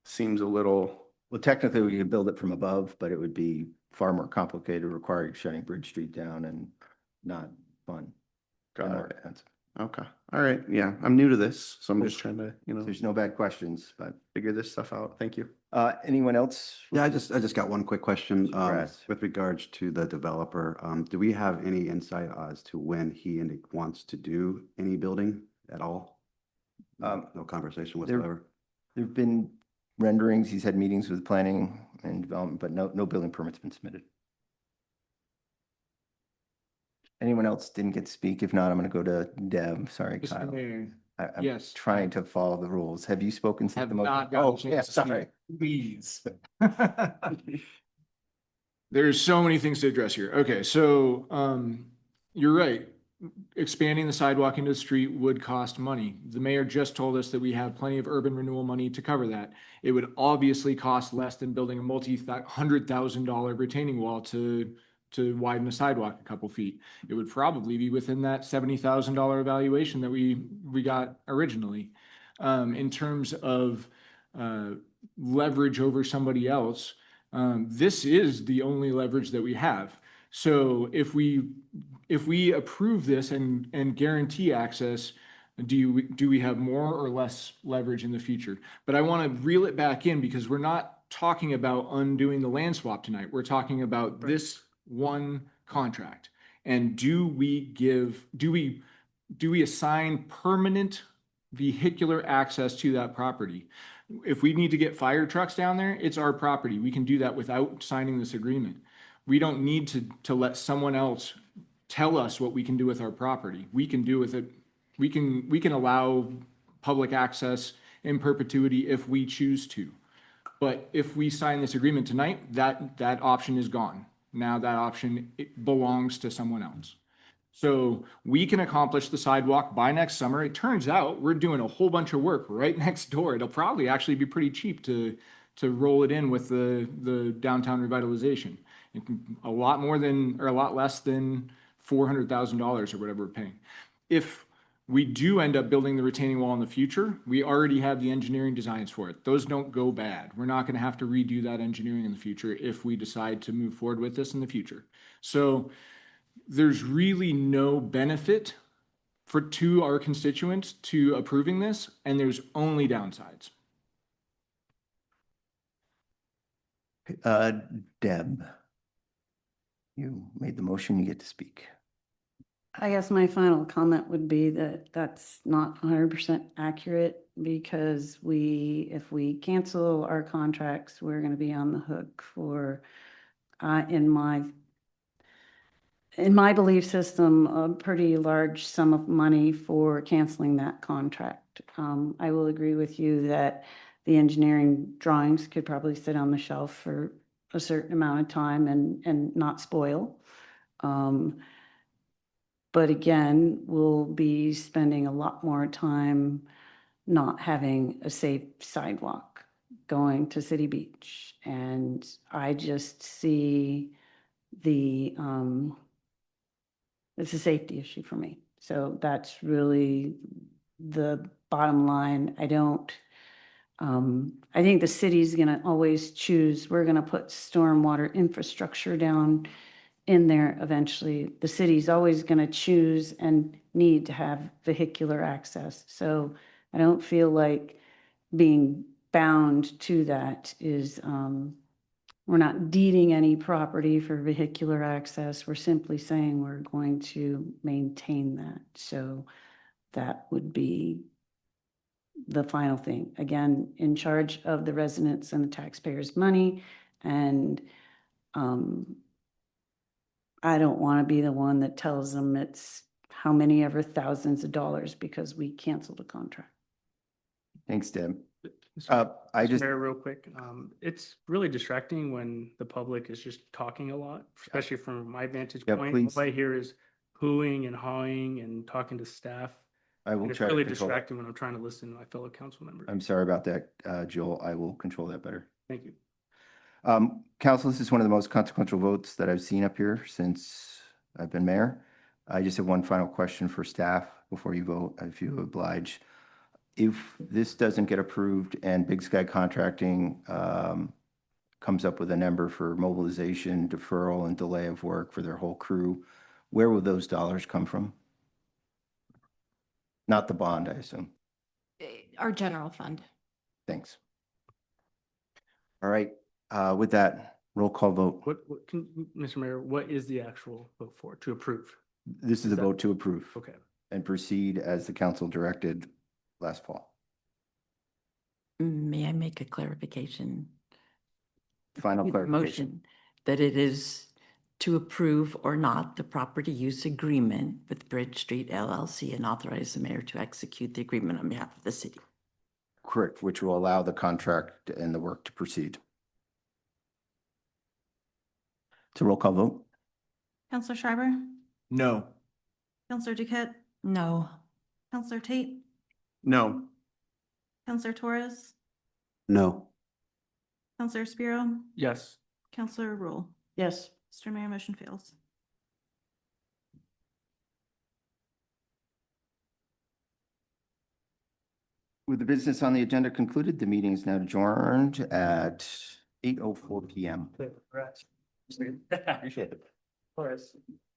Seems a little. Well, technically, we could build it from above, but it would be far more complicated, requiring shutting Bridge Street down and not fun. and Got more it. expensive. Okay. All right. Yeah. I'm new to this, so I'm just trying to, There's no bad questions, but figure this stuff out. Thank you. anyone else? Yeah, I just got one quick question, Congrats. with regards to the developer. Do we have any insight as to when he wants to do any building at all? No conversation whatsoever. There've been renderings. He's had meetings with planning and development, but no building permit's been submitted. Anyone else didn't get to speak? If not, I'm going to go to Deb. Sorry, Mr. Kyle. Mayor, I'm yes. trying to follow the rules. Have you spoken since Have the motion? not gotten a Oh, chance yeah, to speak. sorry. Please. There's so many things to address here. Okay, so you're right. Expanding the sidewalk into the street would cost money. The mayor just told us that we have plenty of urban renewal money to cover that. It would obviously cost less than building a $100,000 retaining wall to widen the sidewalk a couple feet. It would probably be within that $70,000 evaluation that we got originally. In terms of leverage over somebody else, this is the only leverage that we have. So if we approve this and guarantee access, do we have more or less leverage in the future? But I want to reel it back in because we're not talking about undoing the land swap tonight. We're talking about this one contract. And do we assign permanent vehicular access to that property? If we need to get fire trucks down there, it's our property. We can do that without signing this agreement. We don't need to let someone else tell us what we can do with our property. We can do with it. We can allow public access in perpetuity if we choose to. But if we sign this agreement tonight, that option is gone. Now that option, it belongs to someone else. So we can accomplish the sidewalk by next summer. It turns out we're doing a whole bunch of work right next door. It'll probably actually be pretty cheap to roll it in with the downtown revitalization. A lot less than $400,000 or whatever we're paying. If we do end up building the retaining wall in the future, we already have the engineering designs for it. Those don't go bad. We're not going to have to redo that engineering in the future if we decide to move forward with this in the future. So there's really no benefit to our constituents to approving this, and there's only downsides. Deb, you made the motion, you get to speak. I guess my final comment would be that that's not 100% accurate because if we cancel our contracts, we're going to be on the hook for, in my belief system, a pretty large sum of money for canceling that contract. I will agree with you that the engineering drawings could probably sit on the shelf for a certain amount of time and not spoil. But again, we'll be spending a lot more time not having a safe sidewalk going to City Beach. And I just see it's a safety issue for me. So that's really the bottom line. I think the city's going to always choose, we're going to put stormwater infrastructure down in there eventually. The city's always going to choose and need to have vehicular access. So I don't feel like being bound to that is, we're not deeding any property for vehicular access. We're simply saying we're going to maintain that. So that would be the final thing. Again, in charge of the residents and the taxpayers' money. And I don't want to be the one that tells them it's how many ever thousands of dollars because we canceled a contract. Thanks, Deb. Mayor, real quick, it's really distracting when the public is just talking a lot, especially from my vantage Yeah, point. please. All I hear is hooing and hawing and talking to staff. I will And it's try to really control that. distracting when I'm trying to listen to my fellow council members. I'm sorry about that, Joel. I will control that better. Thank you. Council, this is one of the most consequential votes that I've seen up here since I've been mayor. I just have one final question for staff before you vote, if you oblige. If this doesn't get approved and Big Sky Contracting comes up with a number for mobilization, deferral, and delay of work for their whole crew, where will those dollars come from? Not the bond, I assume. Our general fund. Thanks. All right, with that, roll call vote. What can, Mr. Mayor, what is the actual vote for, to approve? This is a vote to approve. Okay. And proceed as the council directed last fall. May I make a clarification? Final With the clarification. motion that it is to approve or not the property use agreement with Bridge Street LLC and authorize the mayor to execute the agreement on behalf of the city. Correct, which will allow the contract and the work to proceed. To roll call vote. Counselor Schreiber? No. Counselor Duquette? No. Counselor Tate? No. Counselor Torres? No. Counselor Spiro? Yes. Counselor Rule? Yes. Mr. Mayor, motion fails. With the business on the agenda concluded, the meeting is now adjourned at 8:04 PM. Appreciate it.